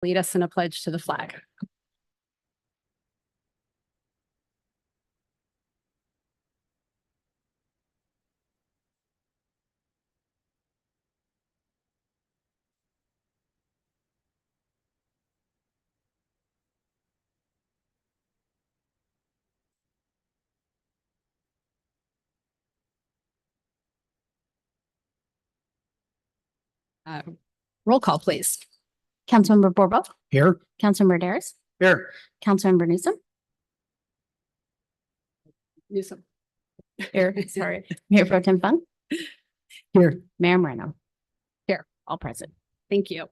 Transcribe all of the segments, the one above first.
lead us in a pledge to the flag. Roll call, please. Councilmember Borbo, Here. Councilmember Daris, Here. Councilmember Newsom, Newsom. here, sorry, Mayor Pro Tem Fung, Here. Mayor Moreno. Here. All present. Thank you.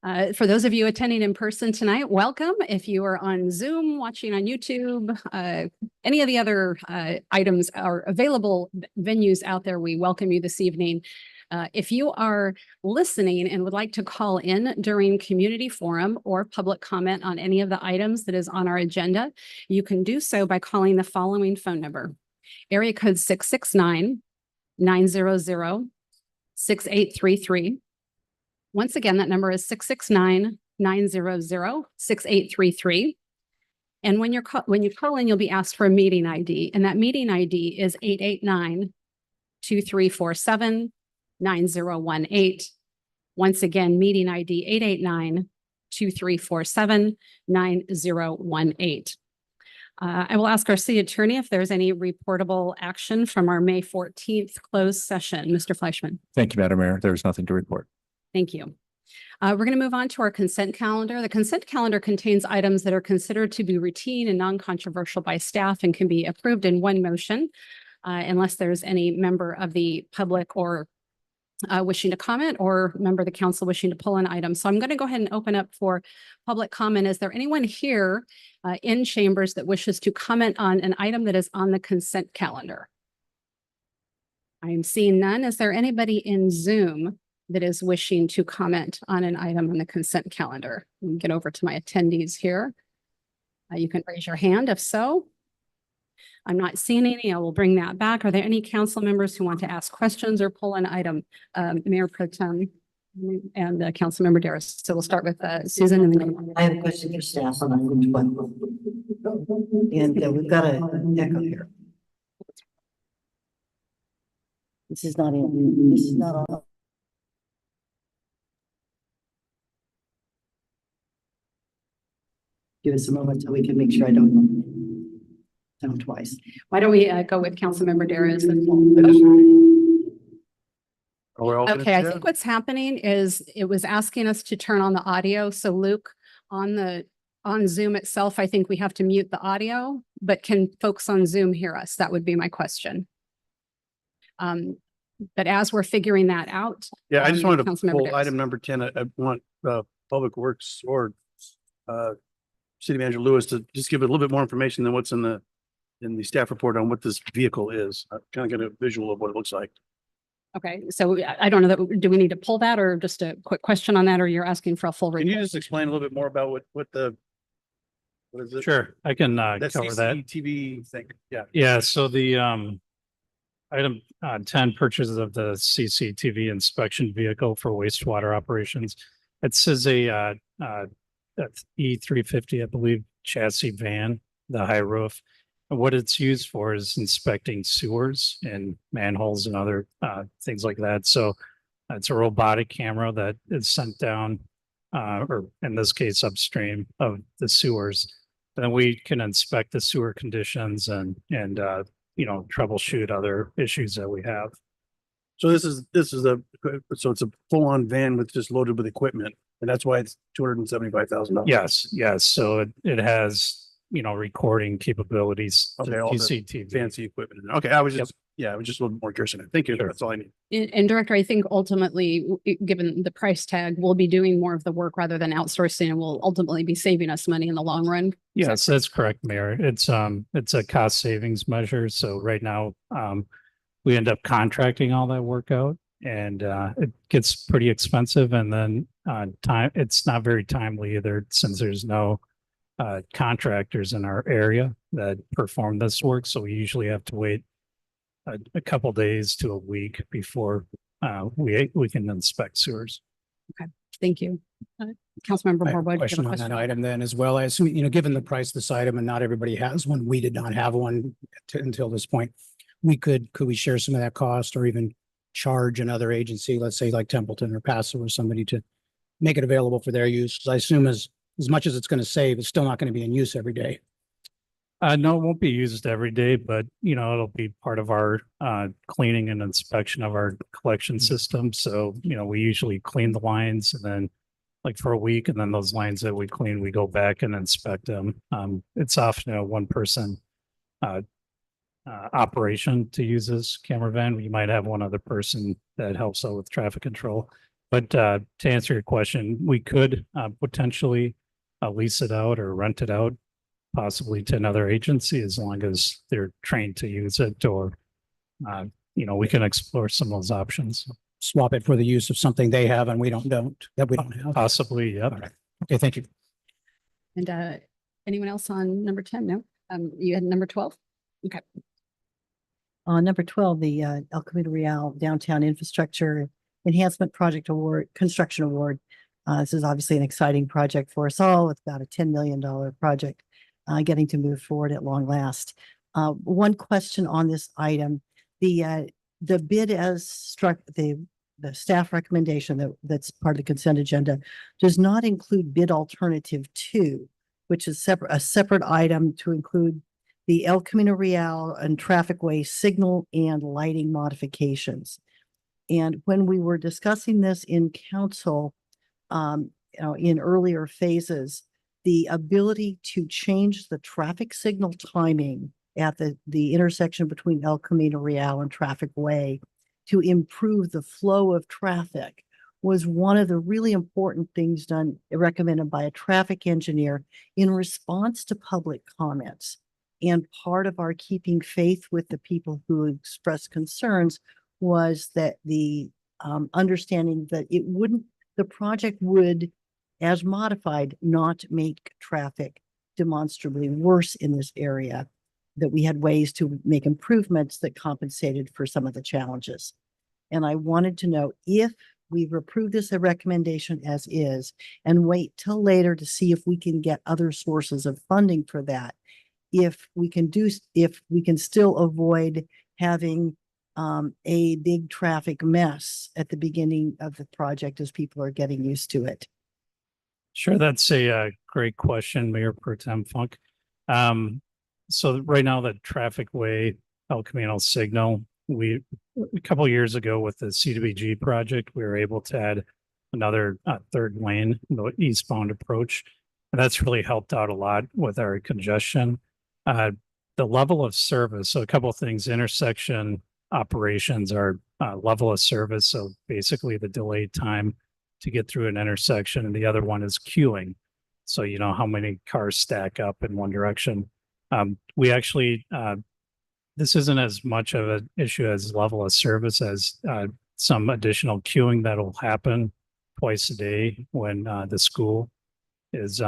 For those of you attending in person tonight, welcome. If you are on Zoom, watching on YouTube, any of the other items are available venues out there, we welcome you this evening. If you are listening and would like to call in during community forum or public comment on any of the items that is on our agenda, you can do so by calling the following phone number. Area code 669-900-6833. Once again, that number is 669-900-6833. And when you call in, you'll be asked for a meeting ID, and that meeting ID is 889-2347-9018. Once again, meeting ID 889-2347-9018. I will ask our city attorney if there's any reportable action from our May 14th closed session. Mr. Fleischman. Thank you, Madam Mayor. There's nothing to report. Thank you. We're going to move on to our consent calendar. The consent calendar contains items that are considered to be routine and non-controversial by staff and can be approved in one motion unless there's any member of the public or wishing to comment or member of the council wishing to pull an item. So I'm going to go ahead and open up for public comment. Is there anyone here in chambers that wishes to comment on an item that is on the consent calendar? I am seeing none. Is there anybody in Zoom that is wishing to comment on an item on the consent calendar? Let me get over to my attendees here. You can raise your hand if so. I'm not seeing any. I will bring that back. Are there any council members who want to ask questions or pull an item? Mayor Pro Tem and Councilmember Daris. So we'll start with Susan. And then I have a question for staff on item 1. And we've got an echo here. This is not in. This is not on. Give us a moment so we can make sure I don't sound twice. why don't we go with Councilmember Daris? Okay, I think what's happening is it was asking us to turn on the audio. So Luke, on Zoom itself, I think we have to mute the audio, but can folks on Zoom hear us? That would be my question. But as we're figuring that out. Yeah, I just wanted to pull Daris. item number 10. I want Public Works or City Manager Lewis to just give it a little bit more information than what's in the staff report on what this vehicle is. I kind of get a visual of what it looks like. Okay, so I don't know do we need to pull that or just a quick question on that, or you're asking for a full report? Can you just explain a little bit more about what is it? Sure, I can That's cover that. CCTV thing. Yeah. Yeah, so the item 10 purchases of the CCTV inspection vehicle for wastewater operations. It says a E350, I believe, chassis van, the high roof. And what it's used for is inspecting sewers and manholes and other things like that. So it's a robotic camera that is sent down, or in this case, upstream of the sewers. And then we can inspect the sewer conditions and troubleshoot other issues that we have. So this is so it's a full-on van with just loaded with equipment, and that's why it's $275,000. Yes. So it has, recording capabilities. Okay, all the CCTV. fancy equipment. Okay, I was just a little more curious in it. Thank you. Sure. That's all I need. And Director, I think ultimately, given the price tag, we'll be doing more of the work rather than outsourcing, and will ultimately be saving us money in the long run. Yes, that's correct, Mayor. It's a cost savings measure. So right now, we end up contracting all that work out, and it gets pretty expensive. And then it's not very timely either, since there's no contractors in our area that perform this work. So we usually have to wait a couple days to a week before we can inspect sewers. Okay, thank you. Councilmember I have Borbo, a do you have question a on that question? item then as well. I assume, given the price of this item and not everybody has one, we did not have one until this point. Could we share some of that cost or even charge another agency, let's say like Templeton or Paso or somebody to make it available for their use? 'Cause I assume as much as it's going to save, it's still not going to be in use every day. No, it won't be used every day, but it'll be part of our cleaning and inspection of our collection system. So, we usually clean the lines and then like for a week, and then those lines that we clean, we go back and inspect them. It's often a one person operation to use this camera van. You might have one other person that helps out with traffic control. But to answer your question, we could potentially lease it out or rent it out, possibly to another agency, as long as they're trained to use it, or we can explore some of those options. Swap it for the use of something they have and we don't have. Possibly, yep. All right. Okay, thank you. And anyone else on number 10? No? You had number 12? Okay. On number 12, the El Camino Real Downtown Infrastructure Enhancement Project Award, Construction Award. This is obviously an exciting project for us all. It's about a $10 million project getting to move forward at long last. One question on this item, the bid as struck, the staff recommendation that's part of the consent agenda does not include bid alternative 2, which is a separate item to include the El Camino Real and trafficway signal and lighting modifications. And when we were discussing this in council, in earlier phases, the ability to change the traffic signal timing at the intersection between El Camino Real and Trafficway to improve the flow of traffic was one of the really important things recommended by a traffic engineer in response to public comments. And part of our keeping faith with the people who expressed concerns was that the understanding that the project would, as modified, not make traffic demonstrably worse in this area, that we had ways to make improvements that compensated for some of the challenges. And I wanted to know if we've approved this a recommendation as is and wait till later to see if we can get other sources of funding for that. If we can still avoid having a big traffic mess at the beginning of the project as people are getting used to it. Sure, that's a great question, Mayor Pro Tem Funk. So right now, the trafficway El Camino signal, a couple of years ago with the CDBG project, we were able to add another third lane, the eastbound approach. And that's really helped out a lot with our congestion. The level of service, so a couple of things, intersection operations are level of service. So basically the delayed time to get through an intersection, and the other one is queuing. So you know how many cars stack up in one direction. We actually, this isn't as much of an issue as level of service as some additional queuing that'll happen twice a day when the school is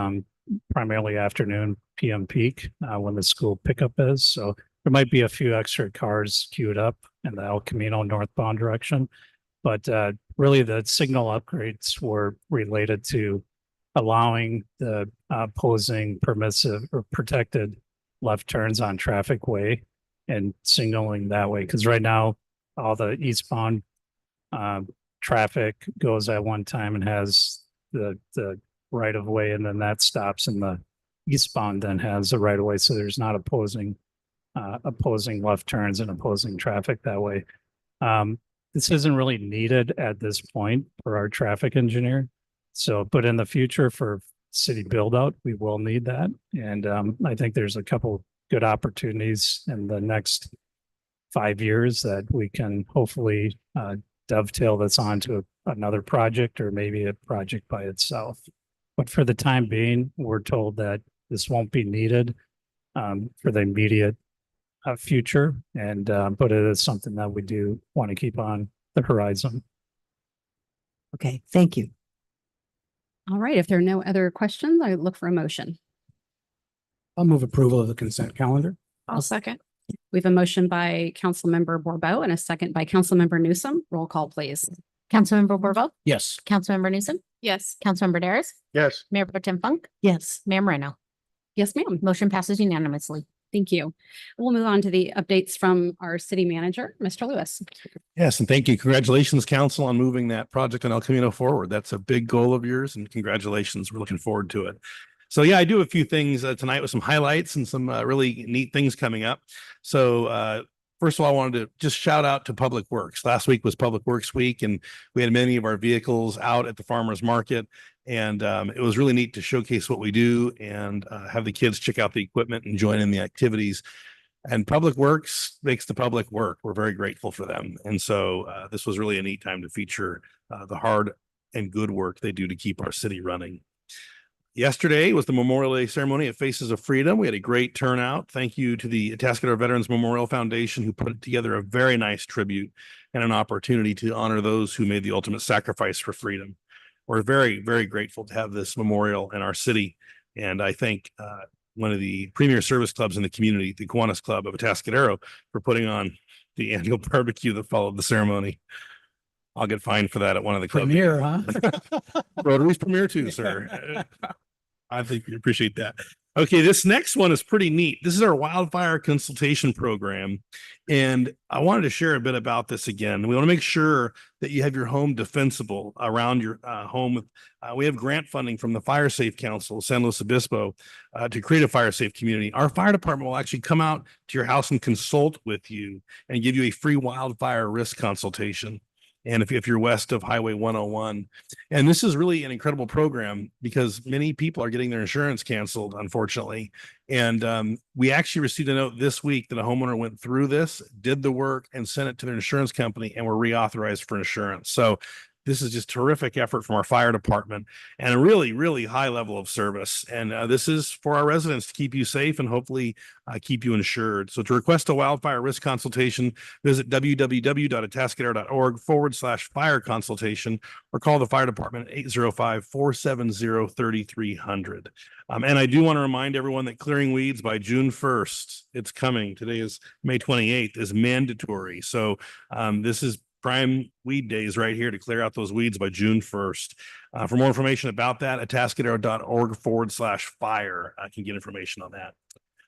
primarily afternoon PM peak when the school pickup is. So there might be a few extra cars queued up in the El Camino northbound direction, but really the signal upgrades were related to allowing the opposing permissive or protected left turns on traffic way and signaling that way. Because right now, all the eastbound traffic goes at one time and has the right of way, and then that stops, and the eastbound then has the right of way. So there's not opposing left turns and opposing traffic that way. This isn't really needed at this point for our traffic engineer. So, but in the future for city build out, we will need that. And I think there's a couple good opportunities in the next 5 years that we can hopefully dovetail this onto another project or maybe a project by itself. But for the time being, we're told that this won't be needed for the immediate future. And but it is something that we do want to keep on the horizon. Okay, thank you. All right. If there are no other questions, I look for a motion. I'll move approval of the consent calendar. I'll second. We have a motion by Councilmember Borbo and a second by Councilmember Newsom. Roll call, please. Councilmember Borbo, Yes. Councilmember Newsom, Yes. Councilmember Daris, Yes. Mayor Pro Tem Funk, Yes. Mayor Moreno. Yes, ma'am. Motion passes unanimously. Thank you. We'll move on to the updates from our city manager, Mr. Lewis. Yes, and thank you. Congratulations, council, on moving that project on El Camino forward. That's a big goal of yours, and congratulations. We're looking forward to it. So yeah, I do a few things tonight with some highlights and some really neat things coming up. So first of all, I wanted to just shout out to Public Works. Last week was Public Works Week, and we had many of our vehicles out at the farmers market. And it was really neat to showcase what we do and have the kids check out the equipment and join in the activities. And Public Works makes the public work. We're very grateful for them. And so this was really a neat time to feature the hard and good work they do to keep our city running. Yesterday was the Memorial Day ceremony at Faces of Freedom. We had a great turnout. Thank you to the Atascadero Veterans Memorial Foundation, who put together a very nice tribute and an opportunity to honor those who made the ultimate sacrifice for freedom. We're very, very grateful to have this memorial in our city. And I thank one of the premier service clubs in the community, the Kiwanis Club of Atascadero, for putting on the annual barbecue that followed the ceremony. I'll get fined for that at one of the club Premier, huh? Rotary's premier too, sir. I think we appreciate that. Okay, this next one is pretty neat. This is our wildfire consultation program. And I wanted to share a bit about this again. We want to make sure that you have your home defensible around your home. We have grant funding from the Fire Safe Council, San Luis Obispo, to create a fire safe community. Our fire department will actually come out to your house and consult with you and give you a free wildfire risk consultation. And if you're west of Highway 101, and this is really an incredible program because many people are getting their insurance canceled, unfortunately. And we actually received a note this week that a homeowner went through this, did the work, and sent it to their insurance company, and were reauthorized for insurance. So this is just terrific effort from our fire department and a really, really high level of service. And this is for our residents to keep you safe and hopefully keep you insured. So to request a wildfire risk consultation, visit www.atascadero.org/fire consultation or call the fire department at 805-470-3300. And I do want to remind everyone that clearing weeds by June 1st, it's coming. Today is May 28th, is mandatory. So this is prime weed days right here to clear out those weeds by June 1st. For more information about that, atascadero.org/fire. I can get information on that.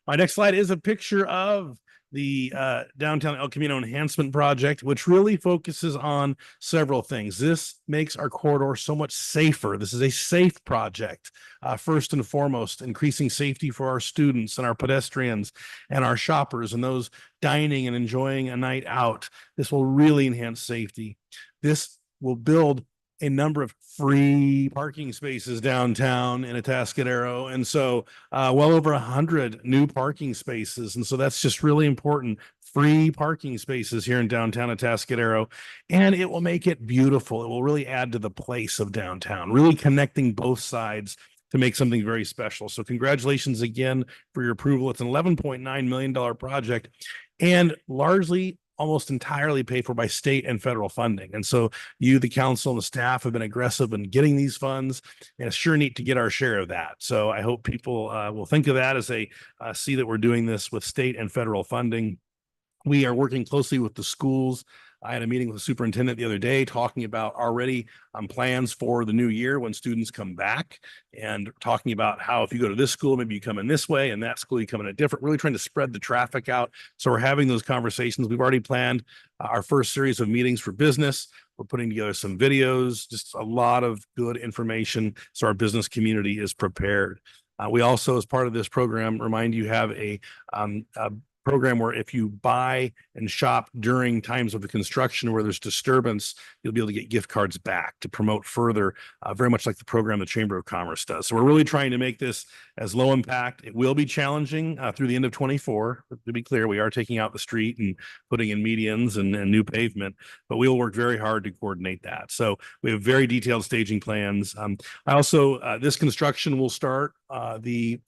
My next slide is a picture of the downtown El Camino enhancement project, which really focuses on several things. This makes our corridor so much safer. This is a safe project, first and foremost, increasing safety for our students and our pedestrians and our shoppers and those dining and enjoying a night out. This will really enhance safety. This will build a number of free parking spaces downtown in Atascadero. And so well over 100 new parking spaces. And so that's just really important. Free parking spaces here in downtown Atascadero. And it will make it beautiful. It will really add to the place of downtown, really connecting both sides to make something very special. So congratulations again for your approval. It's an $11.9 million project and largely almost entirely paid for by state and federal funding. And so you, the council and the staff have been aggressive in getting these funds, and it's sure neat to get our share of that. So I hope people will think of that as they see that we're doing this with state and federal funding. We are working closely with the schools. I had a meeting with the superintendent the other day talking about already plans for the new year when students come back and talking about how if you go to this school, maybe you come in this way and that school you come in a different, really trying to spread the traffic out. So we're having those conversations. We've already planned our first series of meetings for business. We're putting together some videos, just a lot of good information so our business community is prepared. We also, as part of this program, remind you have a program where if you buy and shop during times of the construction where there's disturbance, you'll be able to get gift cards back to promote further, very much like the program the Chamber of Commerce does. So we're really trying to make this as low impact. It will be challenging through the end of 24. To be clear, we are taking out the street and putting in medians and new pavement, but we'll work very hard to coordinate that. So we have very detailed staging plans. I also, this construction will start the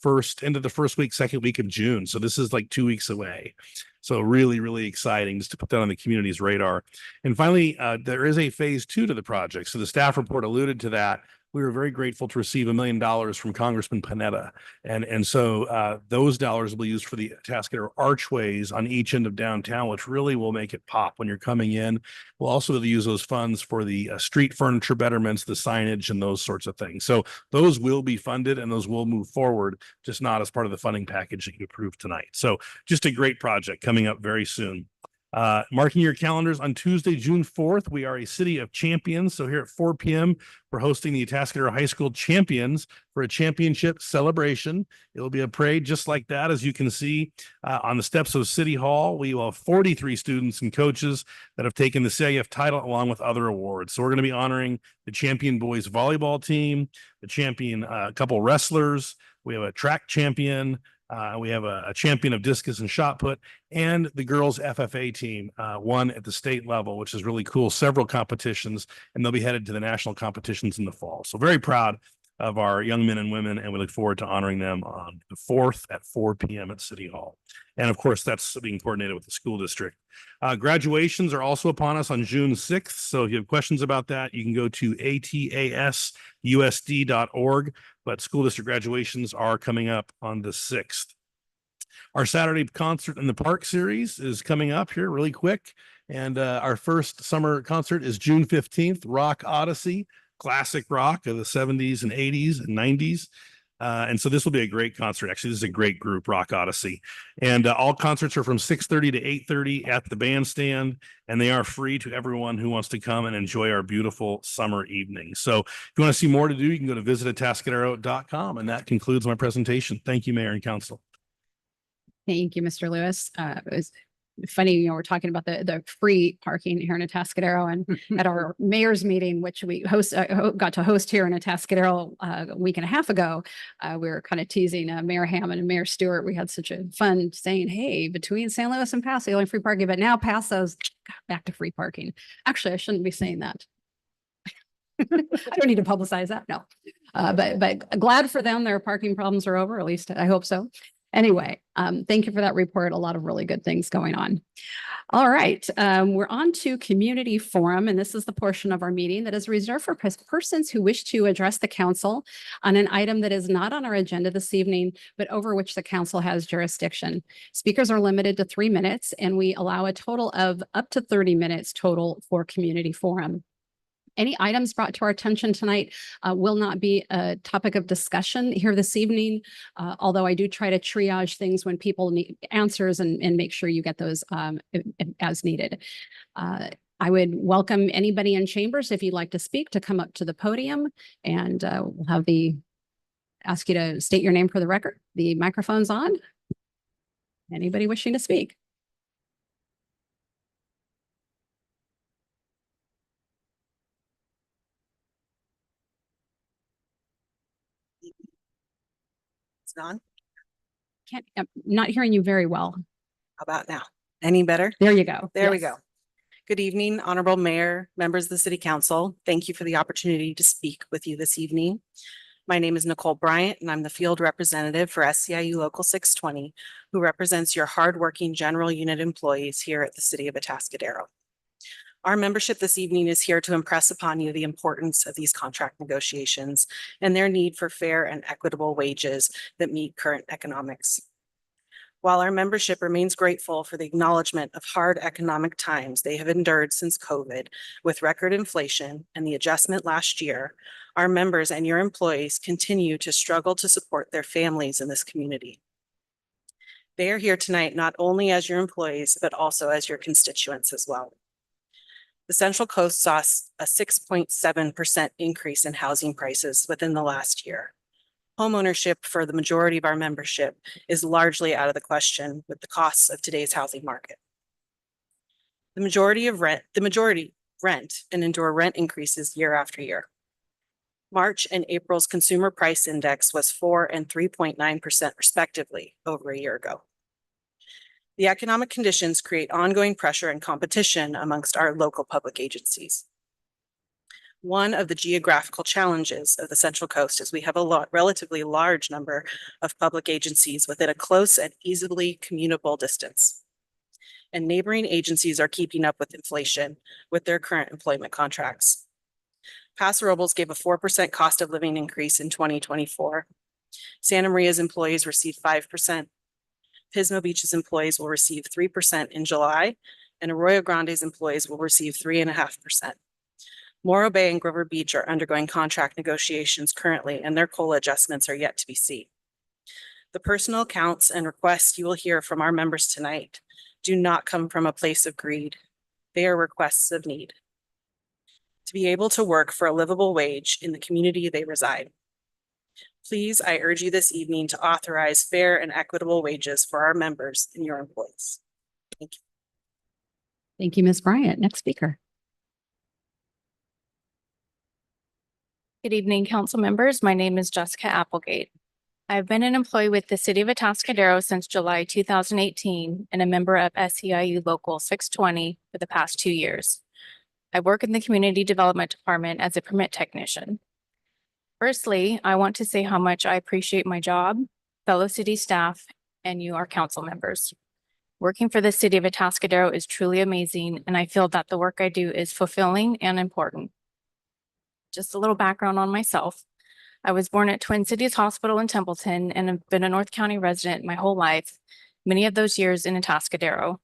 end of the first week, second week of June. So this is like 2 weeks away. So really, really exciting just to put that on the community's radar. And finally, there is a phase 2 to the project. So the staff report alluded to that. we were very grateful to receive $1 million from Congressman Panetta. And so those dollars will be used for the Atascadero archways on each end of downtown, which really will make it pop when you're coming in. We'll also be able to use those funds for the street furniture betterments, the signage, and those sorts of things. So those will be funded and those will move forward, just not as part of the funding package that you approved tonight. So just a great project coming up very soon. Marking your calendars on Tuesday, June 4th, we are a City of Champions. So here at 4 p.m., we're hosting the Atascadero High School Champions for a championship celebration. It'll be a parade just like that, as you can see on the steps of City Hall. We will have 43 students and coaches that have taken the CIF title along with other awards. So we're going to be honoring the champion boys volleyball team, the champion couple wrestlers. We have a track champion. We have a champion of discus and shot put, and the girls FFA team won at the state level, which is really cool. Several competitions, and they'll be headed to the national competitions in the fall. So very proud of our young men and women, and we look forward to honoring them on the 4th at 4 p.m. at City Hall. And of course, that's being coordinated with the school district. Graduations are also upon us on June 6th. So if you have questions about that, you can go to atasusd.org. But school district graduations are coming up on the 6th. Our Saturday concert in the park series is coming up here really quick. And our first summer concert is June 15th, Rock Odyssey, classic rock of the 70s and 80s and 90s. And so this will be a great concert. Actually, this is a great group, Rock Odyssey. And all concerts are from 6:30 to 8:30 at the bandstand, and they are free to everyone who wants to come and enjoy our beautiful summer evening. So if you want to see more to do, you can go to visitatascadero.com. And that concludes my presentation. Thank you, Mayor and Council. Thank you, Mr. Lewis. It was funny, we're talking about the free parking here in Atascadero, and at our mayor's meeting, which we got to host here in Atascadero a week and a half ago, we were kind of teasing Mayor Hammond and Mayor Stewart. We had such a fun saying, hey, between San Luis and Paso, only free parking, but now Paso's back to free parking. Actually, I shouldn't be saying that. I don't need to publicize that. No, but glad for them. Their parking problems are over. At least I hope so. Anyway, thank you for that report. A lot of really good things going on. All right, we're on to community forum, and this is the portion of our meeting that is reserved for persons who wish to address the council on an item that is not on our agenda this evening, but over which the council has jurisdiction. Speakers are limited to 3 minutes, and we allow a total of up to 30 minutes total for community forum. Any items brought to our attention tonight will not be a topic of discussion here this evening, although I do try to triage things when people need answers and make sure you get those as needed. I would welcome anybody in chambers, if you'd like to speak, to come up to the podium, and we'll have ask you to state your name for the record. The microphone's on. Anybody wishing to speak? On? I'm not hearing you very well. How about now? Any better? There you go. There we Yes. go. Good evening, Honorable Mayor, members of the City Council. Thank you for the opportunity to speak with you this evening. My name is Nicole Bryant, and I'm the field representative for SCIU Local 620, who represents your hardworking general unit employees here at the City of Atascadero. Our membership this evening is here to impress upon you the importance of these contract negotiations and their need for fair and equitable wages that meet current economics. While our membership remains grateful for the acknowledgement of hard economic times they have endured since COVID with record inflation and the adjustment last year, our members and your employees continue to struggle to support their families in this community. They are here tonight not only as your employees, but also as your constituents as well. The Central Coast saw a 6.7% increase in housing prices within the last year. Homeownership for the majority of our membership is largely out of the question with the costs of today's housing market. The majority rent and endure rent increases year after year. March and April's consumer price index was 4% and 3.9% respectively over a year ago. The economic conditions create ongoing pressure and competition amongst our local public agencies. One of the geographical challenges of the Central Coast is we have a relatively large number of public agencies within a close and easily commutable distance. And neighboring agencies are keeping up with inflation with their current employment contracts. Paso Robles gave a 4% cost of living increase in 2024. Santa Maria's employees received 5%. Pismo Beach's employees will receive 3% in July, and Arroyo Grande's employees will receive 3.5%. Morro Bay and Grover Beach are undergoing contract negotiations currently, and their COLA adjustments are yet to be seen. The personal accounts and requests you will hear from our members tonight do not come from a place of greed. They are requests of need to be able to work for a livable wage in the community they reside. Please, I urge you this evening to authorize fair and equitable wages for our members and your employees. Thank you. Thank you, Ms. Bryant. Next speaker. Good evening, council members. My name is Jessica Applegate. I've been an employee with the city of Atascadero since July 2018 and a member of SEIU Local 620 for the past 2 years. I work in the Community Development Department as a permit technician. Firstly, I want to say how much I appreciate my job, fellow city staff, and you, our council members. Working for the city of Atascadero is truly amazing, and I feel that the work I do is fulfilling and important. Just a little background on myself. I was born at Twin Cities Hospital in Templeton and have been a North County resident my whole life, many of those years in Atascadero.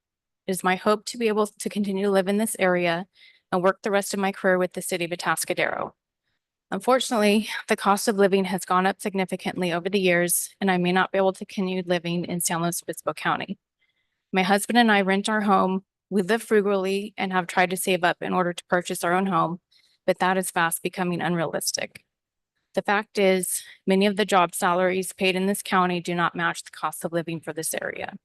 It is my hope to be able to continue to live in this area and work the rest of my career with the city of Atascadero. Unfortunately, the cost of living has gone up significantly over the years, and I may not be able to continue living in San Luis Obispo County. My husband and I rent our home. We live frugally and have tried to save up in order to purchase our own home, but that is fast becoming unrealistic. The fact is, many of the job salaries paid in this county do not match the cost of living for this area.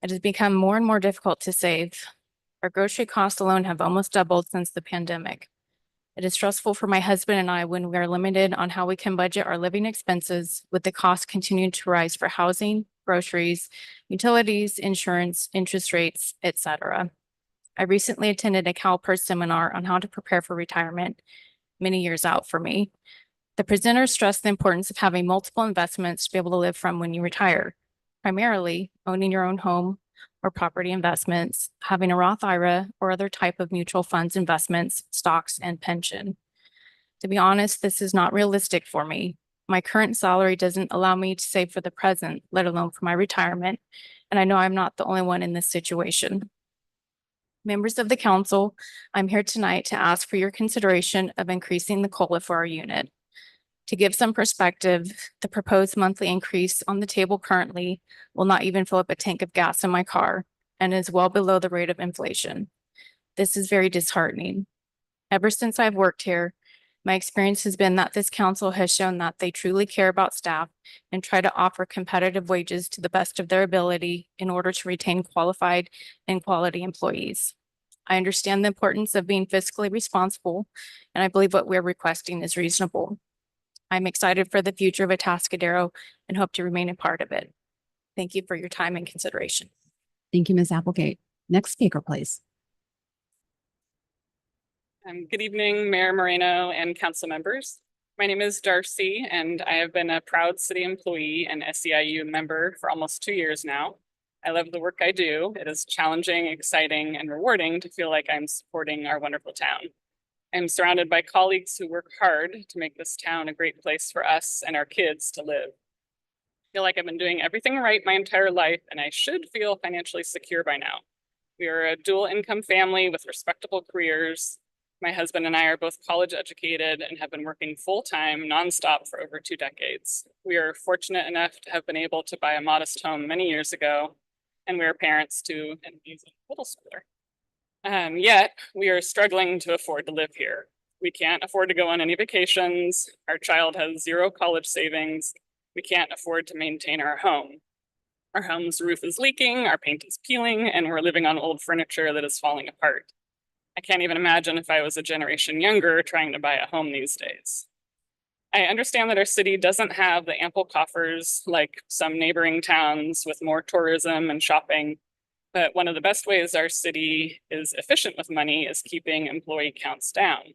It has become more and more difficult to save. Our grocery costs alone have almost doubled since the pandemic. It is stressful for my husband and I when we are limited on how we can budget our living expenses, with the cost continuing to rise for housing, groceries, utilities, insurance, interest rates, etc. I recently attended a CalPERS seminar on how to prepare for retirement, many years out for me. The presenter stressed the importance of having multiple investments to be able to live from when you retire, primarily owning your own home or property investments, having a Roth IRA or other type of mutual funds investments, stocks, and pension. To be honest, this is not realistic for me. My current salary doesn't allow me to save for the present, let alone for my retirement, and I know I'm not the only one in this situation. Members of the council, I'm here tonight to ask for your consideration of increasing the COLA for our unit. To give some perspective, the proposed monthly increase on the table currently will not even fill up a tank of gas in my car and is well below the rate of inflation. This is very disheartening. Ever since I've worked here, my experience has been that this council has shown that they truly care about staff and try to offer competitive wages to the best of their ability in order to retain qualified and quality employees. I understand the importance of being fiscally responsible, and I believe what we're requesting is reasonable. I'm excited for the future of Atascadero and hope to remain a part of it. Thank you for your time and consideration. Thank you, Ms. Applegate. Next speaker, please. Good evening, Mayor Moreno and council members. My name is Darcy, and I have been a proud city employee and SEIU member for almost 2 years now. I love the work I do. It is challenging, exciting, and rewarding to feel like I'm supporting our wonderful town. I'm surrounded by colleagues who work hard to make this town a great place for us and our kids to live. I feel like I've been doing everything right my entire life, and I should feel financially secure by now. We are a dual income family with respectable careers. My husband and I are both college educated and have been working full-time nonstop for over 2 decades. We are fortunate enough to have been able to buy a modest home many years ago, and we are parents to an amazing middle schooler. Yet we are struggling to afford to live here. We can't afford to go on any vacations. Our child has 0 college savings. We can't afford to maintain our home. Our home's roof is leaking, our paint is peeling, and we're living on old furniture that is falling apart. I can't even imagine if I was a generation younger trying to buy a home these days. I understand that our city doesn't have the ample coffers like some neighboring towns with more tourism and shopping. But one of the best ways our city is efficient with money is keeping employee counts down.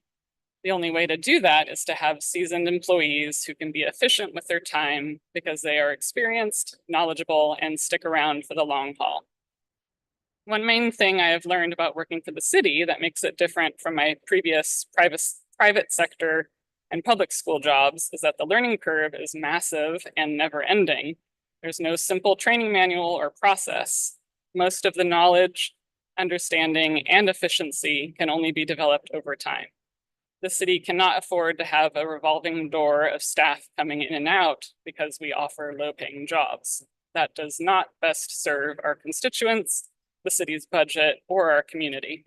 The only way to do that is to have seasoned employees who can be efficient with their time because they are experienced, knowledgeable, and stick around for the long haul. One main thing I have learned about working for the city that makes it different from my previous private sector and public school jobs is that the learning curve is massive and never ending. There's no simple training manual or process. Most of the knowledge, understanding, and efficiency can only be developed over time. The city cannot afford to have a revolving door of staff coming in and out because we offer low-paying jobs. That does not best serve our constituents, the city's budget, or our community.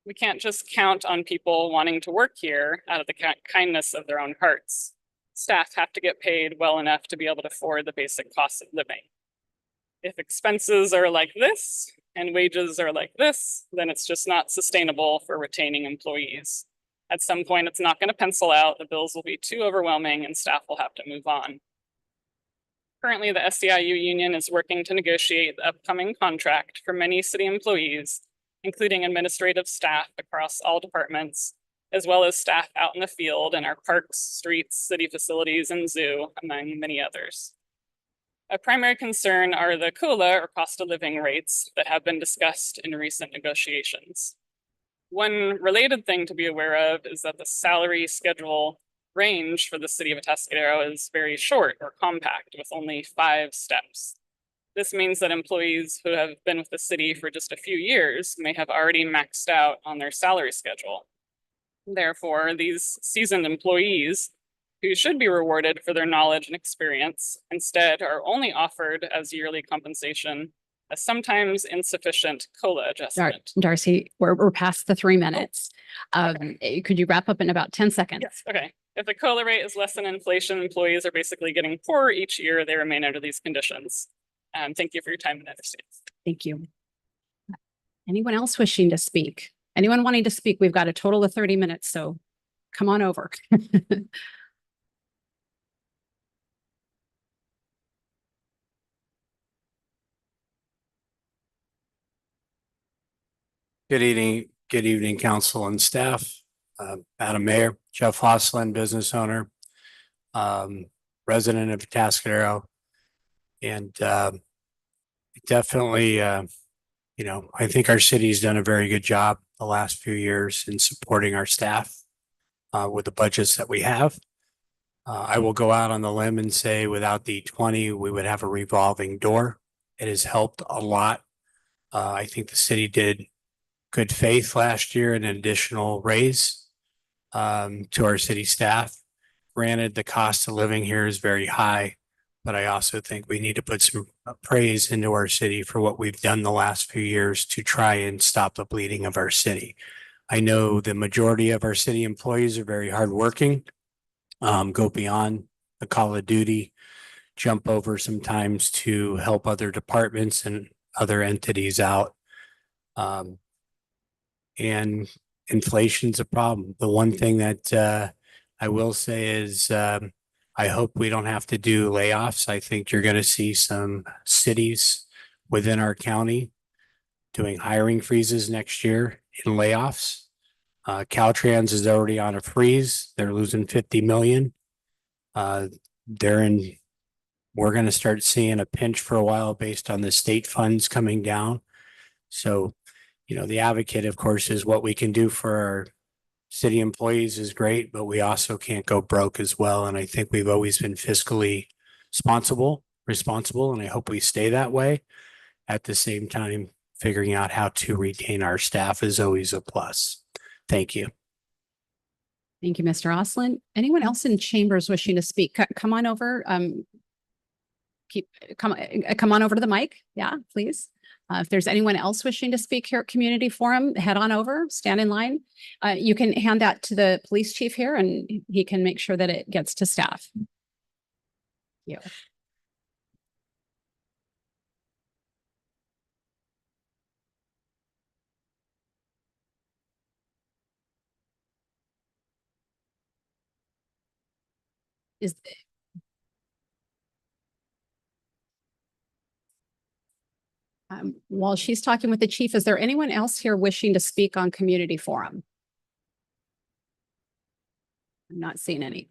We can't just count on people wanting to work here out of the kindness of their own hearts. Staff have to get paid well enough to be able to afford the basic costs of living. If expenses are like this and wages are like this, then it's just not sustainable for retaining employees. At some point, it's not going to pencil out, the bills will be too overwhelming, and staff will have to move on. Currently, the SEIU union is working to negotiate the upcoming contract for many city employees, including administrative staff across all departments, as well as staff out in the field in our parks, streets, city facilities, and zoo, among many others. A primary concern are the COLA, or cost of living rates, that have been discussed in recent negotiations. One related thing to be aware of is that the salary schedule range for the city of Atascadero is very short or compact, with only 5 steps. This means that employees who have been with the city for just a few years may have already maxed out on their salary schedule. Therefore, these seasoned employees, who should be rewarded for their knowledge and experience, instead are only offered as yearly compensation a sometimes insufficient COLA adjustment. Darcy, we're past the 3 minutes. Could you wrap up in about 10 seconds? Yes, okay. If the COLA rate is less than inflation, employees are basically getting poorer each year they remain under these conditions. Thank you for your time and understanding. Thank you. Anyone else wishing to speak? Anyone wanting to speak? We've got a total of 30 minutes, so come on over. Good evening, council and staff. Madam Mayor, Jeff Hosslin, business owner, resident of Atascadero. And definitely, I think our city's done a very good job the last few years in supporting our staff with the budgets that we have. I will go out on the limb and say without the 20, we would have a revolving door. It has helped a lot. I think the city did good faith last year, an additional raise to our city staff. Granted, the cost of living here is very high, but I also think we need to put some praise into our city for what we've done the last few years to try and stop the bleeding of our city. I know the majority of our city employees are very hardworking, go beyond the call of duty, jump over sometimes to help other departments and other entities out. And inflation's a problem. The one thing that I will say is I hope we don't have to do layoffs. I think you're going to see some cities within our county doing hiring freezes next year in layoffs. Caltrans is already on a freeze. They're losing 50 million. We're going to start seeing a pinch for a while based on the state funds coming down. So, the advocate, of course, is what we can do for our city employees is great, but we also can't go broke as well. And I think we've always been fiscally responsible, and I hope we stay that way. At the same time, figuring out how to retain our staff is always a plus. Thank you. Thank you, Mr. Oslin. Anyone else in chambers wishing to speak? Come on over. Come on over to the mic. Yeah, please. If there's anyone else wishing to speak here at Community Forum, head on over, stand in line. You can hand that to the police chief here and he can make sure that it gets to staff. Yeah. While she's talking with the chief, is there anyone else here wishing to speak on Community Forum? I'm not seeing any.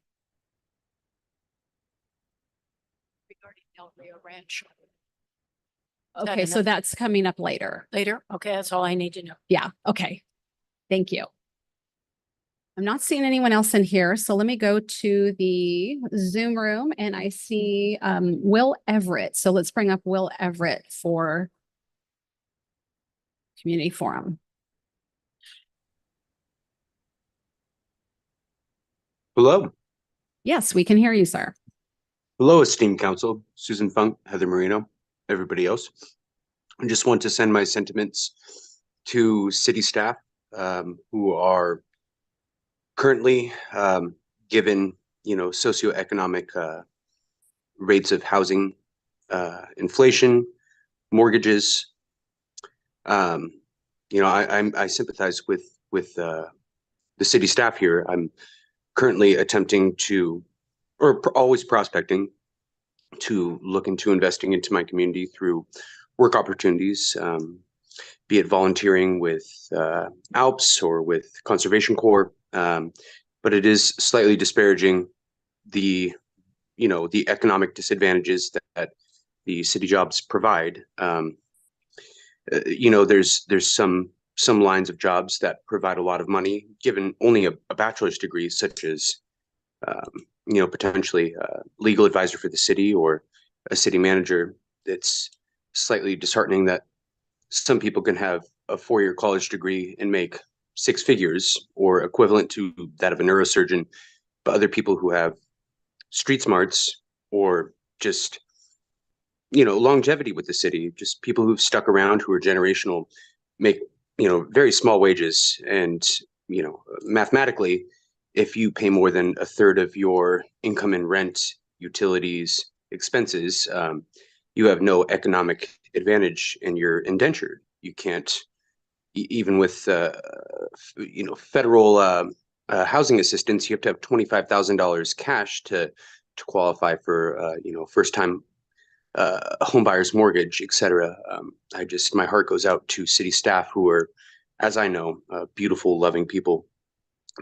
Regarding Del Rio Ranch. Okay, so that's coming up later. Later? Okay, that's all I need to know. Yeah, okay. Thank you. I'm not seeing anyone else in here, so let me go to the Zoom room and I see Will Everett. So let's bring up Will Everett for community forum. Hello. Yes, we can hear you, sir. Hello, esteemed council, Susan Funk, Heather Marino, everybody else. I just want to send my sentiments to city staff who are currently given, socioeconomic rates of housing, inflation, mortgages. I sympathize with the city staff here. I'm currently attempting to, always prospecting to look into investing into my community through work opportunities, be it volunteering with ALPS or with Conservation Corps. But it is slightly disparaging the economic disadvantages that the city jobs provide. There's some lines of jobs that provide a lot of money, given only a bachelor's degree, such as potentially a legal advisor for the city or a city manager. It's slightly disheartening that some people can have a 4-year college degree and make 6 figures or equivalent to that of a neurosurgeon, but other people who have street smarts or just longevity with the city, just people who've stuck around, who are generational, make very small wages. And mathematically, if you pay more than a third of your income in rent, utilities, expenses, you have no economic advantage and you're indentured. You can't, even with federal housing assistance, you have to have $25,000 cash to qualify for first time home buyer's mortgage, etc. My heart goes out to city staff who are, as I know, beautiful, loving people.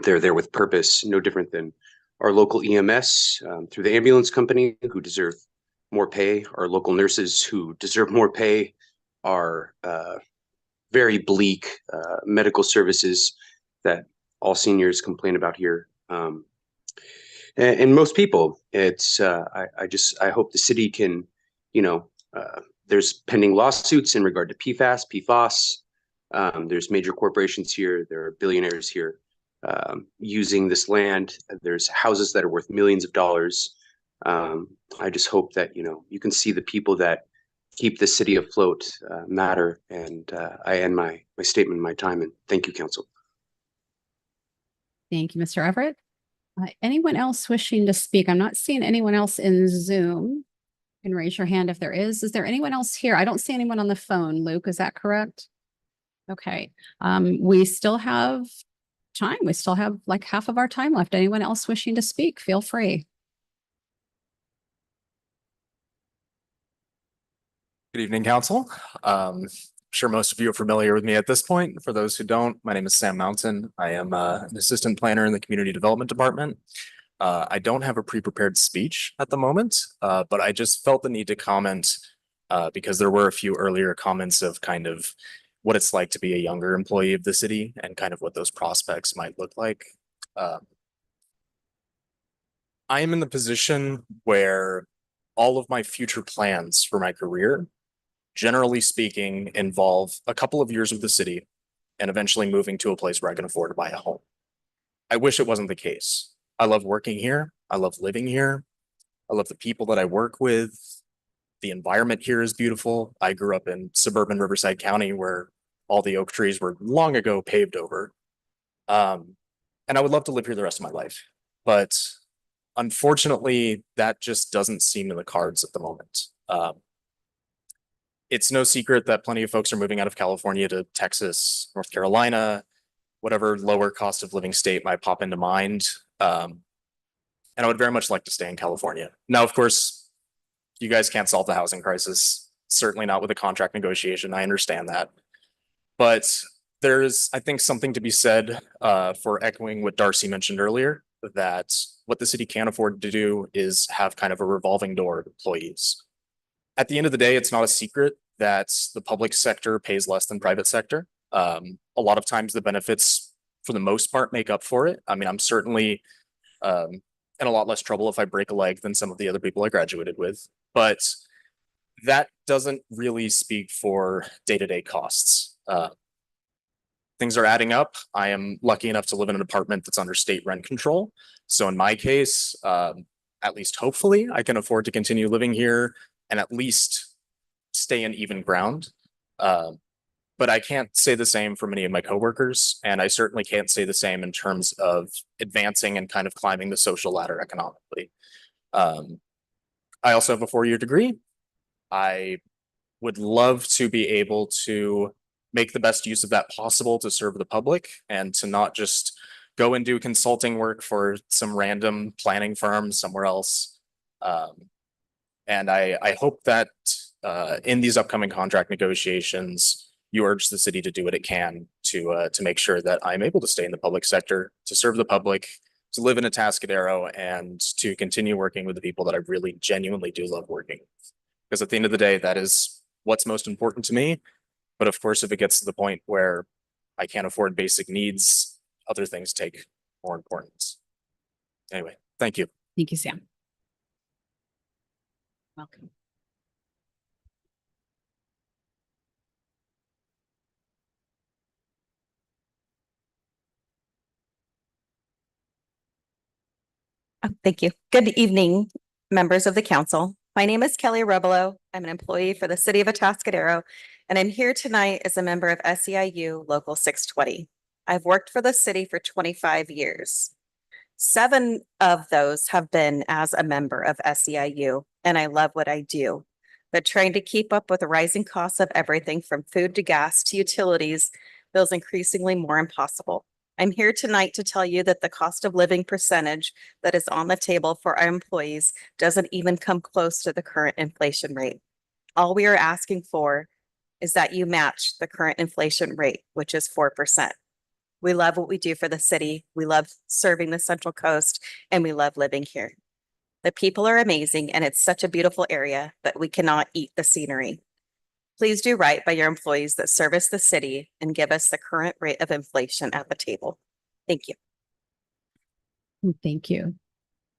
They're there with purpose, no different than our local EMS through the ambulance company, who deserve more pay. Our local nurses, who deserve more pay. Our very bleak medical services that all seniors complain about here. And most people, it's I hope the city can, there's pending lawsuits in regard to PFAS. There's major corporations here. There are billionaires here using this land. There's houses that are worth millions of dollars. I just hope that, you can see the people that keep the city afloat matter. And I end my statement, my time, and thank you, council. Thank you, Mr. Everett. Anyone else wishing to speak? I'm not seeing anyone else in Zoom. You can raise your hand if there is. Is there anyone else here? I don't see anyone on the phone. Luke, is that correct? Okay. We still have time. We still have like half of our time left. Anyone else wishing to speak? Feel free. Good evening, council. I'm sure most of you are familiar with me at this point. For those who don't, my name is Sam Mountain. I am an assistant planner in the community development department. I don't have a pre-prepared speech at the moment, but I just felt the need to comment because there were a few earlier comments of kind of what it's like to be a younger employee of the city and kind of what those prospects might look like. I am in the position where all of my future plans for my career, generally speaking, involve a couple of years with the city and eventually moving to a place where I can afford to buy a home. I wish it wasn't the case. I love working here. I love living here. I love the people that I work with. The environment here is beautiful. I grew up in suburban Riverside County where all the oak trees were long ago paved over. And I would love to live here the rest of my life. But unfortunately, that just doesn't seem in the cards at the moment. It's no secret that plenty of folks are moving out of California to Texas, North Carolina, whatever lower cost of living state might pop into mind. And I would very much like to stay in California. Now, of course, you guys can't solve the housing crisis, certainly not with a contract negotiation. I understand that. But there's, I think, something to be said for echoing what Darcy mentioned earlier, that what the city can't afford to do is have kind of a revolving door of employees. At the end of the day, it's not a secret that the public sector pays less than private sector. A lot of times the benefits for the most part, make up for it. I mean, I'm certainly in a lot less trouble if I break a leg than some of the other people I graduated with, but that doesn't really speak for day-to-day costs. Things are adding up. I am lucky enough to live in an apartment that's under state rent control. So in my case, at least hopefully, I can afford to continue living here and at least stay in even ground. But I can't say the same for many of my coworkers, and I certainly can't say the same in terms of advancing and kind of climbing the social ladder economically. I also have a 4-year degree. I would love to be able to make the best use of that possible to serve the public and to not just go and do consulting work for some random planning firm somewhere else. And I hope that in these upcoming contract negotiations, you urge the city to do what it can to make sure that I'm able to stay in the public sector, to serve the public, to live in Atascadero, and to continue working with the people that I really genuinely do love working with. Because at the end of the day, that is what's most important to me. But of course, if it gets to the point where I can't afford basic needs, other things take more importance. Anyway, thank you. Thank you, Sam. Welcome. Oh, thank you. Good evening, members of the council. My name is Kelly Rebelo. I'm an employee for the city of Atascadero, and I'm here tonight as a member of SEIU Local 620. I've worked for the city for 25 years. 7 of those have been as a member of SEIU, and I love what I do. But trying to keep up with the rising costs of everything from food to gas to utilities feels increasingly more impossible. I'm here tonight to tell you that the cost of living percentage that is on the table for our employees doesn't even come close to the current inflation rate. All we are asking for is that you match the current inflation rate, which is 4%. We love what we do for the city. We love serving the Central Coast, and we love living here. The people are amazing, and it's such a beautiful area, but we cannot eat the scenery. Please do right by your employees that service the city and give us the current rate of inflation at the table. Thank you. Thank you.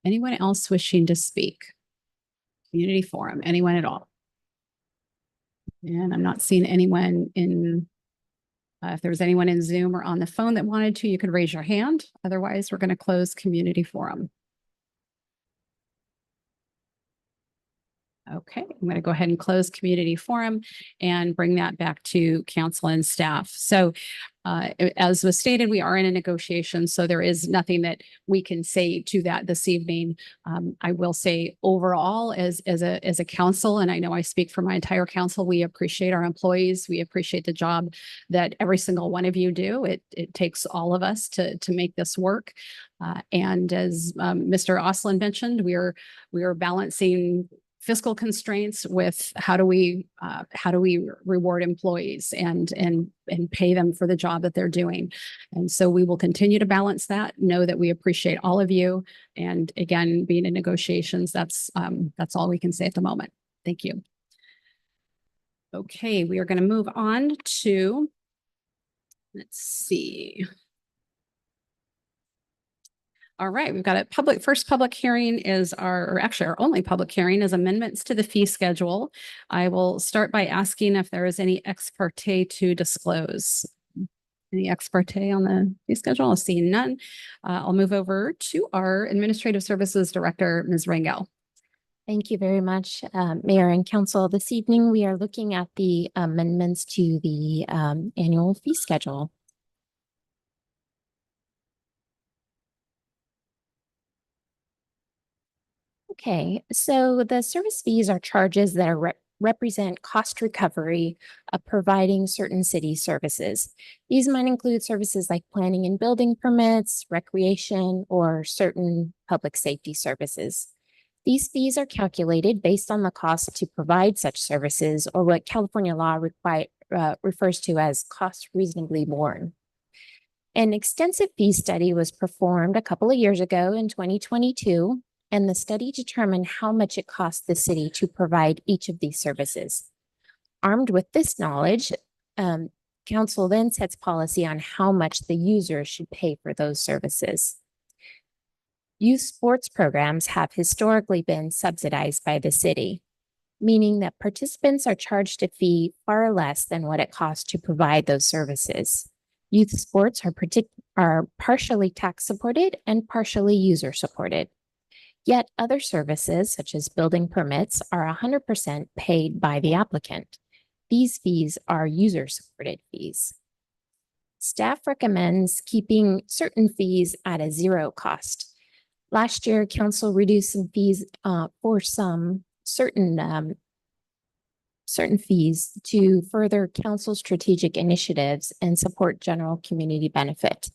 Anyone else wishing to speak? Community forum, anyone at all? And I'm not seeing anyone in, if there was anyone in Zoom or on the phone that wanted to, you could raise your hand. Otherwise, we're going to close community forum. Okay, I'm going to go ahead and close community forum and bring that back to council and staff. So as was stated, we are in a negotiation, so there is nothing that we can say to that this evening. I will say overall as a council, and I know I speak for my entire council, we appreciate our employees. We appreciate the job that every single one of you do. It takes all of us to make this work. And as Mr. Oslin mentioned, we are balancing fiscal constraints with how do we reward employees and pay them for the job that they're doing. And so we will continue to balance that, know that we appreciate all of you. And again, being in negotiations, that's all we can say at the moment. Thank you. Okay, we are going to move on to, let's see. All right, we've got a first public hearing is our only public hearing is amendments to the fee schedule. I will start by asking if there is any ex parte to disclose. Any ex parte on the fee schedule? I'll see none. I'll move over to our Administrative Services Director, Ms. Rangel. Thank you very much, Mayor and Council. This evening, we are looking at the amendments to the annual fee schedule. Okay, so the service fees are charges that are represent cost recovery of providing certain city services. These might include services like planning and building permits, recreation, or certain public safety services. These fees are calculated based on the cost to provide such services, or what California law refers to as cost reasonably borne. An extensive fee study was performed a couple of years ago in 2022, and the study determined how much it cost the city to provide each of these services. Armed with this knowledge, council then sets policy on how much the user should pay for those services. Youth sports programs have historically been subsidized by the city, meaning that participants are charged a fee far less than what it costs to provide those services. Youth sports are partially tax supported and partially user supported. Yet other services, such as building permits, are 100% paid by the applicant. These fees are user-supported fees. Staff recommends keeping certain fees at a zero cost. Last year, council reduced some fees for some certain fees to further council strategic initiatives and support general community benefit.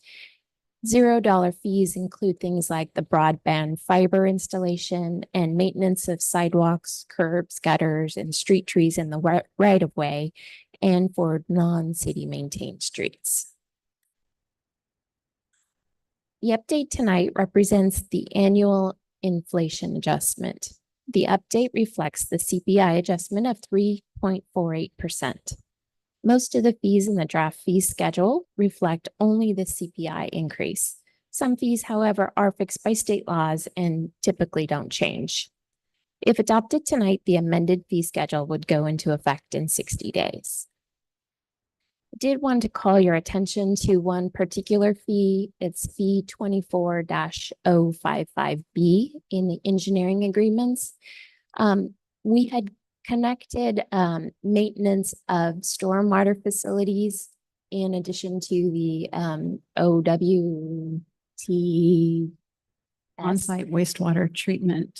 $0 fees include things like the broadband fiber installation and maintenance of sidewalks, curbs, gutters, and street trees in the right of way, and for non-city maintained streets. The update tonight represents the annual inflation adjustment. The update reflects the CPI adjustment of 3.48%. Most of the fees in the draft fee schedule reflect only the CPI increase. Some fees, however, are fixed by state laws and typically don't change. If adopted tonight, the amended fee schedule would go into effect in 60 days. I did want to call your attention to one particular fee. It's fee 24-055B in the engineering agreements. We had connected maintenance of stormwater facilities in addition to the OWT. On-site wastewater treatment.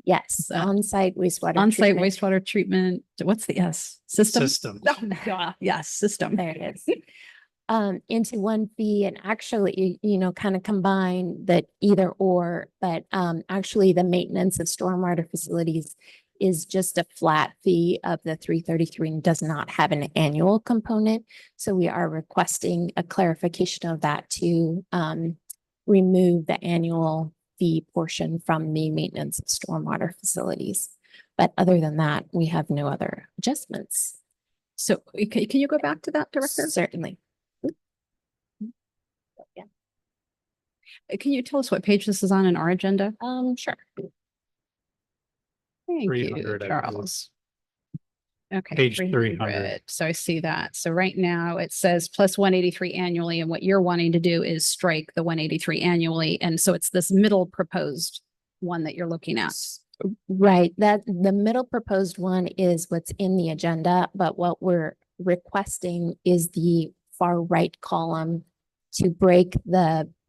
Yes, on-site wastewater. On-site treatment. wastewater treatment. What's the S? System? System. Oh, yeah, yes, system. There it is. Into one fee and actually, kind of combine that either or, but actually the maintenance of stormwater facilities is just a flat fee of the 333 and does not have an annual component. So we are requesting a clarification of that to remove the annual fee portion from the maintenance of stormwater facilities. But other than that, we have no other adjustments. So can you go back to that, Director? Certainly. Yeah. Can you tell us what page this is on in our agenda? Sure. Thank 300, you, I believe. Charles. Okay. Page 300. So I see that. So right now it says plus 183 annually, and what you're wanting to do is strike the 183 annually. And so it's this middle proposed one that you're looking at. Right, that the middle proposed one is what's in the agenda, but what we're requesting is the far right column to break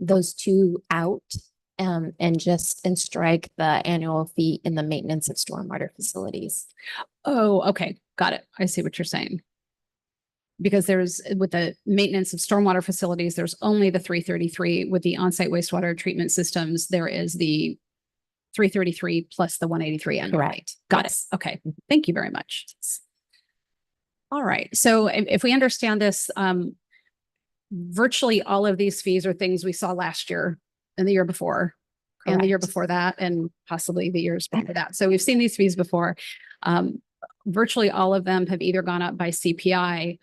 those two out and strike the annual fee in the maintenance of stormwater facilities. Oh, okay. Got it. I see what you're saying. Because there's, with the maintenance of stormwater facilities, there's only the 333. With the on-site wastewater treatment systems, there is the 333 plus the 183 annually. Correct. Got Yes. it. Okay. Thank you very much. All right. So if we understand this, virtually all of these fees are things we saw last year and the year before. And the year Correct. before that, and possibly the years before that. So we've seen these fees before. Virtually all of them have either gone up by CPI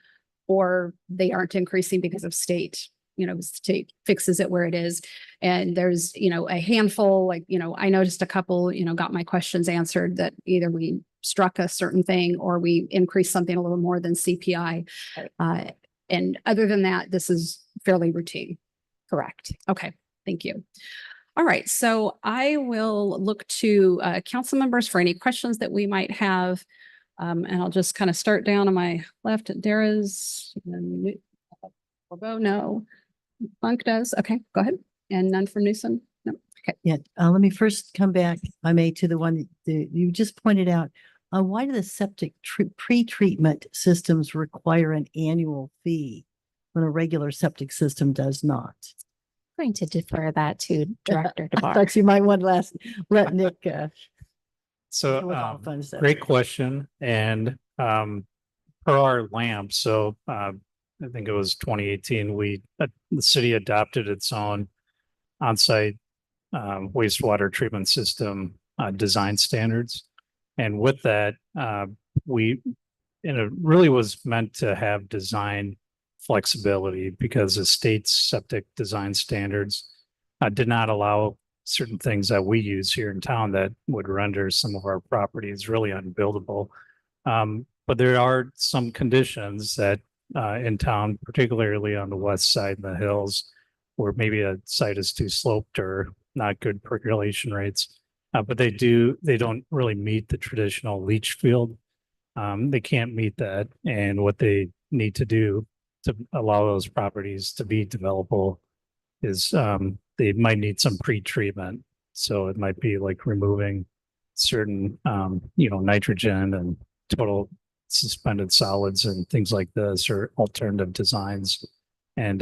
or they aren't increasing because of state, the state fixes it where it is. And there's, a handful, I noticed a couple, got my questions answered that either we struck a certain thing or we increased something a little more than CPI. And other than that, this is fairly routine. Correct. Okay, thank you. All right, so I will look to council members for any questions that we might have. And I'll just kind of start down on my left at Dara's. No. Funk does. Okay, go ahead. And none from Newsom? No. Okay. Yeah, let me first come back, if I may, to the one that you just pointed out. Why do the septic pre-treatment systems require an annual fee when a regular septic system does not? I'm going to defer that to Director I DeBar. thought you might want to let Nick. So, with all the fun stuff. great question. And per our LAMP, so I think it was 2018, the city adopted its own on-site wastewater treatment system design standards. And with that, it really was meant to have design flexibility because the state's septic design standards did not allow certain things that we use here in town that would render some of our properties really unbuildable. But there are some conditions that in town, particularly on the west side in the hills, where maybe a site is too sloped or not good percolation rates. But they don't really meet the traditional leach field. They can't meet that. And what they need to do to allow those properties to be developable is they might need some pre-treatment. So it might be like removing certain, nitrogen and total suspended solids and things like this, or alternative designs. And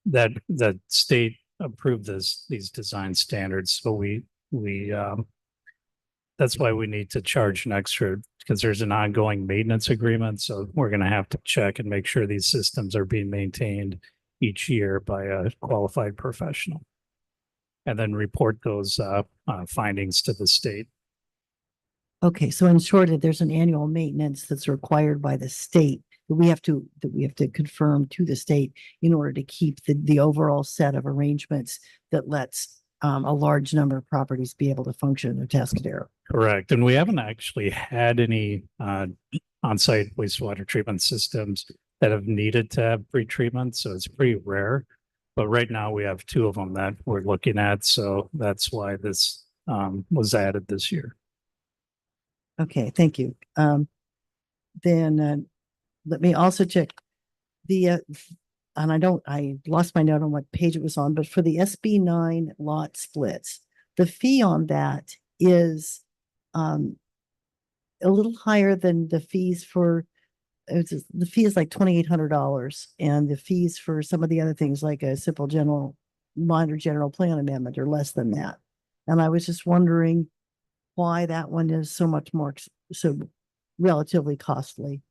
that state approved these design standards. So we that's why we need to charge an extra, because there's an ongoing maintenance agreement. So we're going to have to check and make sure these systems are being maintained each year by a qualified professional, and then report those findings to the state. Okay, so in short, there's an annual maintenance that's required by the state that we have to confirm to the state in order to keep the overall set of arrangements that lets a large number of properties be able to function in Atascadero. Correct. And we haven't actually had any on-site wastewater treatment systems that have needed to have pre-treatment. So it's pretty rare. But right now we have 2 of them that we're looking at. So that's why this was added this year. Okay, thank you. Then let me also check the, and I lost my note on what page it was on, but for the SB 9 lot splits, the fee on that is a little higher than the fees for, the fee is like $2,800, and the fees for some of the other things like a simple minor general plan amendment are less than that. And I was just wondering why that one is so much more, so relatively costly.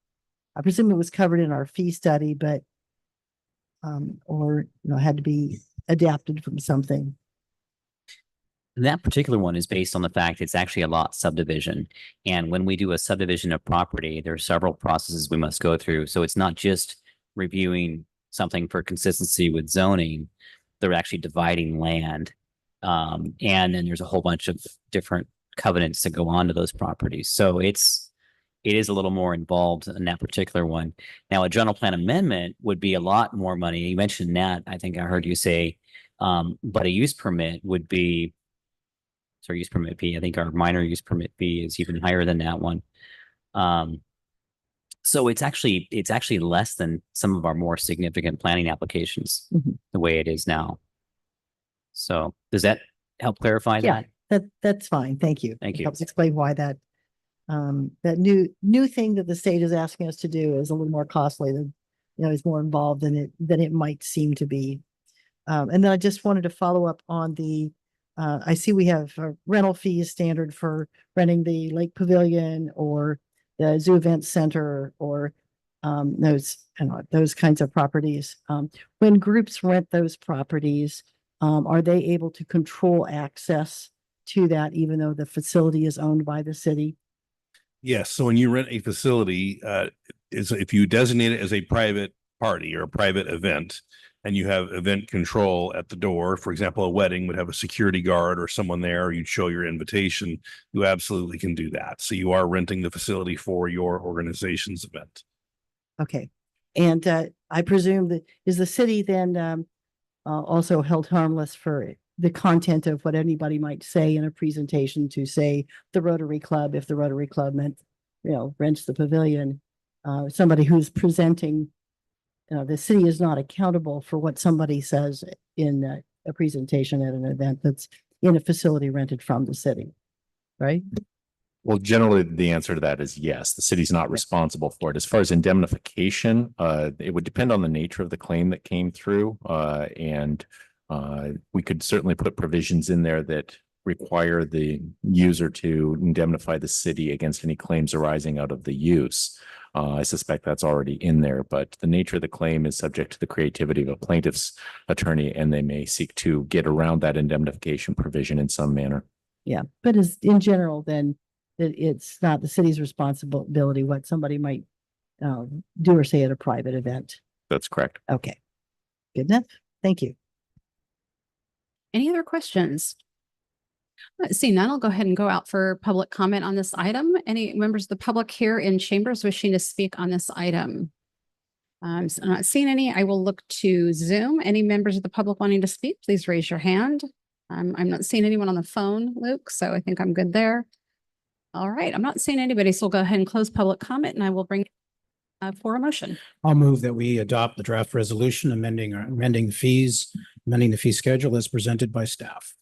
I presume it was covered in our fee study, but or had to be adapted from something. That particular one is based on the fact it's actually a lot subdivision. And when we do a subdivision of property, there are several processes we must go through. So it's not just reviewing something for consistency with zoning. They're actually dividing land. And then there's a whole bunch of different covenants to go on to those properties. So it is a little more involved in that particular one. Now, a general plan amendment would be a lot more money. You mentioned that, I think I heard you say, but a use permit would be, sorry, use permit fee. I think our minor use permit fee is even higher than that one. So it's actually less than some of our more significant planning applications, the way it is now. So does that help clarify that? That's fine. Thank you. Thank It you. helps explain why that new thing that the state is asking us to do is a little more costly than, is more involved than it might seem to be. And then I just wanted to follow up on the, I see we have a rental fees standard for renting the Lake Pavilion or the Zoo Event Center or those kinds of properties. When groups rent those properties, are they able to control access to that even though the facility is owned by the city? Yes. So when you rent a facility, if you designate it as a private party or a private event, and you have event control at the door, for example, a wedding would have a security guard or someone there, or you'd show your invitation, you absolutely can do that. So you are renting the facility for your organization's event. Okay. And I presume that is the city then also held harmless for the content of what anybody might say in a presentation to, say, the Rotary Club, if the Rotary Club rents the pavilion, somebody who's presenting, the city is not accountable for what somebody says in a presentation at an event that's in a facility rented from the city, right? Well, generally, the answer to that is yes. The city's not responsible for it. As far as indemnification, it would depend on the nature of the claim that came through. And we could certainly put provisions in there that require the user to indemnify the city against any claims arising out of the use. I suspect that's already in there, but the nature of the claim is subject to the creativity of a plaintiff's attorney, and they may seek to get around that indemnification provision in some manner. Yeah, but as in general, then it's not the city's responsibility what somebody might do or say at a private event. That's correct. Okay. Good enough. Thank you. Any other questions? Seeing none, I'll go ahead and go out for public comment on this item. Any members of the public here in chambers wishing to speak on this item? So I'm not seeing any. I will look to Zoom. Any members of the public wanting to speak, please raise your hand. I'm not seeing anyone on the phone, Luke, so I think I'm good there. All right, I'm not seeing anybody, so we'll go ahead and close public comment and I will bring for a motion. I'll move that we adopt the draft resolution amending the fee schedule as presented by staff.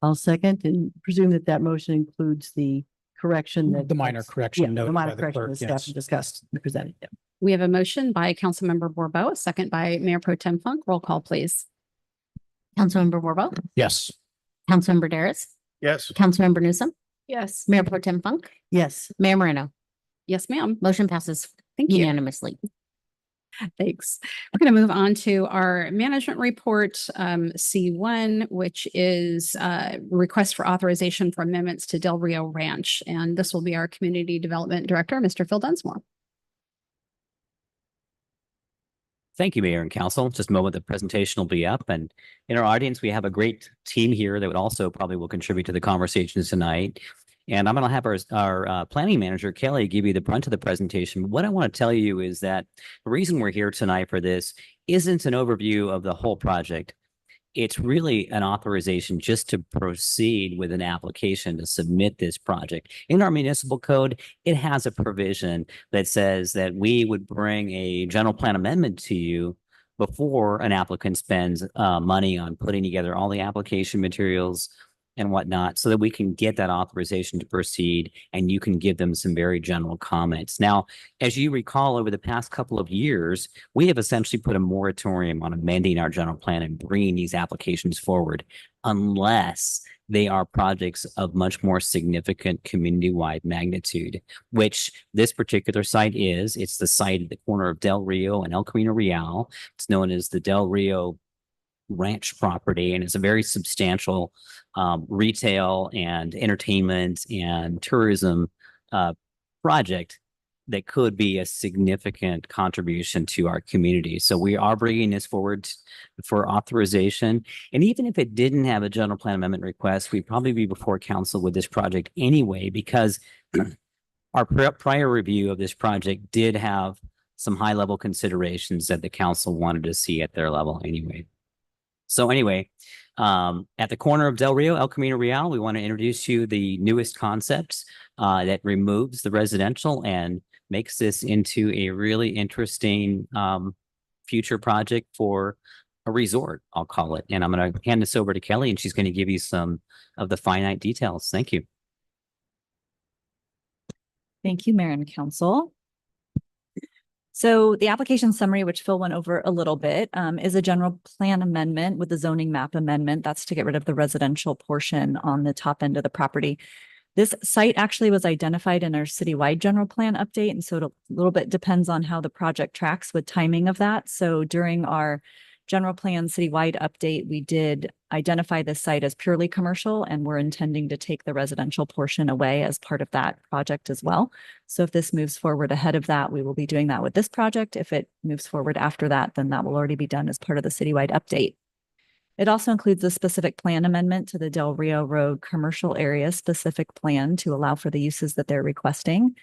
I'll second and presume that that motion includes the correction that. The minor correction The noted minor by the correction clerk, that staff yes. discussed and presented. Yeah. We have a motion by Councilmember Borbo, a second by Mayor Pro Tem Funk. Roll call, please. Councilmember Borbo, Yes. Councilmember Daris, Yes. Councilmember Newsom, Yes. Mayor Pro Tem Funk, Yes. Mayor Moreno. Yes, ma'am. Motion passes Thank you. unanimously. Thanks. We're going to move on to our management report, C1, which is request for authorization for amendments to Del Rio Ranch. And this will be our Community Development Director, Mr. Phil Dunsmore. Thank you, Mayor and Council. Just a moment, the presentation will be up. And in our audience, we have a great team here that would also probably will contribute to the conversations tonight. And I'm going to have our planning manager, Kelly, give you the brunt of the presentation. What I want to tell you is that the reason we're here tonight for this isn't an overview of the whole project. It's really an authorization just to proceed with an application to submit this project. In our municipal code, it has a provision that says that we would bring a general plan amendment to you before an applicant spends money on putting together all the application materials and whatnot, so that we can get that authorization to proceed and you can give them some very general comments. Now, as you recall, over the past couple of years, we have essentially put a moratorium on amending our general plan and bringing these applications forward unless they are projects of much more significant community-wide magnitude, which this particular site is. It's the site at the corner of Del Rio and El Camino Real. It's known as the Del Rio Ranch property, and it's a very substantial retail and entertainment and tourism project that could be a significant contribution to our community. So we are bringing this forward for authorization. And even if it didn't have a general plan amendment request, we'd probably be before council with this project anyway, because our prior review of this project did have some high level considerations that the council wanted to see at their level anyway. So anyway, at the corner of Del Rio, El Camino Real, we want to introduce you the newest concepts that removes the residential and makes this into a really interesting future project for a resort, I'll call it. And I'm going to hand this over to Kelly, and she's going to give you some of the finite details. Thank you. Thank you, Mayor and Council. So the application summary, which Phil went over a little bit, is a general plan amendment with the zoning map amendment. That's to get rid of the residential portion on the top end of the property. This site actually was identified in our citywide general plan update. And so it a little bit depends on how the project tracks with timing of that. So during our general plan citywide update, we did identify this site as purely commercial, and we're intending to take the residential portion away as part of that project as well. So if this moves forward ahead of that, we will be doing that with this project. If it moves forward after that, then that will already be done as part of the citywide update. It also includes a specific plan amendment to the Del Rio Road commercial area specific plan to allow for the uses that they're requesting.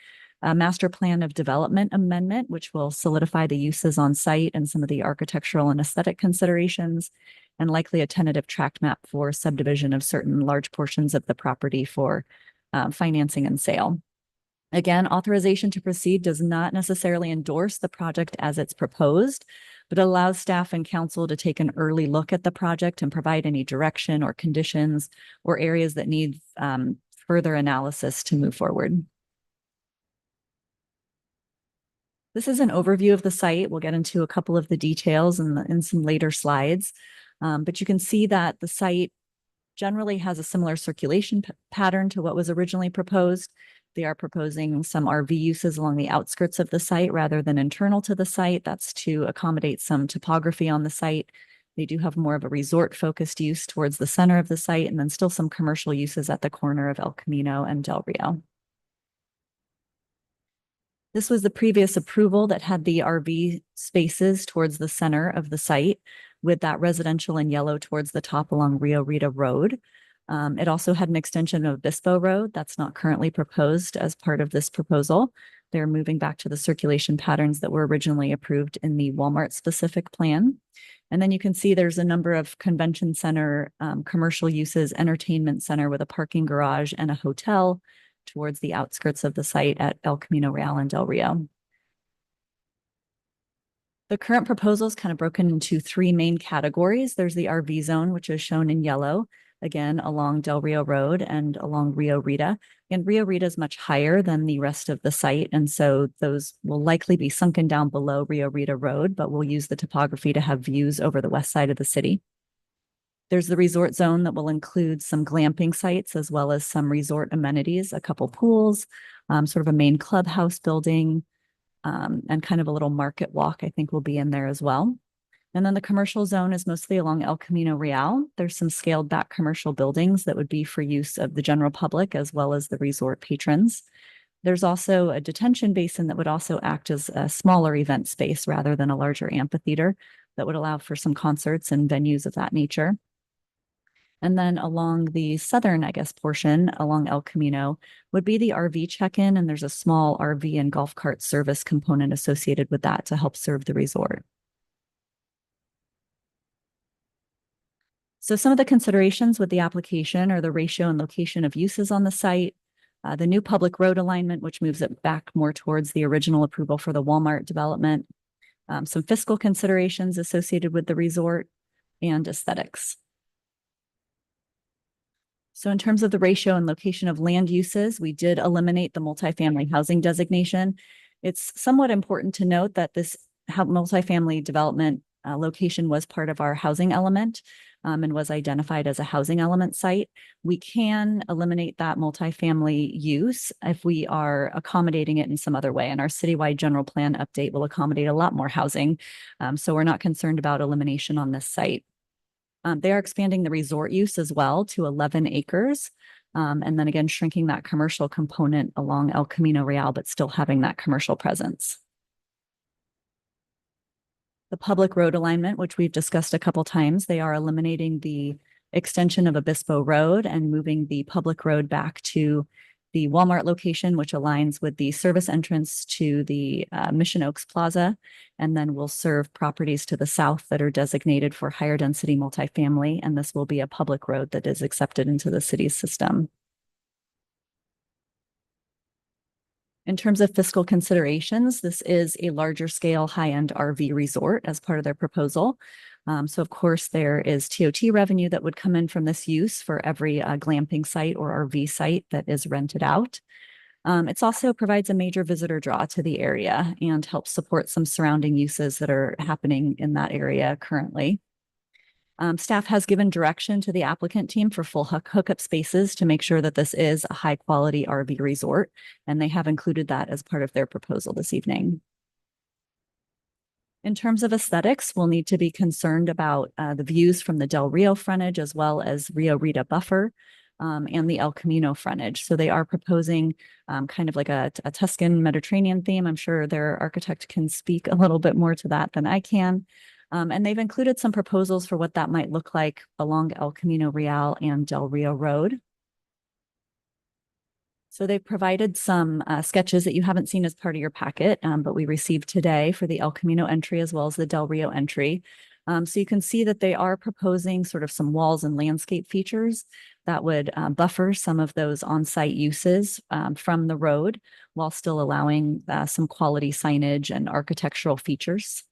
A master plan of development amendment, which will solidify the uses on site and some of the architectural and aesthetic considerations, and likely a tentative tract map for subdivision of certain large portions of the property for financing and sale. Again, authorization to proceed does not necessarily endorse the project as it's proposed, but allows staff and council to take an early look at the project and provide any direction or conditions or areas that need further analysis to move forward. This is an overview of the site. We'll get into a couple of the details in some later slides, but you can see that the site generally has a similar circulation pattern to what was originally proposed. They are proposing some RV uses along the outskirts of the site rather than internal to the site. That's to accommodate some topography on the site. They do have more of a resort-focused use towards the center of the site, and then still some commercial uses at the corner of El Camino and Del Rio. This was the previous approval that had the RV spaces towards the center of the site with that residential in yellow towards the top along Rio Rita Road. It also had an extension of Bispo Road that's not currently proposed as part of this proposal. They're moving back to the circulation patterns that were originally approved in the Walmart specific plan. And then you can see there's a number of convention center, commercial uses, entertainment center with a parking garage and a hotel towards the outskirts of the site at El Camino Real and Del Rio. The current proposal is kind of broken into three main categories. There's the RV zone, which is shown in yellow, again, along Del Rio Road and along Rio Rita. And Rio Rita is much higher than the rest of the site. And so those will likely be sunken down below Rio Rita Road, but we'll use the topography to have views over the west side of the city. There's the resort zone that will include some glamping sites as well as some resort amenities, a couple pools, sort of a main clubhouse building, and kind of a little market walk, I think will be in there as well. And then the commercial zone is mostly along El Camino Real. There's some scaled back commercial buildings that would be for use of the general public as well as the resort patrons. There's also a detention basin that would also act as a smaller event space rather than a larger amphitheater that would allow for some concerts and venues of that nature. And then along the southern, I guess, portion along El Camino would be the RV check-in. And there's a small RV and golf cart service component associated with that to help serve the resort. So some of the considerations with the application are the ratio and location of uses on the site, the new public road alignment, which moves it back more towards the original approval for the Walmart development, some fiscal considerations associated with the resort, and aesthetics. So in terms of the ratio and location of land uses, we did eliminate the multifamily housing designation. It's somewhat important to note that this multifamily development location was part of our housing element and was identified as a housing element site. We can eliminate that multifamily use if we are accommodating it in some other way. And our citywide general plan update will accommodate a lot more housing. So we're not concerned about elimination on this site. They are expanding the resort use as well to 11 acres. And then again, shrinking that commercial component along El Camino Real, but still having that commercial presence. The public road alignment, which we've discussed a couple times, they are eliminating the extension of Obispo Road and moving the public road back to the Walmart location, which aligns with the service entrance to the Mission Oaks Plaza, and then will serve properties to the south that are designated for higher density multifamily. And this will be a public road that is accepted into the city's system. In terms of fiscal considerations, this is a larger scale high-end RV resort as part of their proposal. So of course, there is TOT revenue that would come in from this use for every glamping site or RV site that is rented out. It also provides a major visitor draw to the area and helps support some surrounding uses that are happening in that area currently. Staff has given direction to the applicant team for full hookup spaces to make sure that this is a high quality RV resort, and they have included that as part of their proposal this evening. In terms of aesthetics, we'll need to be concerned about the views from the Del Rio frontage as well as Rio Rita buffer and the El Camino frontage. So they are proposing kind of like a Tuscan Mediterranean theme. I'm sure their architect can speak a little bit more to that than I can. And they've included some proposals for what that might look like along El Camino Real and Del Rio Road. So they've provided some sketches that you haven't seen as part of your packet, but we received today for the El Camino entry as well as the Del Rio entry. So you can see that they are proposing sort of some walls and landscape features that would buffer some of those on-site uses from the road while still allowing some quality signage and architectural features.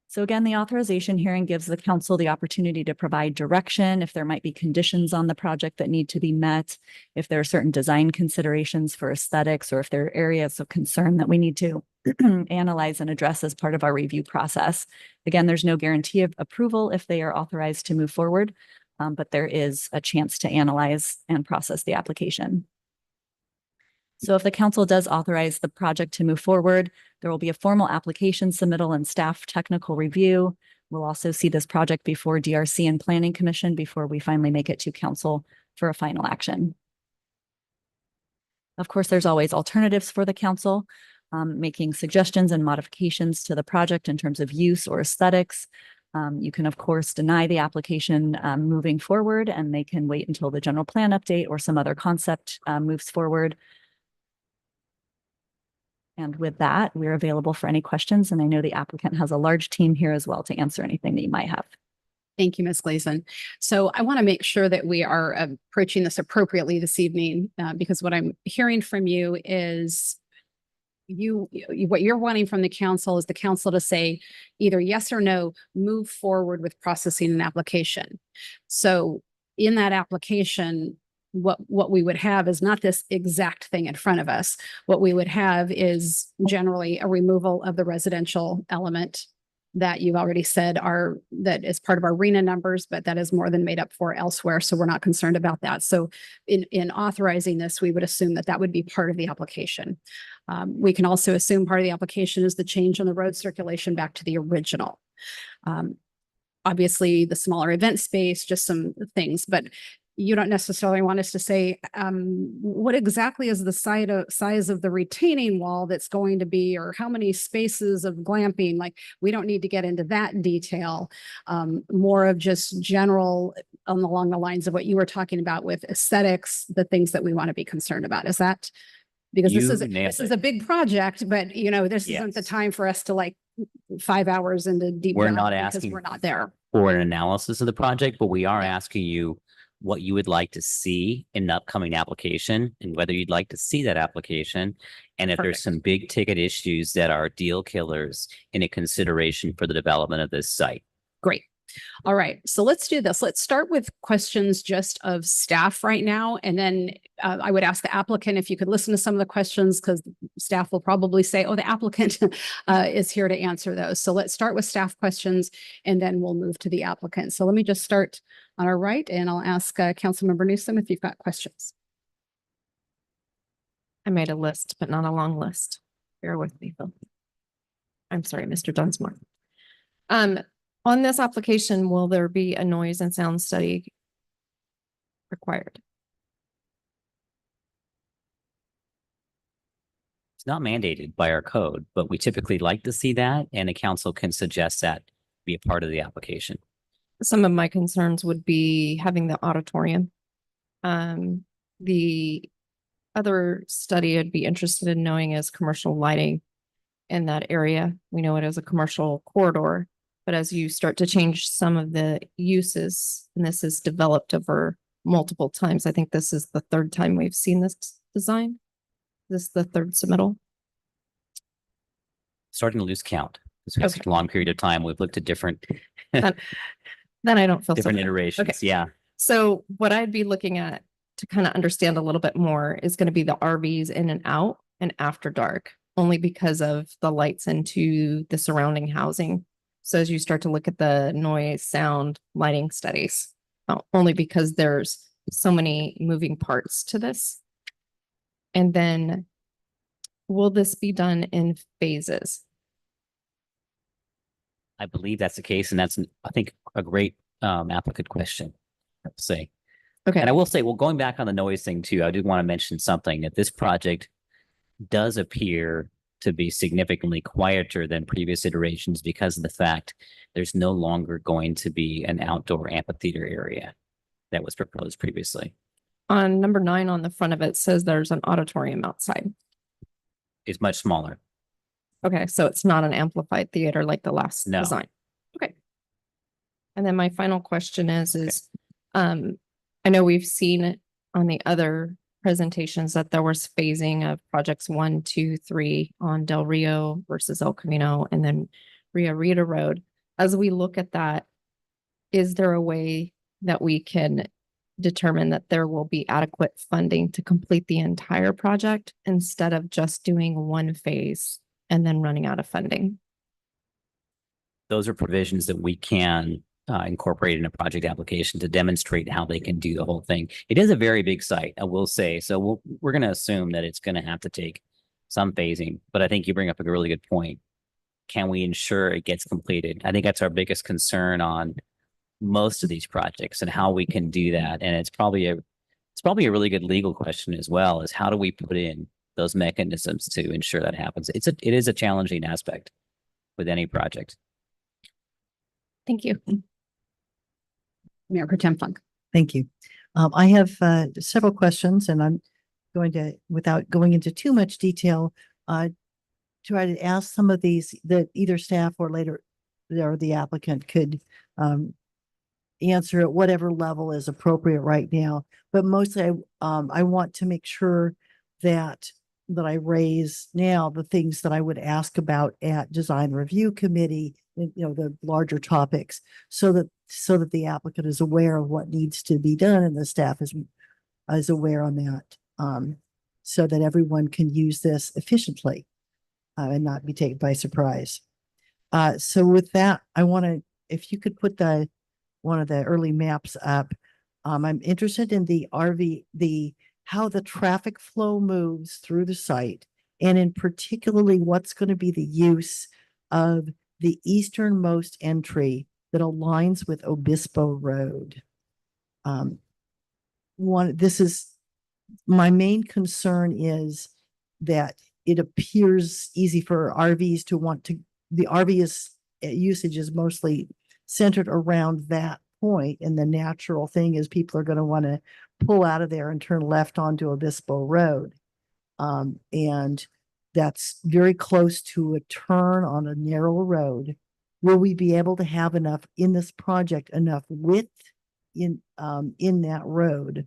So again, the authorization hearing gives the council the opportunity to provide direction if there might be conditions on the project that need to be met, if there are certain design considerations for aesthetics, or if there are areas of concern that we need to analyze and address as part of our review process. Again, there's no guarantee of approval if they are authorized to move forward, but there is a chance to analyze and process the application. So if the council does authorize the project to move forward, there will be a formal application submittal and staff technical review. We'll also see this project before DRC and Planning Commission before we finally make it to council for a final action. Of course, there's always alternatives for the council, making suggestions and modifications to the project in terms of use or aesthetics. You can, of course, deny the application moving forward, and they can wait until the general plan update or some other concept moves forward. And with that, we're available for any questions. And I know the applicant has a large team here as well to answer anything that you might have. Thank you, Ms. Gleason. So I want to make sure that we are approaching this appropriately this evening, because what I'm hearing from you is what you're wanting from the council is the council to say either yes or no, move forward with processing an application. So in that application, what we would have is not this exact thing in front of us. What we would have is generally a removal of the residential element that you've already said that is part of our RENA numbers, but that is more than made up for elsewhere. So we're not concerned about that. So in authorizing this, we would assume that would be part of the application. We can also assume part of the application is the change in the road circulation back to the original. Obviously the smaller event space, just some things, but you don't necessarily want us to say what exactly is the size of the retaining wall that's going to be, or how many spaces of glamping. Like, we don't need to get into that detail. More of just general along the lines of what you were talking about with aesthetics, the things that we want to be concerned about. Is that because this is a big project, but this isn't the time for us to 5 hours into deep We're dive not because asking we're not there for an analysis of the project, but we are asking you what you would like to see in the upcoming application and whether you'd like to see that application. And if there's some big ticket issues that are deal killers in a consideration for the development of this site. Great. All right. So let's do this. Let's start with questions just of staff right now. And then I would ask the applicant if you could listen to some of the questions, because staff will probably say, oh, the applicant is here to answer those. So let's start with staff questions and then we'll move to the applicant. So let me just start on our right and I'll ask Councilmember Newsom if you've got questions. I made a list, but not a long list. Bear with me, Phil. I'm sorry, Mr. Dunsmore. On this application, will there be a noise and sound study required? It's not mandated by our code, but we typically like to see that, and the council can suggest that be a part of the application. Some of my concerns would be having the auditorium. The other study I'd be interested in knowing is commercial lighting in that area. We know it as a commercial corridor, but as you start to change some of the uses, and this is developed over multiple times, I think this is the third time we've seen this design. This is the third submittal. Starting to lose count. It's been such a long period of time. We've looked at different Then I don't feel different so bad. iterations. Okay. Yeah. So what I'd be looking at to kind of understand a little bit more is going to be the RVs in and out and after dark, only because of the lights into the surrounding housing. So as you start to look at the noise, sound, lighting studies, only because there's so many moving parts to this. And then will this be done in phases? I believe that's the case. And that's, I think, a great applicant question, I have to say. Okay. And I will say, well, going back on the noise thing too, I did want to mention something that this project does appear to be significantly quieter than previous iterations because of the fact there's no longer going to be an outdoor amphitheater area that was proposed previously. On number 9 on the front of it says there's an auditorium outside. It's much smaller. Okay, so it's not an amplified theater like the last design. Okay. And then my final question is I know we've seen it on the other presentations that there was phasing of projects 1, 2, 3 on Del Rio versus El Camino and then Rio Rita Road. As we look at that, is there a way that we can determine that there will be adequate funding to complete the entire project instead of just doing one phase and then running out of funding? Those are provisions that we can incorporate in a project application to demonstrate how they can do the whole thing. It is a very big site, I will say. So we're going to assume that it's going to have to take some phasing, but I think you bring up a really good point. Can we ensure it gets completed? I think that's our biggest concern on most of these projects and how we can do that. And it's probably probably a really good legal question as well, is how do we put in those mechanisms to ensure that happens? It is a challenging aspect with any project. Thank you. Mayor Pro Tem Funk. Thank you. I have several questions, and I'm going to, without going into too much detail, try to ask some of these that either staff or later or the applicant could answer at whatever level is appropriate right now. But mostly, I want to make sure that I raise now the things that I would ask about at design review committee, the larger topics, so that the applicant is aware of what needs to be done and the staff is aware on that, so that everyone can use this efficiently and not be taken by surprise. So with that, I want to, if you could put one of the early maps up. I'm interested in the RV, how the traffic flow moves through the site, and in particularly what's going to be the use of the easternmost entry that aligns with Obispo Road. This is my main concern, is that it appears easy for RVs to want to, the RV usage is mostly centered around that point, and the natural thing is people are going to want to pull out of there and turn left onto Obispo Road. And that's very close to a turn on a narrow road. Will we be able to have enough in this project, enough width in that road,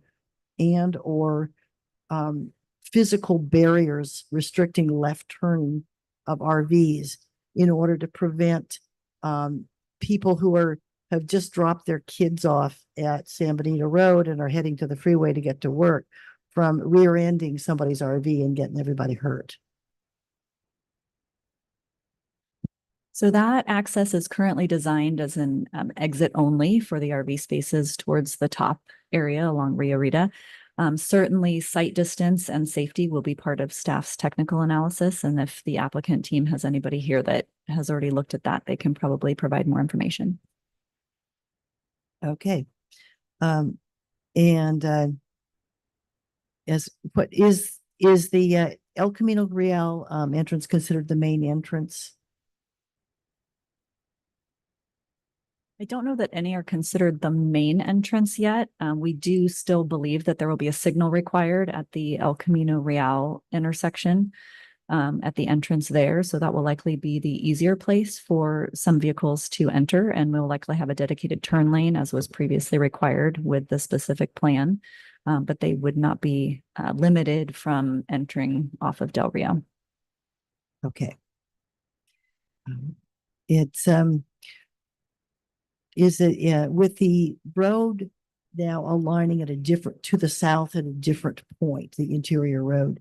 and or physical barriers restricting left turn of RVs in order to prevent people who have just dropped their kids off at San Benito Road and are heading to the freeway to get to work from rear-ending somebody's RV and getting everybody hurt? So that access is currently designed as an exit only for the RV spaces towards the top area along Rio Rita. Certainly site distance and safety will be part of staff's technical analysis. And if the applicant team has anybody here that has already looked at that, they can probably provide more information. Okay. What is the El Camino Real entrance considered the main entrance? I don't know that any are considered the main entrance yet. We do still believe that there will be a signal required at the El Camino Real intersection at the entrance there. So that will likely be the easier place for some vehicles to enter, and we'll likely have a dedicated turn lane as was previously required with the specific plan. But they would not be limited from entering off of Del Rio. Okay. Is it with the road now aligning at to the south at a different point, the interior road?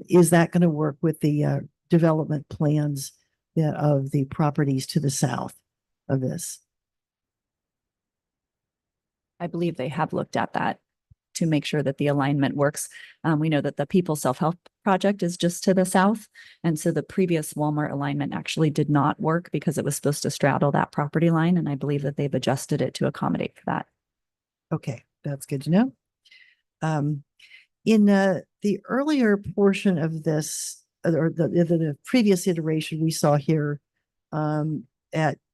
Is that going to work with the development plans of the properties to the south of this? I believe they have looked at that to make sure that the alignment works. We know that the People Self-Help Project is just to the south. And so the previous Walmart alignment actually did not work because it was supposed to straddle that property line. And I believe that they've adjusted it to accommodate for that. Okay, that's good to know. In the earlier portion of this, or the previous iteration we saw here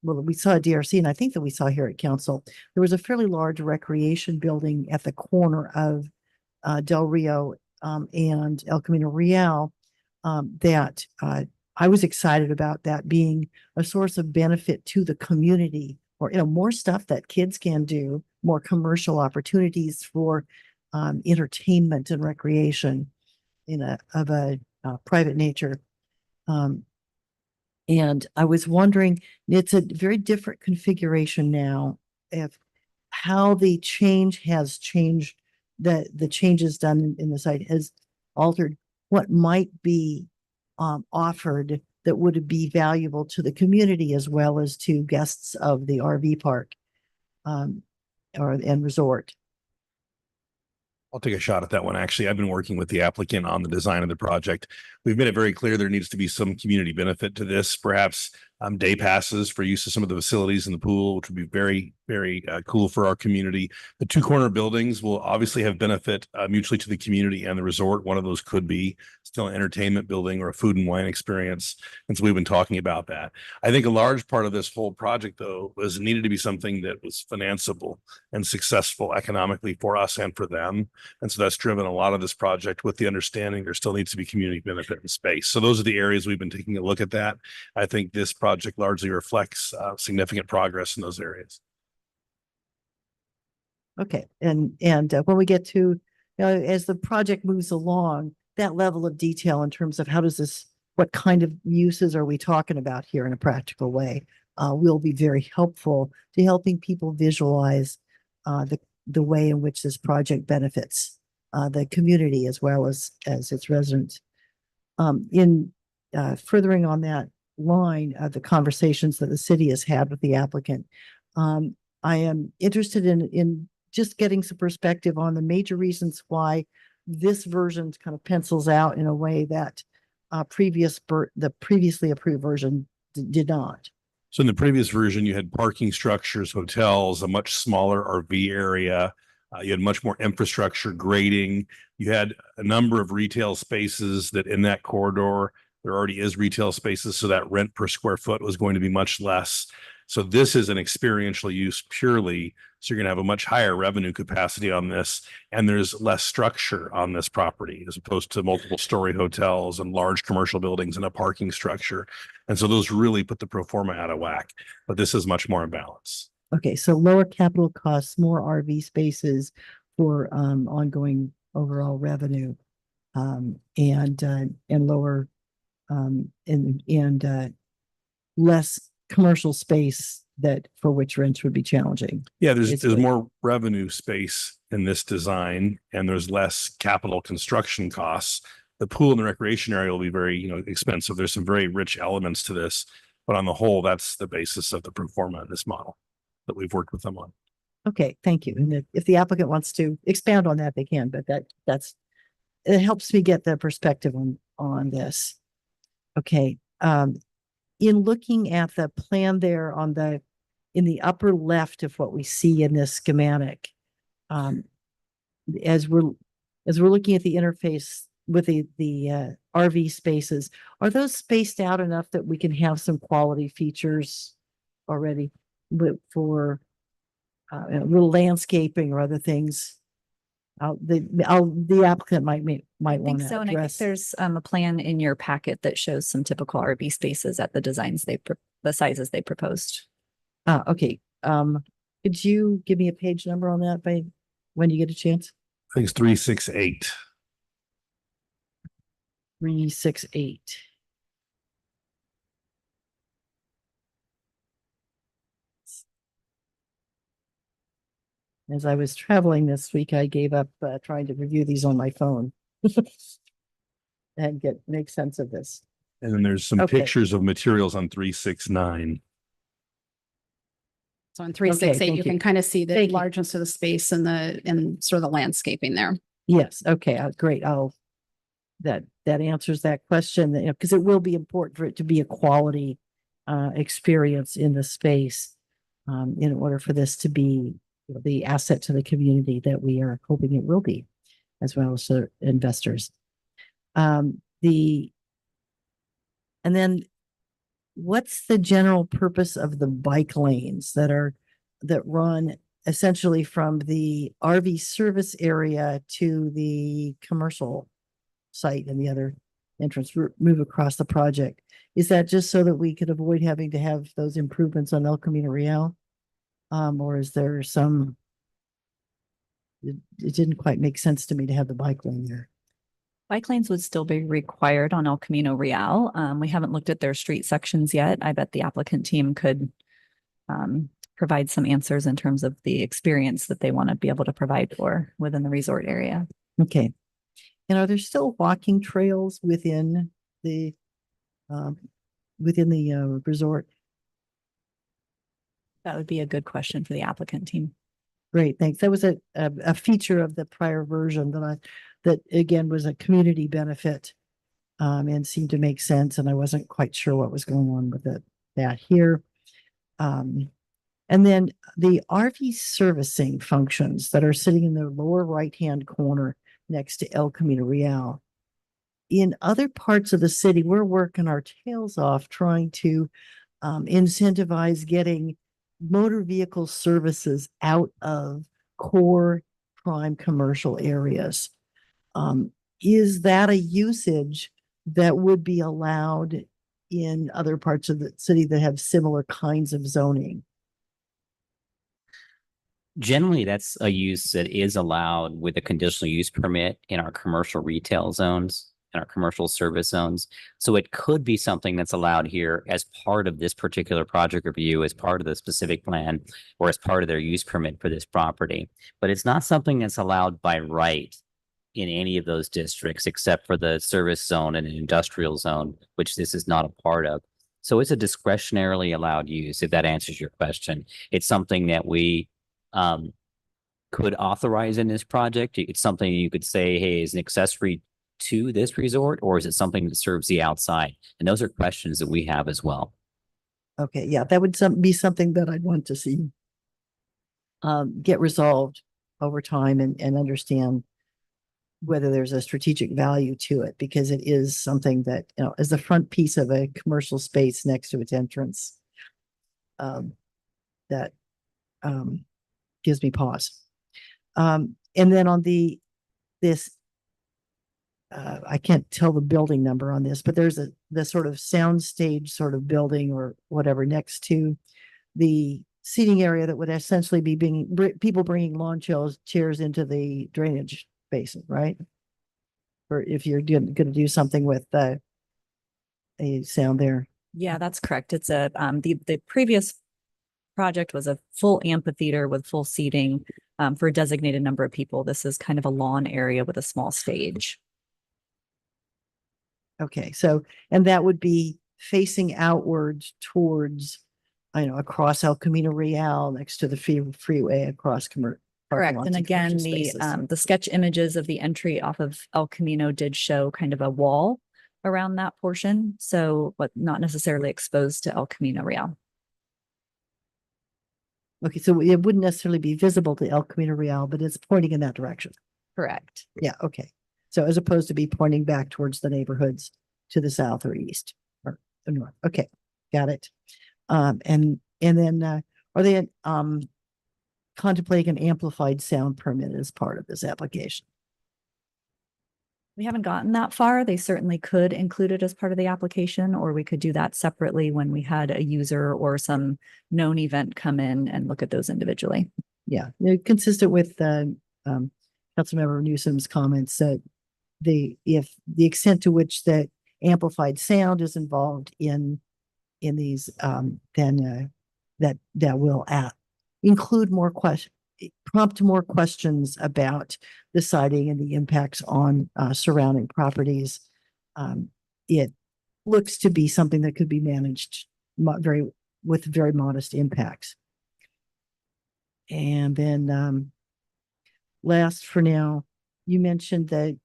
we saw at DRC, and I think that we saw here at council, there was a fairly large recreation building at the corner of Del Rio and El Camino Real that I was excited about that being a source of benefit to the community, or more stuff that kids can do, more commercial opportunities for entertainment and recreation of a private nature. And I was wondering, it's a very different configuration now, if how the change has changed, the changes done in the site has altered what might be offered that would be valuable to the community as well as to guests of the RV park and resort. I'll take a shot at that one. Actually, I've been working with the applicant on the design of the project. We've made it very clear there needs to be some community benefit to this. Perhaps day passes for use of some of the facilities in the pool, which would be very, very cool for our community. The two corner buildings will obviously have benefit mutually to the community and the resort. One of those could be still an entertainment building or a food and wine experience. And so we've been talking about that. I think a large part of this whole project, though, was needed to be something that was financeable and successful economically for us and for them. And so that's driven a lot of this project with the understanding there still needs to be community benefit in space. So those are the areas we've been taking a look at that. I think this project largely reflects significant progress in those areas. Okay, and when we get to, you know, as the project moves along, that level of detail in terms of how does this, what kind of uses are we talking about here in a practical way, will be very helpful to helping people visualize the way in which this project benefits the community as well as its residents. In furthering on that line of the conversations that the city has had with the applicant, I am interested in just getting some perspective on the major reasons why this version kind of pencils out in a way that the previously approved version did not. So in the previous version, you had parking structures, hotels, a much smaller RV area. You had much more infrastructure, grading. You had a number of retail spaces that in that corridor, there already is retail spaces. So that rent per square foot was going to be much less. So this is an experiential use purely. So you're going to have a much higher revenue capacity on this. And there's less structure on this property as opposed to multiple story hotels and large commercial buildings and a parking structure. And so those really put the pro forma out of whack, but this is much more in balance. Okay, so lower capital costs, more RV spaces for ongoing overall revenue, and lower and less commercial space that for which rents would be challenging. Yeah, there's more revenue space in this design, and there's less capital construction costs. The pool and the recreation area will be very, expensive. There's some very rich elements to this, but on the whole, that's the basis of the pro forma in this model that we've worked with them on. Okay, thank you. And if the applicant wants to expand on that, they can, but it helps me get the perspective on this. Okay. In looking at the plan there in the upper left of what we see in this schematic, as we're looking at the interface with the RV spaces, are those spaced out enough that we can have some quality features already for a little landscaping or other things? The applicant might I want think to so. And I think address. there's a plan in your packet that shows some typical RV spaces at the the sizes they proposed. Okay. Could you give me a page number on that by when you get a chance? I think it's 368. 368. As I was traveling this week, I gave up trying to review these on my phone and make sense of this. And then there's some pictures of materials on 369. So on 368, thank you can kind of see the largeness of the space and sort of the landscaping there. Yes. Okay. Great. That answers that question, because it will be important for it to be a quality experience in the space in order for this to be the asset to the community that we are hoping it will be, as well as to investors. And then what's the general purpose of the bike lanes that run essentially from the RV service area to the commercial site and the other entrance move across the project? Is that just so that we could avoid having to have those improvements on El Camino Real? Or is there it didn't quite make sense to me to have the bike lane there. Bike lanes would still be required on El Camino Real. We haven't looked at their street sections yet. I bet the applicant team could provide some answers in terms of the experience that they want to be able to provide for within the resort area. Okay. And are there still walking trails within the resort? That would be a good question for the applicant team. Great, thanks. That was a feature of the prior version that again was a community benefit and seemed to make sense. And I wasn't quite sure what was going on with it. that here. And then the RV servicing functions that are sitting in the lower right-hand corner next to El Camino Real. In other parts of the city, we're working our tails off trying to incentivize getting motor vehicle services out of core prime commercial areas. Is that a usage that would be allowed in other parts of the city that have similar kinds of zoning? Generally, that's a use that is allowed with a conditional use permit in our commercial retail zones and our commercial service zones. So it could be something that's allowed here as part of this particular project review, as part of the specific plan, or as part of their use permit for this property. But it's not something that's allowed by right in any of those districts, except for the service zone and an industrial zone, which this is not a part of. So it's a discretionarily allowed use, if that answers your question. It's something that we could authorize in this project. It's something you could say, hey, is an accessory to this resort, or is it something that serves the outside? And those are questions that we have as well. Okay, yeah, that would be something that I'd want to see get resolved over time and understand whether there's a strategic value to it, because it is something that, you know, as the front piece of a commercial space next to its entrance, that gives me pause. And then on this, I can't tell the building number on this, but there's the sort of soundstage sort of building or whatever next to the seating area that would essentially be people bringing lawn chairs into the drainage basin, right? Or if you're going to do something with a sound there. Yeah, that's correct. It's a the previous project was a full amphitheater with full seating for a designated number of people. This is kind of a lawn area with a small stage. Okay, so, and that would be facing outwards towards, I know, across El Camino Real, next to the freeway, across Correct. And again, the sketch images of the entry off of El Camino did show kind of a wall around that portion. So, but not necessarily exposed to El Camino Real. Okay, so it wouldn't necessarily be visible to El Camino Real, but it's pointing in that direction. Correct. Yeah, okay. So as opposed to be pointing back towards the neighborhoods to the south or east or the north. Okay, got it. And then are they contemplating an amplified sound permit as part of this application? We haven't gotten that far. They certainly could include it as part of the application, or we could do that separately when we had a user or some known event come in and look at those individually. Yeah, consistent with Councilmember Newsom's comments that if the extent to which that amplified sound is involved in these, then that will include more prompt more questions about the siting and the impacts on surrounding properties. It looks to be something that could be managed with very modest impacts. And then last for now, you mentioned that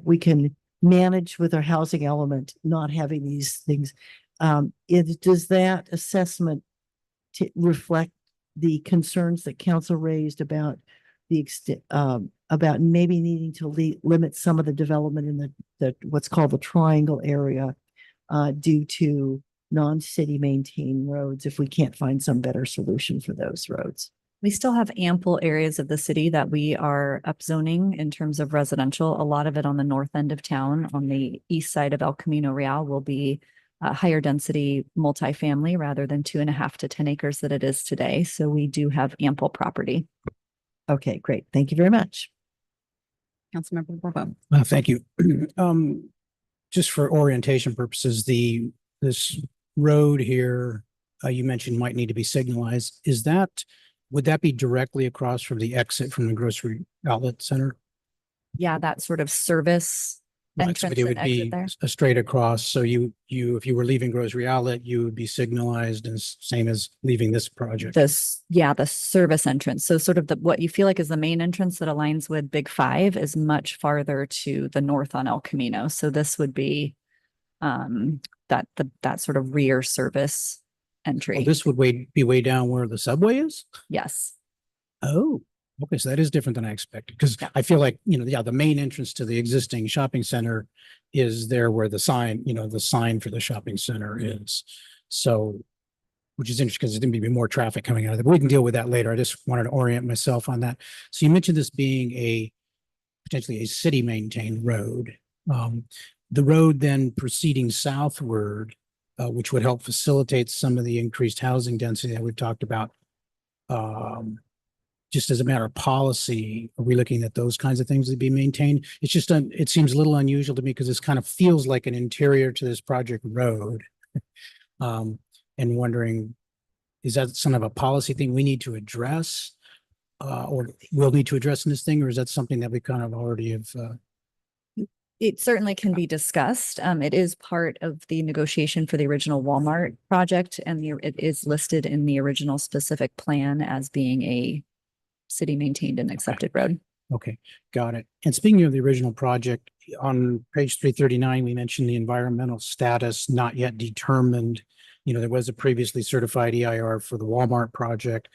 we can manage with our housing element, not having these things. Does that assessment reflect the concerns that council raised about the extent about maybe needing to limit some of the development in the what's called the triangle area due to non-city maintained roads if we can't find some better solution for those roads? We still have ample areas of the city that we are upzoning in terms of residential. A lot of it on the north end of town, on the east side of El Camino Real, will be higher density multifamily rather than 2.5 to 10 acres that it is today. So we do have ample property. Okay, great. Thank you very much. Councilmember Bourbeau. Thank you. Just for orientation purposes, this road here you mentioned might need to be signalized. Would that be directly across from the exit from the grocery outlet center? Yeah, that sort of service Right, so entrance it and would exit be there. a straight across. So you, if you were leaving grocery outlet, you would be signalized as same as leaving this project. The service entrance. So sort of what you feel like is the main entrance that aligns with Big Five is much farther to the north on El Camino. So this would be that sort of rear service entry. Well, this would be way down where the subway is? Yes. Oh, okay, so that is different than I expected, because I feel like, the main entrance to the existing shopping center is there where the sign, the sign for the shopping center is. So, which is interesting because there's going to be more traffic coming out of there, but we can deal with that later. I just wanted to orient myself on that. So you mentioned this being potentially a city maintained road. The road then proceeding southward, which would help facilitate some of the increased housing density that we've talked about. Just as a matter of policy, are we looking at those kinds of things to be maintained? It's just, it seems a little unusual to me because this kind of feels like an interior to this project road. And wondering, is that some of a policy thing we need to address? Or will need to address in this thing, or is that something that we kind of already have? It certainly can be discussed. It is part of the negotiation for the original Walmart project, and it is listed in the original specific plan as being a city maintained and accepted road. Okay, got it. And speaking of the original project, on page 339, we mentioned the environmental status not yet determined. There was a previously certified EIR for the Walmart project.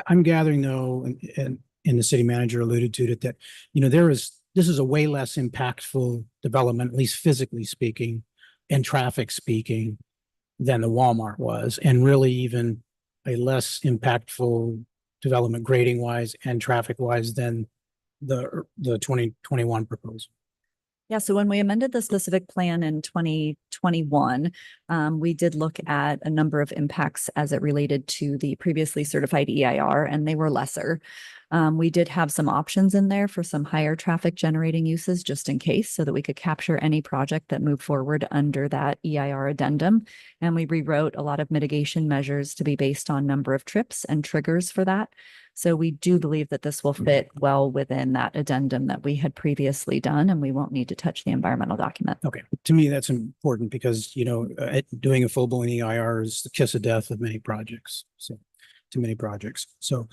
I'm gathering though, and the city manager alluded to it, that, this is a way less impactful development, at least physically speaking, and traffic speaking, than the Walmart was, and really even a less impactful development grading wise and traffic wise than the 2021 proposal. Yeah, so when we amended the specific plan in 2021, we did look at a number of impacts as it related to the previously certified EIR, and they were lesser. We did have some options in there for some higher traffic generating uses just in case, so that we could capture any project that moved forward under that EIR addendum. And we rewrote a lot of mitigation measures to be based on number of trips and triggers for that. So we do believe that this will fit well within that addendum that we had previously done, and we won't need to touch the environmental document. Okay, to me, that's important because, doing a full-blown EIR is the kiss of death of many projects. So, to many projects. So,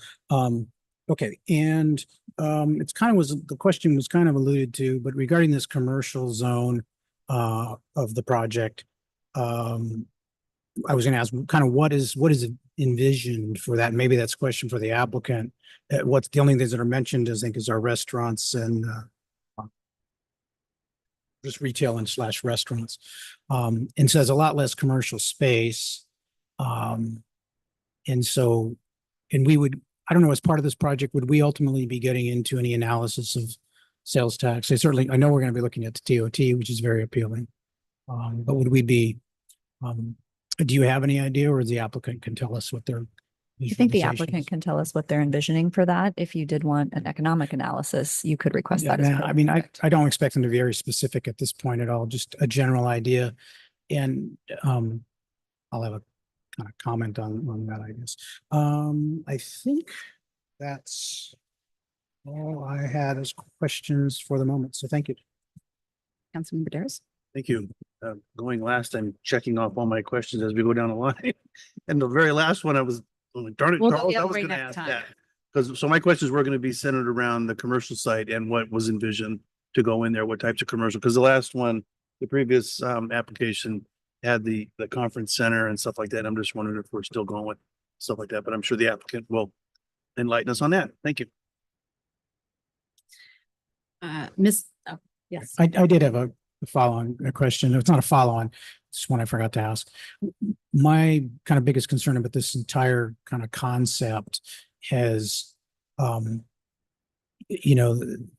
okay, and the question was kind of alluded to, but regarding this commercial zone of the project, I was going to ask kind of what is envisioned for that? Maybe that's a question for the applicant. What's the only things that are mentioned, I think, is our restaurants and just retail and / restaurants. And so there's a lot less commercial space. And we would, I don't know, as part of this project, would we ultimately be getting into any analysis of sales tax? I know we're going to be looking at the TOT, which is very appealing. But would we be, do you have any idea, or the applicant can tell us what their I think the applicant can tell us what they're envisioning for that. If you did want an economic analysis, you could request that. I don't expect them to be very specific at this point at all, just a general idea. And I'll have a kind of comment on that, I guess. I think that's all I had as questions for the moment. So thank you. Councilmember Daris. Thank you. Going last, I'm checking off all my questions as we go down the line. And the very last one, I was, darn it, We'll go Charles, the I other was way going to next ask time. that. So my questions were going to be centered around the commercial site and what was envisioned to go in there, what types of commercial, because the last one, the previous application had the conference center and stuff like that. I'm just wondering if we're still going with stuff like that, but I'm sure the applicant will enlighten us on that. Thank you. Yes. I did have a follow-on question. It's not a follow-on. It's one I forgot to ask. My kind of biggest concern about this entire kind of concept is,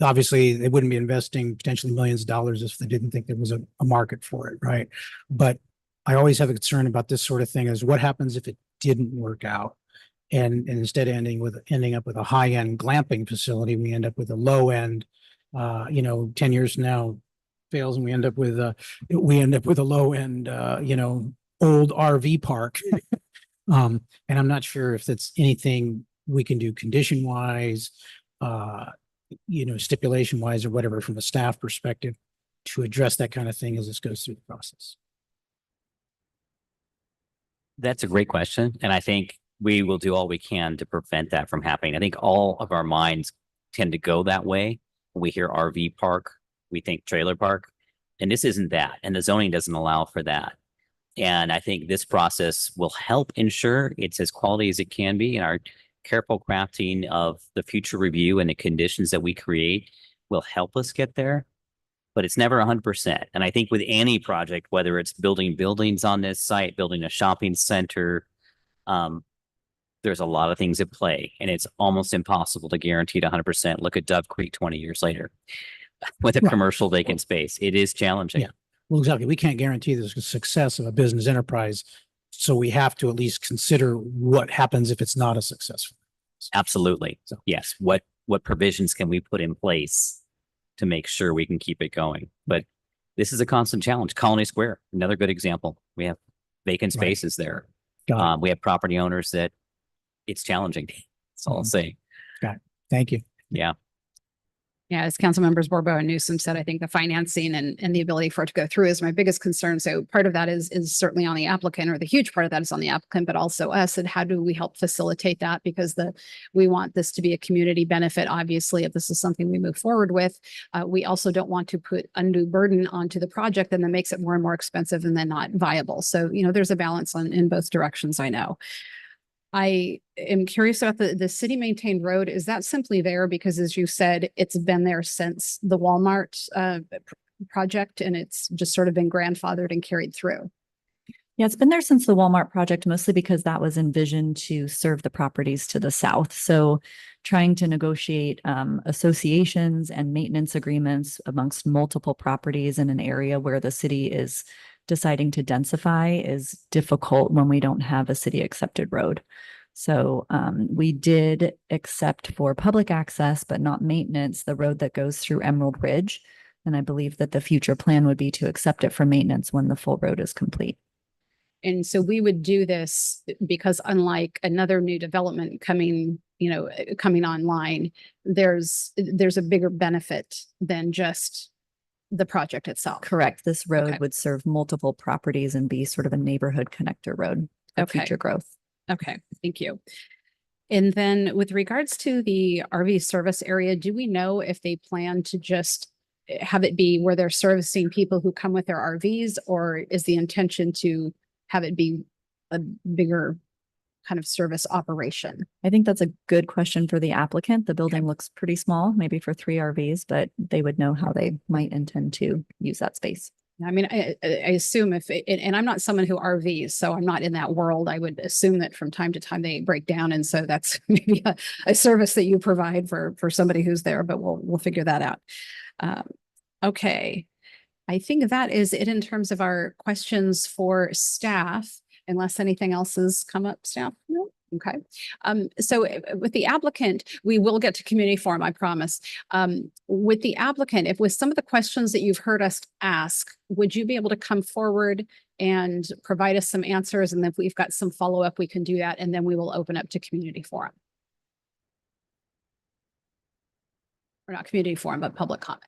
obviously they wouldn't be investing potentially millions of dollars if they didn't think there was a market for it, right? But I always have a concern about this sort of thing is what happens if it didn't work out? And instead of ending up with a high-end glamping facility, we end up with a low-end, 10 years from now fails and we end up with a low end, old RV park. And I'm not sure if that's anything we can do condition wise, stipulation wise or whatever from a staff perspective to address that kind of thing as this goes through the process. That's a great question. And I think we will do all we can to prevent that from happening. I think all of our minds tend to go that way. When we hear RV park, we think trailer park. And this isn't that. And the zoning doesn't allow for that. And I think this process will help ensure it's as quality as it can be. And our careful crafting of the future review and the conditions that we create will help us get there. But it's never 100%. And I think with any project, whether it's building buildings on this site, building a shopping center, there's a lot of things at play, and it's almost impossible to guarantee 100%. Look at Dove Creek 20 years later with a Right. commercial vacant space. It is challenging. Yeah. Well, exactly. We can't guarantee the success of a business enterprise. So we have to at least consider what happens if it's not a successful. Absolutely. So- Yes. What provisions can we put in place to make sure we can keep it going? But this is a constant challenge. Colony Square, another good example. We have vacant Right. spaces there. Got it. We have property owners that it's challenging. That's all I'll say. Got it. Thank you. Yeah. Yeah, as council members Borbo and Newsom said, I think the financing and the ability for it to go through is my biggest concern. So part of that is certainly on the applicant, or the huge part of that is on the applicant, but also us. And how do we help facilitate that? Because we want this to be a community benefit. Obviously, if this is something we move forward with, we also don't want to put undue burden onto the project and that makes it more and more expensive and then not viable. So, there's a balance in both directions, I know. I am curious about the city maintained road. Is that simply there because, as you said, it's been there since the Walmart project and it's just sort of been grandfathered and carried through? Yeah, it's been there since the Walmart project, mostly because that was envisioned to serve the properties to the south. So trying to negotiate associations and maintenance agreements amongst multiple properties in an area where the city is deciding to densify is difficult when we don't have a city accepted road. So we did accept for public access, but not maintenance, the road that goes through Emerald Ridge. And I believe that the future plan would be to accept it for maintenance when the full road is complete. And so we would do this because, unlike another new development coming online, there's a bigger benefit than just the project itself. Correct. This road Okay. would serve multiple properties and be sort of a neighborhood connector road for Okay. future growth. Okay, thank you. And then with regards to the RV service area, do we know if they plan to just have it be where they're servicing people who come with their RVs, or is the intention to have it be a bigger kind of service operation? I think that's a good question for the applicant. The building looks pretty small, maybe for 3 RVs, but they would know how they might intend to use that space. I mean, I assume and I'm not someone who RVs, so I'm not in that world. I would assume that from time to time they break down. And so that's maybe a service that you provide for somebody who's there, but we'll figure that out. Okay. I think that is it in terms of our questions for staff, unless anything else has come up, staff. No? Okay. So with the applicant, we will get to community forum, I promise. With the applicant, if with some of the questions that you've heard us ask, would you be able to come forward and provide us some answers? And then if we've got some follow-up, we can do that. And then we will open up to community forum. Or not community forum, but public comment.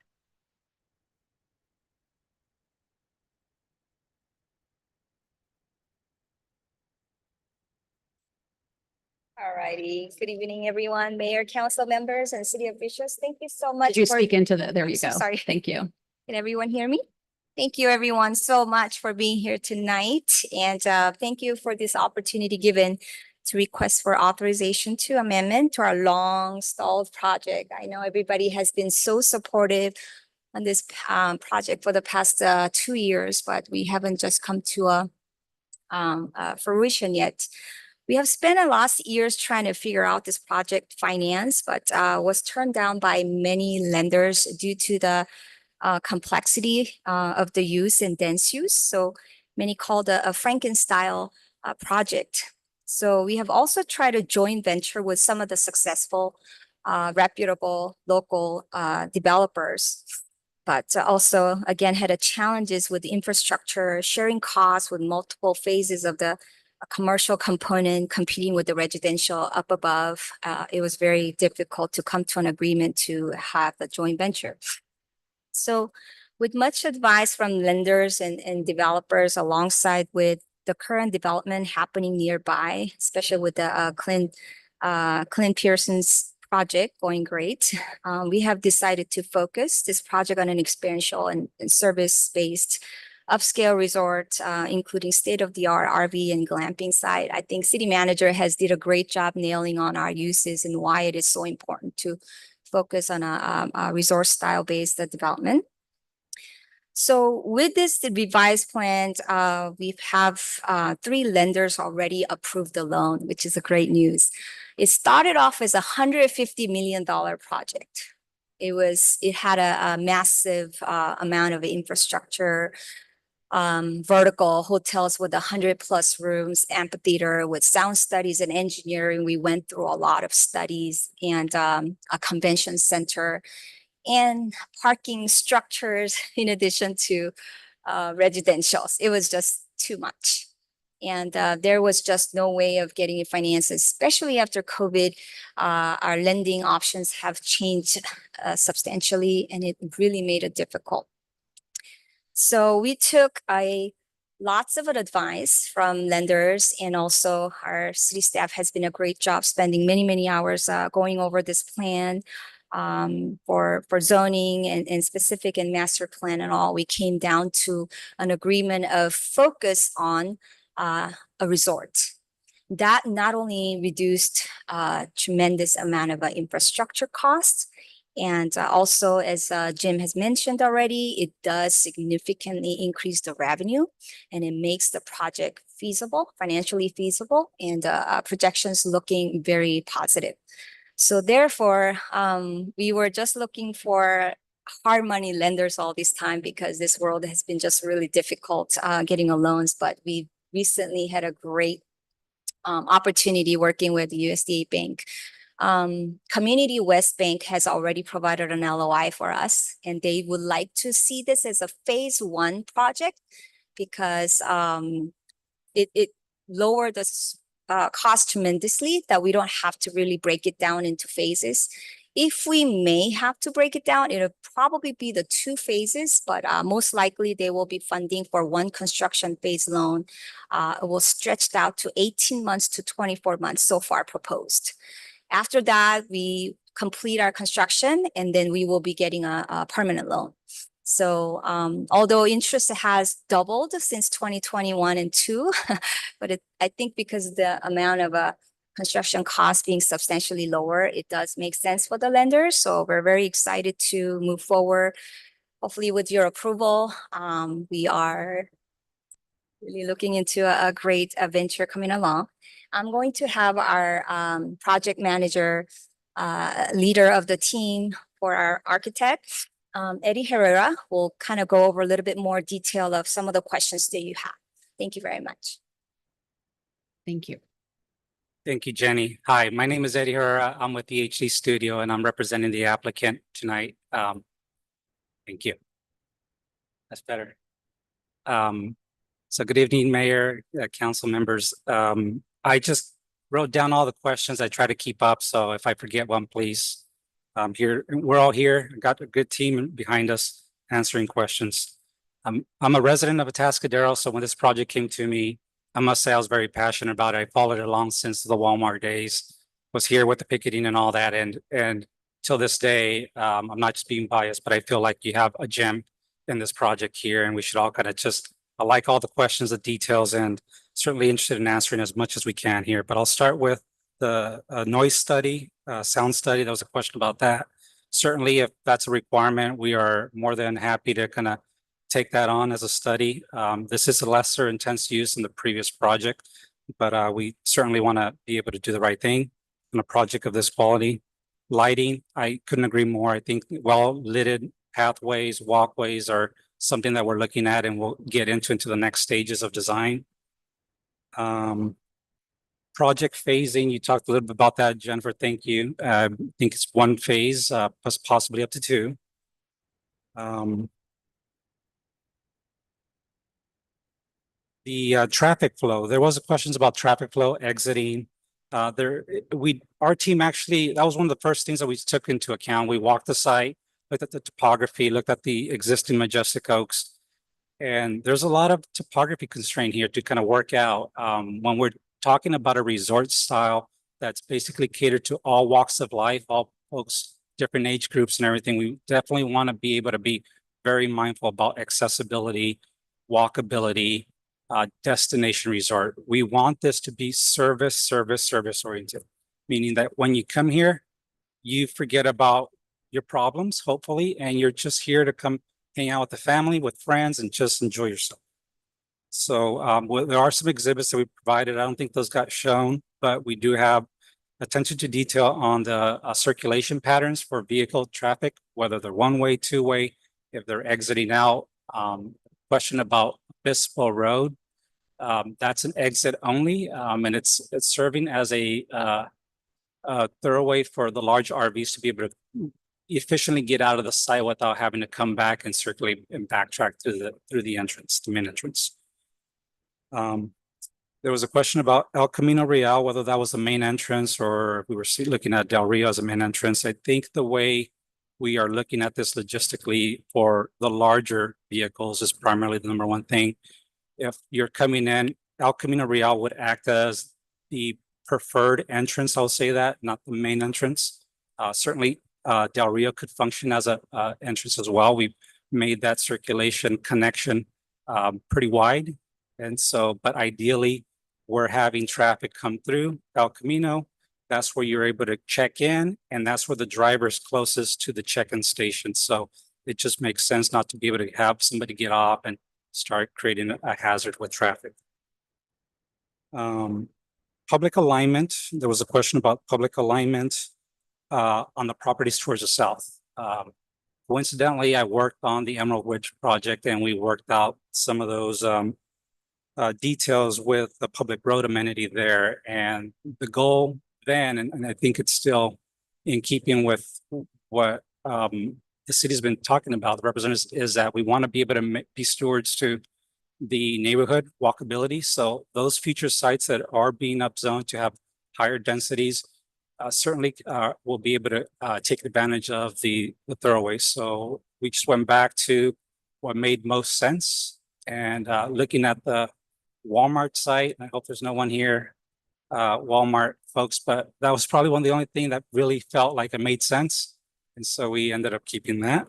All righty. Good evening, everyone, mayor, council members, and city officials. Thank you so much. Did you for- speak into there I'm you so go. Sorry. Thank you. Can everyone hear me? Thank you, everyone, so much for being here tonight. And thank you for this opportunity given to request for authorization to amendment to our long stalled project. I know everybody has been so supportive on this project for the past 2 years, but we haven't just come to a fruition yet. We have spent the last years trying to figure out this project finance, but was turned down by many lenders due to the complexity of the use and dense use. So many called a Frankenstein project. So we have also tried a joint venture with some of the successful, reputable local developers, but also again had challenges with infrastructure, sharing costs with multiple phases of the commercial component competing with the residential up above. It was very difficult to come to an agreement to have a joint venture. So with much advice from lenders and developers alongside with the current development happening nearby, especially with the Clint Pearson's project going great. We have decided to focus this project on an experiential and service-based upscale resort, including state-of-the-art RV and glamping site. I think city manager has did a great job nailing on our uses and why it is so important to focus on a resort style-based development. So with this revised plan, we have 3 lenders already approved the loan, which is a great news. It started off as a $150 million project. It had a massive amount of infrastructure, vertical hotels with 100+ rooms, amphitheater with sound studies and engineering. We went through a lot of studies and a convention center and parking structures in addition to residentials. It was just too much. And there was just no way of getting it financed, especially after COVID. Our lending options have changed substantially, and it really made it difficult. So we took lots of advice from lenders, and also our city staff has been a great job spending many, many hours going over this plan for zoning and specific and master plan and all. We came down to an agreement of focus on a resort. That not only reduced a tremendous amount of infrastructure costs, and also, as Jim has mentioned already, it does significantly increase the revenue, and it makes the project feasible, financially feasible, and projections looking very positive. So therefore, we were just looking for hard money lenders all this time because this world has been just really difficult getting a loans. But we recently had a great opportunity working with USDA Bank. Community West Bank has already provided an LOI for us, and they would like to see this as a phase 1 project because it lowered the cost tremendously, that we don't have to really break it down into phases. If we may have to break it down, it'll probably be the 2 phases, but most likely they will be funding for 1 construction phase loan. It will stretch out to 18 months to 24 months so far proposed. After that, we complete our construction, and then we will be getting a permanent loan. So although interest has doubled since 2021 and 2, but I think because of the amount of construction costs being substantially lower, it does make sense for the lenders. So we're very excited to move forward. Hopefully with your approval, we are really looking into a great venture coming along. I'm going to have our project manager, leader of the team for our architect, Eddie Herrera, will kind of go over a little bit more detail of some of the questions that you have. Thank you very much. Thank you. Thank you, Jenny. Hi, my name is Eddie Herrera. I'm with the HD Studio, and I'm representing the applicant tonight. Thank you. That's better. So good evening, Mayor, council members. I just wrote down all the questions. I try to keep up, so if I forget one, please. We're all here, got a good team behind us answering questions. I'm a resident of Atascadero, so when this project came to me, I must say I was very passionate about it. I followed it along since the Walmart days, was here with the picketing and all that, and till this day, I'm not just being biased, but I feel like you have a gem in this project here, and we should all kind of I like all the questions, the details, and certainly interested in answering as much as we can here. But I'll start with the noise study, sound study. There was a question about that. Certainly, if that's a requirement, we are more than happy to kind of take that on as a study. This is a lesser intense use than the previous project, but we certainly want to be able to do the right thing on a project of this quality. Lighting, I couldn't agree more. I think well-lit pathways, walkways are something that we're looking at, and we'll get into the next stages of design. Project phasing, you talked a little bit about that, Jennifer. Thank you. I think it's 1 phase, plus possibly up to 2. The traffic flow. There was questions about traffic flow exiting. Our team actually, that was one of the first things that we took into account. We walked the site, looked at the topography, looked at the existing majestic oaks, and there's a lot of topography constraint here to kind of work out. When we're talking about a resort style that's basically catered to all walks of life, all folks, different age groups and everything. We definitely want to be able to be very mindful about accessibility, walkability, destination resort. We want this to be service oriented, meaning that when you come here, you forget about your problems, hopefully, and you're just here to come hang out with the family, with friends, and just enjoy yourself. So there are some exhibits that we provided. I don't think those got shown, but we do have attention to detail on the circulation patterns for vehicle traffic, whether they're one-way, two-way, if they're exiting out. Question about Bispo Road. That's an exit only, and it's serving as a thoroughway for the large RVs to be able to efficiently get out of the site without having to come back and circulate and backtrack through the entrance, the main entrance. There was a question about El Camino Real, whether that was the main entrance or if we were looking at Del Rio as a main entrance. I think the way we are looking at this logistically for the larger vehicles is primarily the number one thing. If you're coming in, El Camino Real would act as the preferred entrance, I'll say that, not the main entrance. Certainly, Del Rio could function as a entrance as well. We've made that circulation connection pretty wide. And so, but ideally, we're having traffic come through El Camino. That's where you're able to check in, and that's where the driver's closest to the check-in station. So it just makes sense not to be able to have somebody get off and start creating a hazard with traffic. Public alignment. There was a question about public alignment on the properties towards the south. Coincidentally, I worked on the Emerald Ridge project, and we worked out some of those details with the public road amenity there. And the goal then, and I think it's still in keeping with what the city's been talking about, the representatives, is that we want to be able to be stewards to the neighborhood walkability. So those future sites that are being upzoned to have higher densities certainly will be able to take advantage of the thoroughways. So we just went back to what made most sense, and looking at the Walmart site. I hope there's no one here, Walmart folks, but that was probably one of the only thing that really felt like it made sense. And so we ended up keeping that.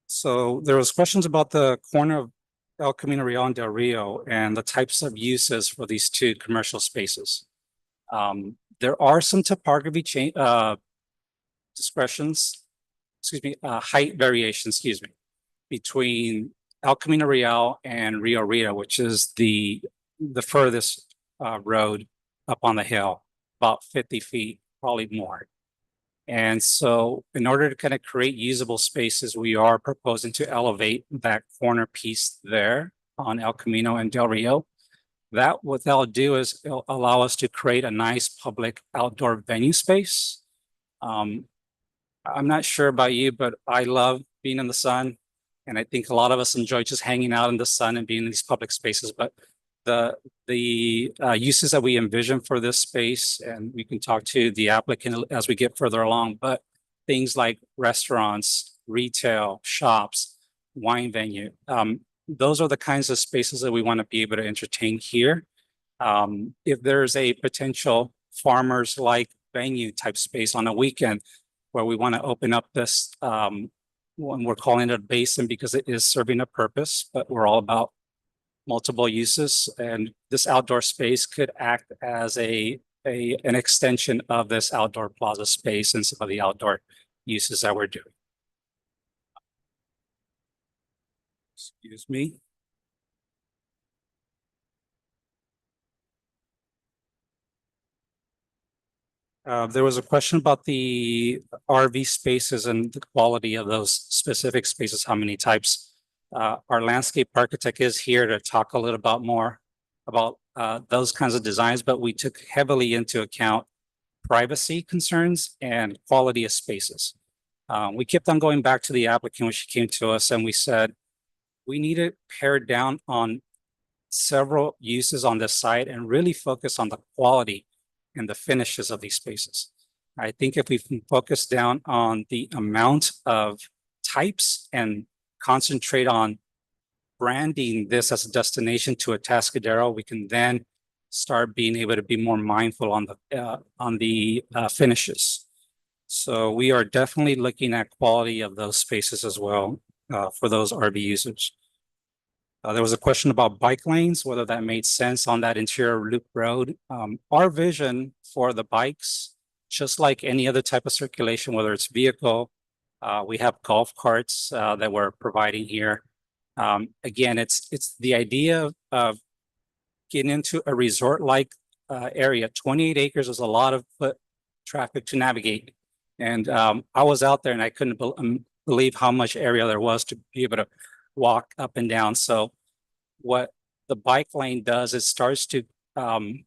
So there was questions about the corner of El Camino Real and Del Rio and the types of uses for these two commercial spaces. There are some topography height variations, between El Camino Real and Rio Rita, which is the furthest road up on the hill, about 50 feet, probably more. And so in order to kind of create usable spaces, we are proposing to elevate that corner piece there on El Camino and Del Rio. That, what that'll do is it'll allow us to create a nice public outdoor venue space. I'm not sure about you, but I love being in the sun. And I think a lot of us enjoy just hanging out in the sun and being in these public spaces. But the uses that we envision for this space, and we can talk to the applicant as we get further along, but things like restaurants, retail, shops, wine venue, those are the kinds of spaces that we want to be able to entertain here. If there's a potential farmers like venue type space on a weekend where we want to open up this, when we're calling it a basin because it is serving a purpose, but we're all about multiple uses, and this outdoor space could act as an extension of this outdoor plaza space and some of the outdoor uses that we're doing. Excuse me. There was a question about the RV spaces and the quality of those specific spaces, how many types. Our landscape architect is here to talk a little bit more about those kinds of designs, but we took heavily into account privacy concerns and quality of spaces. We kept on going back to the applicant when she came to us, and we said, we need to pare down on several uses on this site and really focus on the quality and the finishes of these spaces. I think if we can focus down on the amount of types and concentrate on branding this as a destination to Atascadero, we can then start being able to be more mindful on the finishes. So we are definitely looking at quality of those spaces as well for those RV users. There was a question about bike lanes, whether that made sense on that interior loop road. Our vision for the bikes, just like any other type of circulation, whether it's vehicle, we have golf carts that we're providing here. Again, it's the idea of getting into a resort-like area. 28 acres is a lot of foot traffic to navigate. And I was out there and I couldn't believe how much area there was to be able to walk up and down. So what the bike lane does, it starts to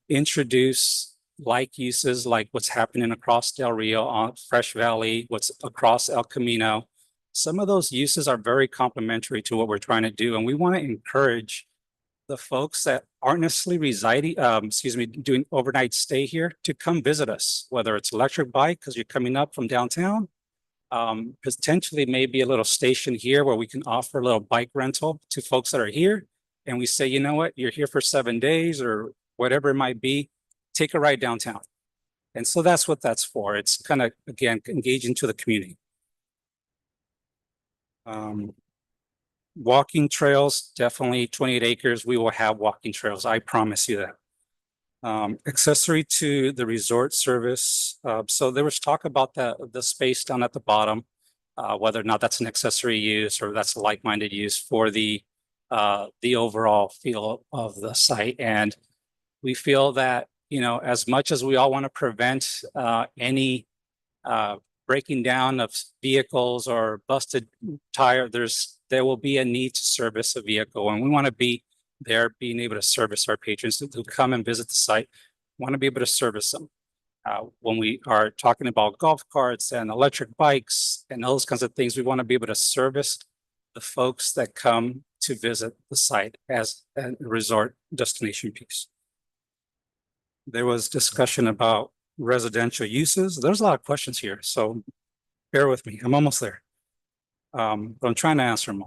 introduce like uses like what's happening across Del Rio on Fresh Valley, what's across El Camino. Some of those uses are very complementary to what we're trying to do. And we want to encourage the folks that aren't necessarily residing, doing overnight stay here to come visit us, whether it's electric bike because you're coming up from downtown, potentially maybe a little station here where we can offer a little bike rental to folks that are here. And we say, you know what, you're here for 7 days or whatever it might be, take a ride downtown. And so that's what that's for. It's kind of, again, engaging to the community. Walking trails, definitely 28 acres. We will have walking trails. I promise you that. Accessory to the resort service. So there was talk about the space down at the bottom, whether or not that's an accessory use or that's a like-minded use for the overall feel of the site. And we feel that, you know, as much as we all want to prevent any breaking down of vehicles or busted tire, there will be a need to service a vehicle. And we want to be there being able to service our patrons who come and visit the site, want to be able to service them. When we are talking about golf carts and electric bikes and those kinds of things, we want to be able to service the folks that come to visit the site as a resort destination piece. There was discussion about residential uses. There's a lot of questions here, so bear with me. I'm almost there. But I'm trying to answer them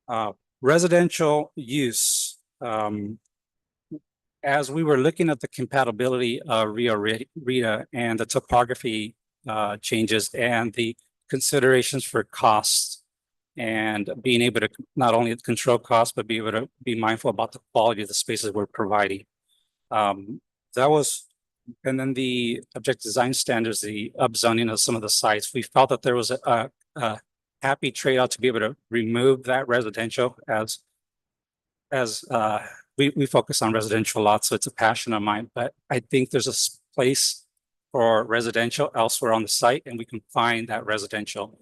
all. Residential use. As we were looking at the compatibility of Rio Rita and the topography changes and the considerations for costs and being able to not only control costs, but be able to be mindful about the quality of the spaces we're providing. That was, and then the objective design standards, the upzoning of some of the sites, we felt that there was a happy trade-off to be able to remove that residential as we focus on residential lots, so it's a passion of mine, but I think there's a place for residential elsewhere on the site, and we can find that residential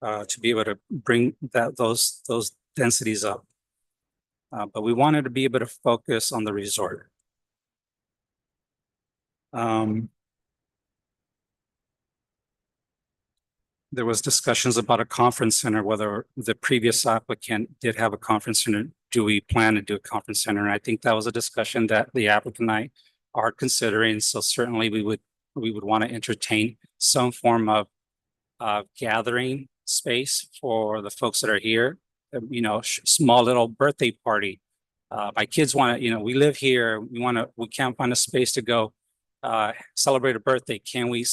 to be able to bring those densities up. But we wanted to be able to focus on the resort. There was discussions about a conference center, whether the previous applicant did have a conference center. Do we plan to do a conference center? And I think that was a discussion that the applicant and I are considering. So certainly we would want to entertain some form of gathering space for the folks that are here. You know, small little birthday party. My kids want to, you know, we live here. We can't find a space to go celebrate a birthday. Can we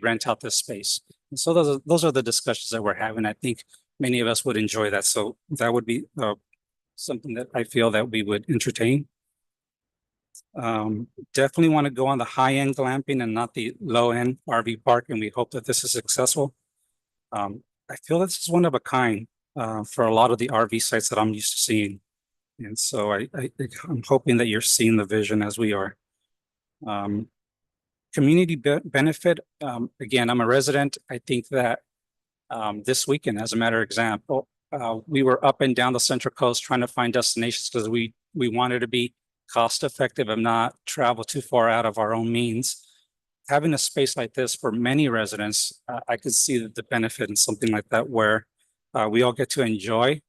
rent out this space? And so those are the discussions that we're having. I think many of us would enjoy that. So that would be something that I feel that we would entertain. Definitely want to go on the high-end glamping and not the low-end RV park, and we hope that this is successful. I feel this is one of a kind for a lot of the RV sites that I'm used to seeing. And so I'm hoping that you're seeing the vision as we are. Community benefit, again, I'm a resident. I think that this weekend, as a matter of example, we were up and down the Central Coast trying to find destinations because we wanted to be cost effective and not travel too far out of our own means. Having a space like this for many residents, I could see the benefit in something like that where we all get to enjoy,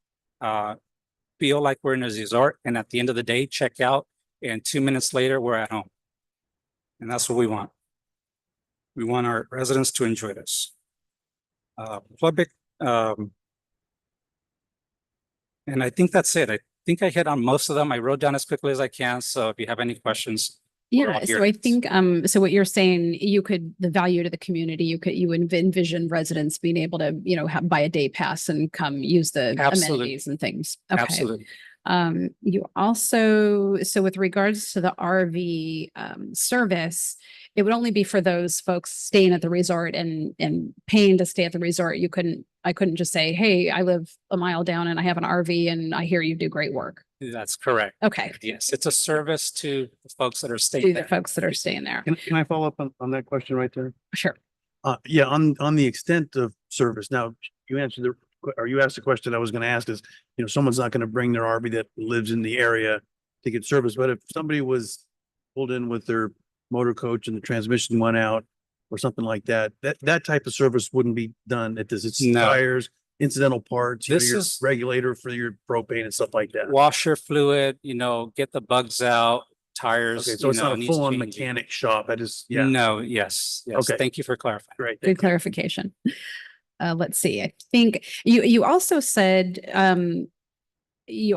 feel like we're in a resort, and at the end of the day, check out, and 2 minutes later, we're at home. And that's what we want. We want our residents to enjoy this. Public, And I think that's it. I think I hit on most of them. I wrote down as quickly as I can. So if you have any questions. we're all Yeah, here. so I think, so what you're saying, the value to the community, you would envision residents being able to, buy a day pass and come use the Absolutely. amenities and things. Okay. Absolutely. You also, so with regards to the RV service, it would only be for those folks staying at the resort and paying to stay at the resort. I couldn't just say, hey, I live a mile down and I have an RV and I hear you do great work. That's correct. Okay. Yes, it's a service to the folks that are To staying the there. folks that are staying there. Can I follow up on that question right there? Sure. Yeah, on the extent of service. Now, you answered or you asked the question I was going to ask is, someone's not going to bring their RV that lives in the area to get service. But if somebody was pulled in with their motor coach and the transmission went out or something like that, that type of service wouldn't be done at this. It's No. tires, incidental parts, This your is- regulator for your propane and stuff like that. Washer fluid, get the bugs out, tires. Okay, so it's not a needs full-on changing. mechanic shop. Yeah. No, yes. Okay. Thank you for clarifying. Great. Good clarification. Let's see. I think you also said, as you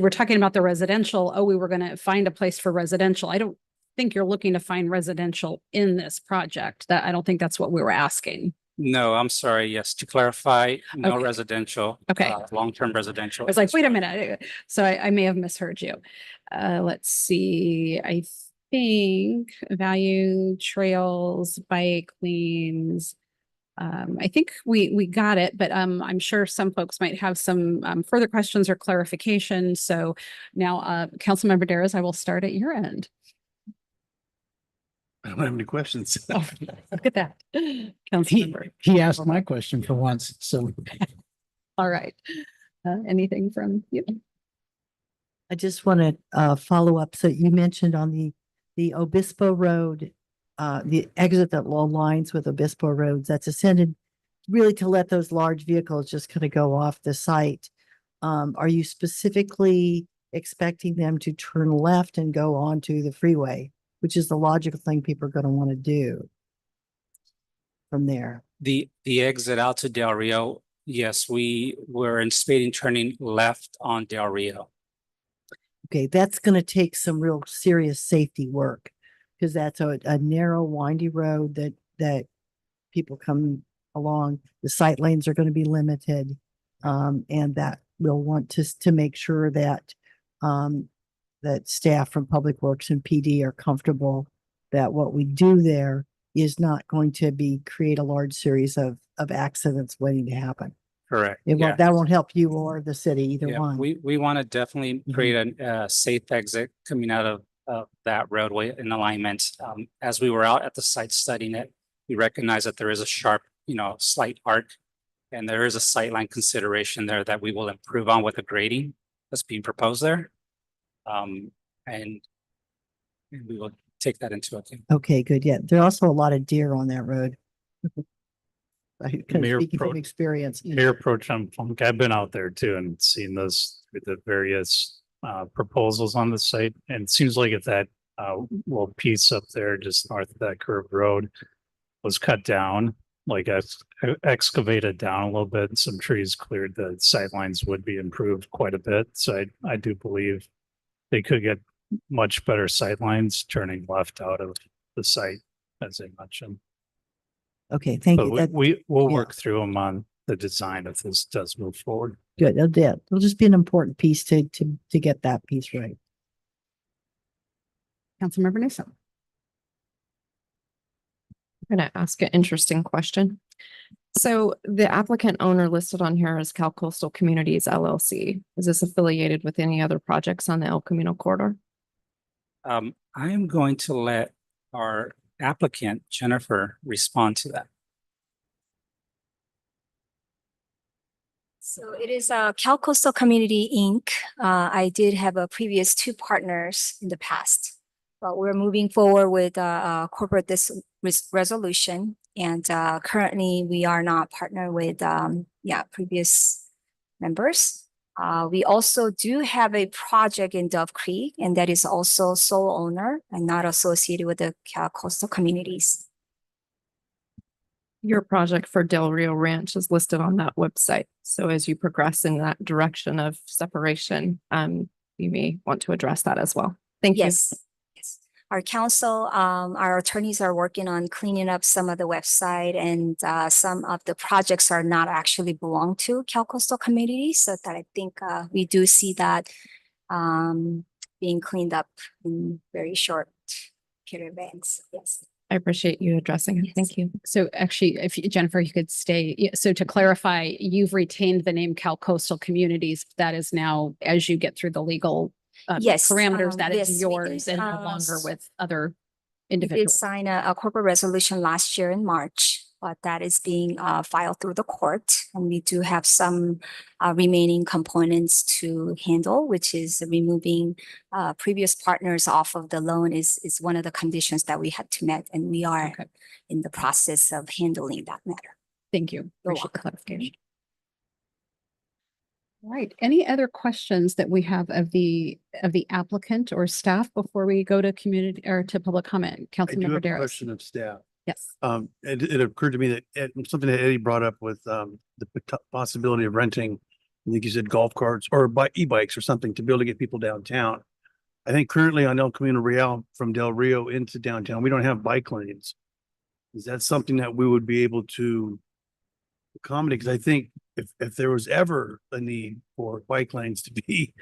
were talking about the residential, we were going to find a place for residential. I don't think you're looking to find residential in this project. I don't think that's what we were asking. No, I'm sorry. Yes, to clarify, no Okay. residential. Okay. Long-term residential. I was like, wait a minute. So I may have misheard you. Let's see. I think value trails, bike lanes. I think we got it, but I'm sure some folks might have some further questions or clarification. So now, Councilmember Daras, I will start at your end. I don't have any questions. Oh, look at that. Councilmember. He asked my question for once, so. All right. Anything from you? I just want to follow up. So you mentioned on the Obispo Road, the exit that aligns with Obispo roads, that's ascended really to let those large vehicles just kind of go off the site. Are you specifically expecting them to turn left and go onto the freeway, which is the logical thing people are going to want to do from there? The exit out to Del Rio, yes, we were anticipating turning left on Del Rio. Okay, that's going to take some real serious safety work because that's a narrow, windy road that people come along. The sight lanes are going to be limited, and that we'll want to make sure that that staff from Public Works and PD are comfortable that what we do there is not going to create a large series of accidents waiting to happen. Correct. That won't help you or the city, either Yeah, one. we want to definitely create a safe exit coming out of that roadway in alignment. As we were out at the site studying it, we recognize that there is a sharp, slight arc, and there is a sightline consideration there that we will improve on with the grading that's being proposed there. And we will take that into account. Okay, good. Yeah, there are also a lot of deer on that road. Mayor Speaking Pro- from experience. Mayor Pro Tem Funk, I've been out there too and seen those with the various proposals on the site. And it seems like if that little piece up there just north of that curved road was cut down, like excavated down a little bit, and some trees cleared, the sightlines would be improved quite a bit. So I do believe they could get much better sightlines turning left out of the site, as I mentioned. Okay, thank But you. we'll yeah. work through them on the design if this does move forward. Good. It'll just be an important piece to get that piece right. Councilmember Newsom. I'm going to ask an interesting question. So the applicant owner listed on here is Cal Coastal Communities LLC. Is this affiliated with any other projects on the El Camino corridor? I am going to let our applicant, Jennifer, respond to that. So it is Cal Coastal Community Inc. I did have a previous 2 partners in the past, but we're moving forward with corporate resolution. And currently we are not partnered with previous members. We also do have a project in Dove Creek, and that is also sole owner and not associated with the Cal Coastal Communities. Your project for Del Rio Ranch is listed on that website. So as you progress in that direction of separation, you may want to address that as well. Thank you. Yes. Yes. Our council, our attorneys are working on cleaning up some of the website, and some of the projects are not actually belong to Cal Coastal Community. So that I think we do see that being cleaned up in very short period events. Yes. I appreciate you addressing it. Thank you. So actually, if Jennifer, you could stay. So to clarify, you've retained the name Cal Coastal Communities. That is now, as you get through the legal Yes, parameters, that yes, is we yours did, and no longer with other we did individuals. sign a corporate resolution last year in March, but that is being filed through the court. And we do have some remaining components to handle, which is removing previous partners off of the loan is one of the conditions that we had to meet. And we are in the process of handling that matter. Thank you. You're Appreciate the welcome. clarification. All right. Any other questions that we have of the applicant or staff before we go to community or to public comment? I do Councilmember have a Darrow. question of staff. Yes. It occurred to me that something that Eddie brought up with the possibility of renting, I think you said golf carts or e-bikes or something to be able to get people downtown. I think currently on El Camino Real from Del Rio into downtown, we don't have bike lanes. Is that something that we would be able to accommodate? Because I think if there was ever a need for bike lanes to be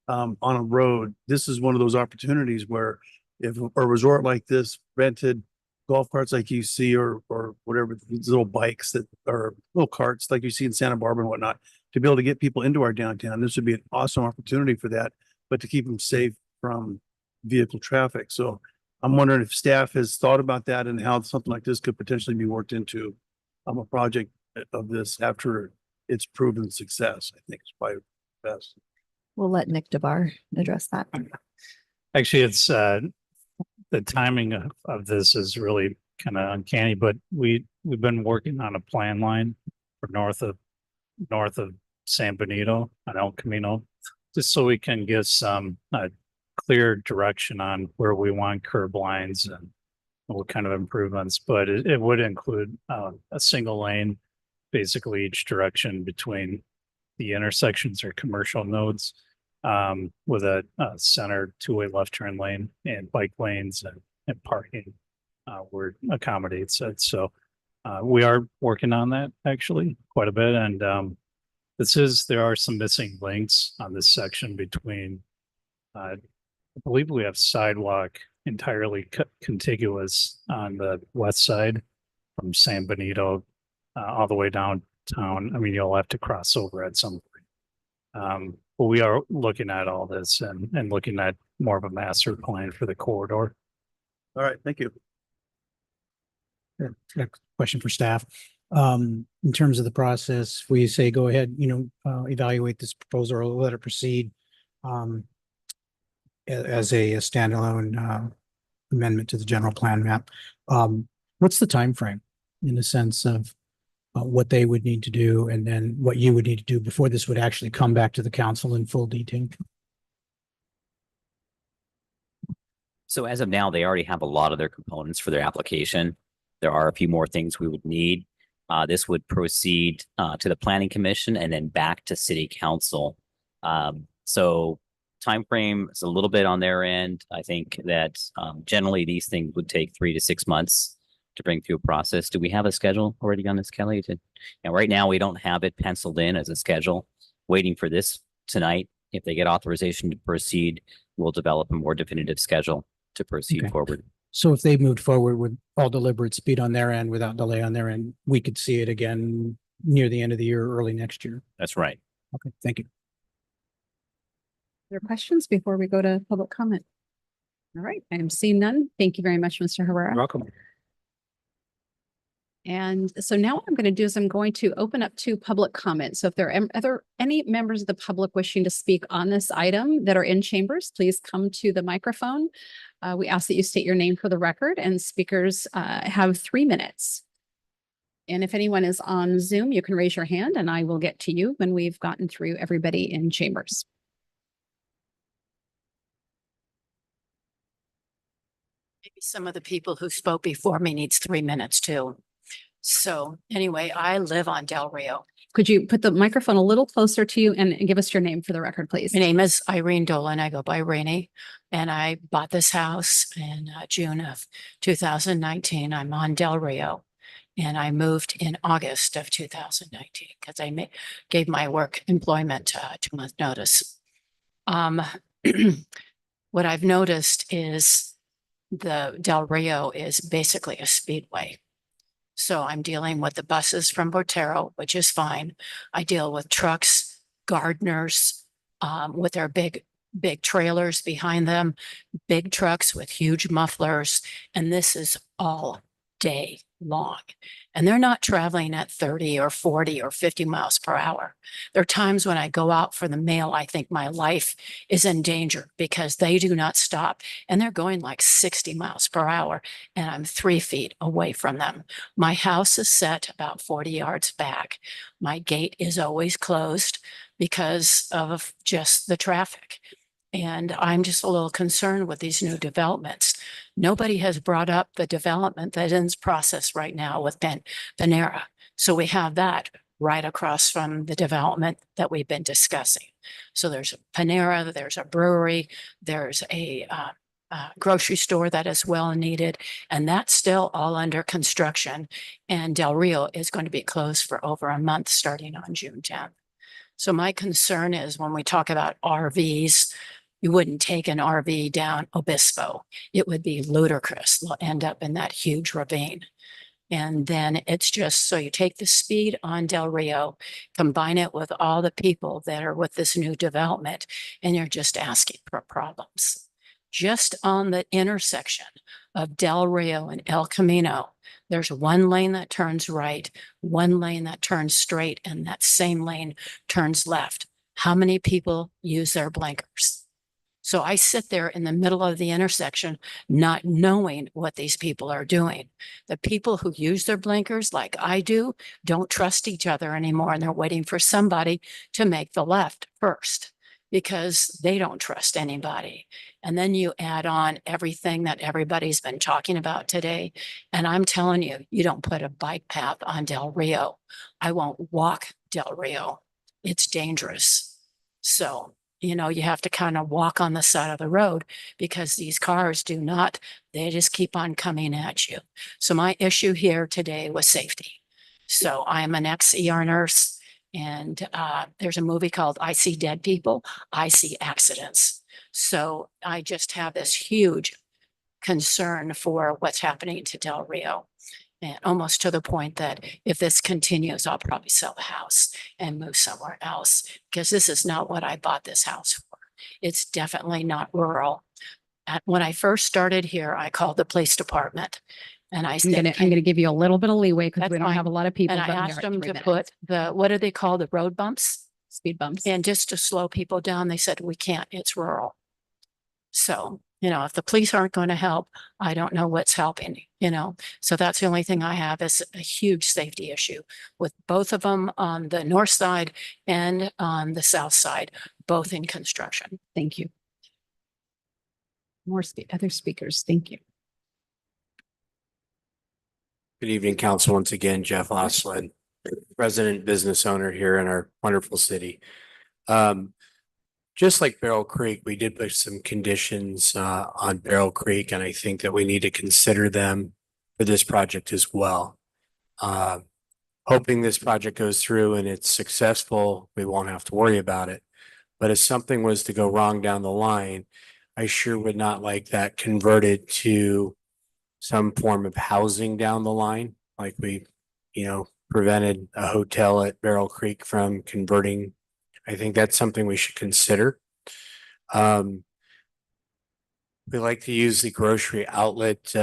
on a road, this is one of those opportunities where if a resort like this rented golf carts like you see or whatever, these little bikes that are little carts like you see in Santa Barbara and whatnot, to be able to get people into our downtown, this would be an awesome opportunity for that, but to keep them safe from vehicle traffic. So I'm wondering if staff has thought about that and how something like this could potentially be worked into a project of this after it's proven success. I think it's probably best. We'll let Nick DeBar address that. Actually, it's the timing of this is really kind of uncanny, but we've been working on a plan line for north of San Benito on El Camino, just so we can get some clear direction on where we want curb lines and what kind of improvements. But it would include a single lane, basically each direction between the intersections or commercial nodes, with a center two-way left turn lane and bike lanes and parking where it accommodates it. So we are working on that actually quite a bit. And there are some missing links on this section between, I believe we have sidewalk entirely contiguous on the west side from San Benito all the way downtown. I mean, you'll have to cross over at some point. But we are looking at all this and looking at more of a master plan for the corridor. All right, thank you. Question for staff. In terms of the process, we say, go ahead, evaluate this proposal or let it proceed as a standalone amendment to the general plan map. What's the time frame in the sense of what they would need to do and then what you would need to do before this would actually come back to the council in full detail? So as of now, they already have a lot of their components for their application. There are a few more things we would need. This would proceed to the planning commission and then back to city council. So timeframe is a little bit on their end. I think that generally these things would take 3 to 6 months to bring through a process. Do we have a schedule already on this, Kelly? Right now we don't have it penciled in as a schedule. Waiting for this tonight. If they get authorization to proceed, we'll develop a more definitive schedule to proceed forward. So if they moved forward with all deliberate speed on their end without delay on their end, we could see it again near the end of the year, early next year. That's right. Okay, thank you. Other questions before we go to public comment? All right, I am seeing none. Thank you very much, Mr. Herrera. You're welcome. And so now what I'm going to do is I'm going to open up to public comment. So if there are any members of the public wishing to speak on this item that are in chambers, please come to the microphone. We ask that you state your name for the record, and speakers have 3 minutes. And if anyone is on Zoom, you can raise your hand and I will get to you when we've gotten through everybody in chambers. Maybe some of the people who spoke before me needs 3 minutes too. So anyway, I live on Del Rio. Could you put the microphone a little closer to you and give us your name for the record, please? My name is Irene Dolan. I go by Rainey, and I bought this house in June of 2019. I'm on Del Rio, and I moved in August of 2019 because gave my work employment 2-month notice. What I've noticed is the Del Rio is basically a speedway. So I'm dealing with the buses from Botero, which is fine. I deal with trucks, gardeners, with their big trailers behind them, big trucks with huge mufflers, and this is all day long. And they're not traveling at 30 or 40 or 50 miles per hour. There are times when I go out for the mail, I think my life is in danger because they do not stop and they're going like 60 miles per hour and I'm 3 feet away from them. My house is set about 40 yards back. My gate is always closed because of just the traffic. And I'm just a little concerned with these new developments. Nobody has brought up the development that is in process right now with Panera. So we have that right across from the development that we've been discussing. So there's a Panera, there's a brewery, there's a grocery store that is well needed, and that's still all under construction. And Del Rio is going to be closed for over a month starting on June 10th. So my concern is when we talk about RVs, you wouldn't take an RV down Obispo. It would be ludicrous. They'll end up in that huge ravine. And then it's just, so you take the speed on Del Rio, combine it with all the people that are with this new development, and you're just asking for problems. Just on the intersection of Del Rio and El Camino, there's one lane that turns right, one lane that turns straight, and that same lane turns left. How many people use their blinkers? So I sit there in the middle of the intersection, not knowing what these people are doing. The people who use their blinkers like I do, don't trust each other anymore. And they're waiting for somebody to make the left first because they don't trust anybody. And then you add on everything that everybody's been talking about today. And I'm telling you, you don't put a bike path on Del Rio. I won't walk Del Rio. It's dangerous. So you have to kind of walk on the side of the road because these cars they just keep on coming at you. So my issue here today was safety. So I'm an ex-ER nurse and there's a movie called I See Dead People, I See Accidents. So I just have this huge concern for what's happening to Del Rio. And almost to the point that if this continues, I'll probably sell the house and move somewhere else because this is not what I bought this house for. It's definitely not rural. When I first started here, I called the police department and I said, I'm gonna give you a little bit of leeway because That's we don't have a fine. lot of people. and I but we asked are at them 3 to minutes. put what do they call the road bumps? Speed bumps. And just to slow people down, they said, we can't, it's rural. So, if the police aren't going to help, I don't know what's helping, So that's the only thing I have is a huge safety issue with both of them on the north side and on the south side, both in construction. Thank you. More other speakers. Thank you. Good evening, council. Once again, Jeff Oslin, resident business owner here in our wonderful city. Just like Barrel Creek, we did put some conditions on Barrel Creek, and I think that we need to consider them for this project as well. Hoping this project goes through and it's successful, we won't have to worry about it. But if something was to go wrong down the line, I sure would not like that converted to some form of housing down the line, like we, prevented a hotel at Barrel Creek from converting. I think that's something we should consider. We like to use the grocery outlet,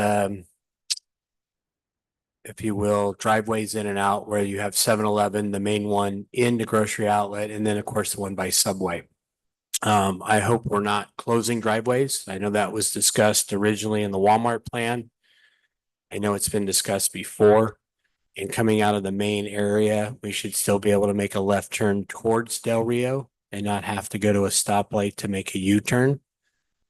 if you will, driveways in and out where you have 7-Eleven, the main one in the grocery outlet, and then of course the one by Subway. I hope we're not closing driveways. I know that was discussed originally in the Walmart plan. I know it's been discussed before. And coming out of the main area, we should still be able to make a left turn towards Del Rio and not have to go to a stoplight to make a U-turn.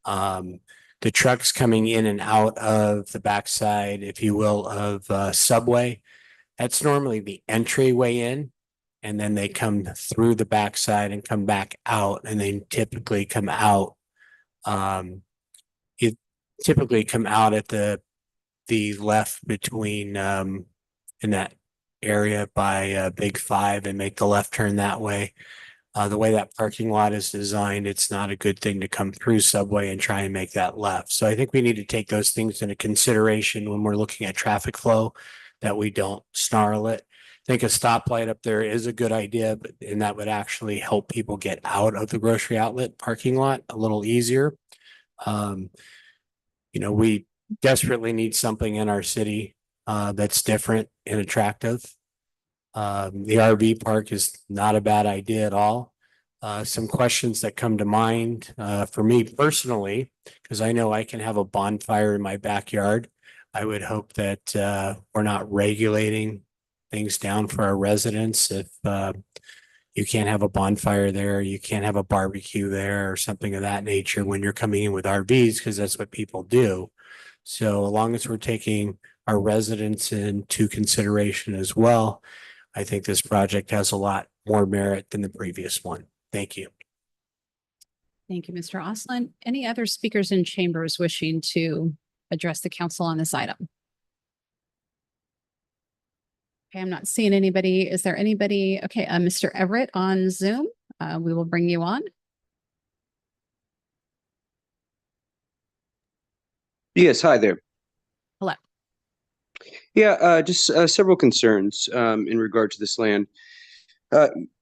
The trucks coming in and out of the backside, if you will, of Subway, That's normally the entryway in. And then they come through the backside and come back out, and they typically come out. You typically come out at the left between in that area by Big Five and make the left turn that way. The way that parking lot is designed, it's not a good thing to come through Subway and try and make that left. So I think we need to take those things into consideration when we're looking at traffic flow, that we don't snarl it. I think a stoplight up there is a good idea, and that would actually help people get out of the grocery outlet parking lot a little easier. We desperately need something in our city that's different and attractive. The RV park is not a bad idea at all. Some questions that come to mind for me personally, because I know I can have a bonfire in my backyard. I would hope that we're not regulating things down for our residents. If you can't have a bonfire there, you can't have a barbecue there or something of that nature when you're coming in with RVs, because that's what people do. So as long as we're taking our residents into consideration as well, I think this project has a lot more merit than the previous one. Thank you. Thank you, Mr. Oslin. Any other speakers in chambers wishing to address the council on this item? Okay, I'm not seeing anybody. Is there anybody? Okay, Mr. Everett on Zoom. We will bring you on. Yes, hi there. Hello. Yeah, just several concerns in regard to this land.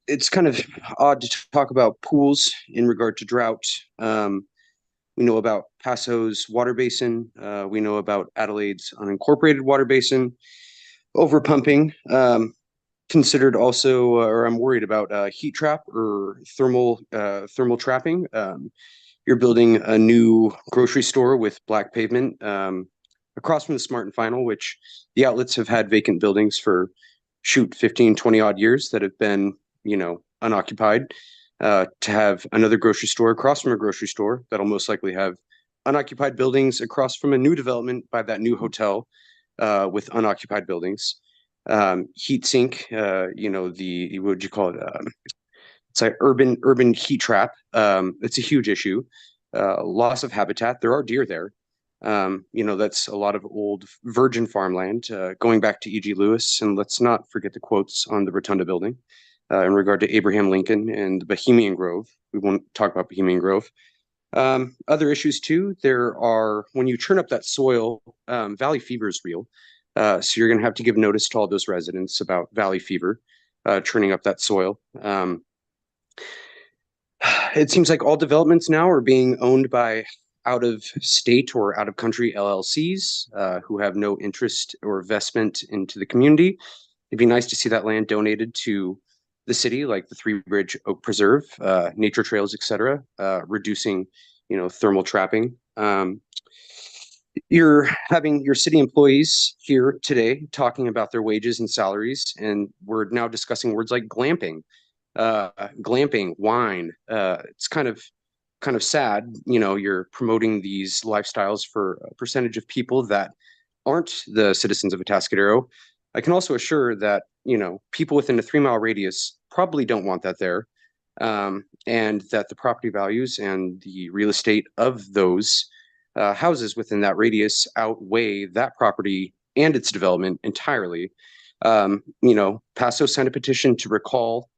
It's kind of odd to talk about pools in regard to drought. We know about Passo's water basin. We know about Adelaide's unincorporated water basin. Overpumping, considered also, or I'm worried about heat trap or thermal trapping. You're building a new grocery store with black pavement across from the Smart and Final, which the outlets have had vacant buildings for 15, 20 odd years that have been, unoccupied. To have another grocery store across from a grocery store that'll most likely have unoccupied buildings across from a new development by that new hotel with unoccupied buildings. Heat sink, what would you call it? It's like urban heat trap. It's a huge issue. Loss of habitat. There are deer there. That's a lot of old virgin farmland going back to E.G. Lewis. And let's not forget the quotes on the Rotunda building in regard to Abraham Lincoln and the Bohemian Grove. We won't talk about Bohemian Grove. Other issues too, when you churn up that soil, valley fever is real. So you're going to have to give notice to all those residents about valley fever, churning up that soil. It seems like all developments now are being owned by out of state or out of country LLCs who have no interest or investment into the community. It'd be nice to see that land donated to the city, like the Three Bridge Oak Preserve, nature trails, etc., reducing, thermal trapping. You're having your city employees here today talking about their wages and salaries, and we're now discussing words like glamping, wine. It's kind of sad, you're promoting these lifestyles for a percentage of people that aren't the citizens of Atascadero. I can also assure that, people within a 3-mile radius probably don't want that there. And that the property values and the real estate of those houses within that radius outweigh that property and its development entirely. Paso signed a petition to recall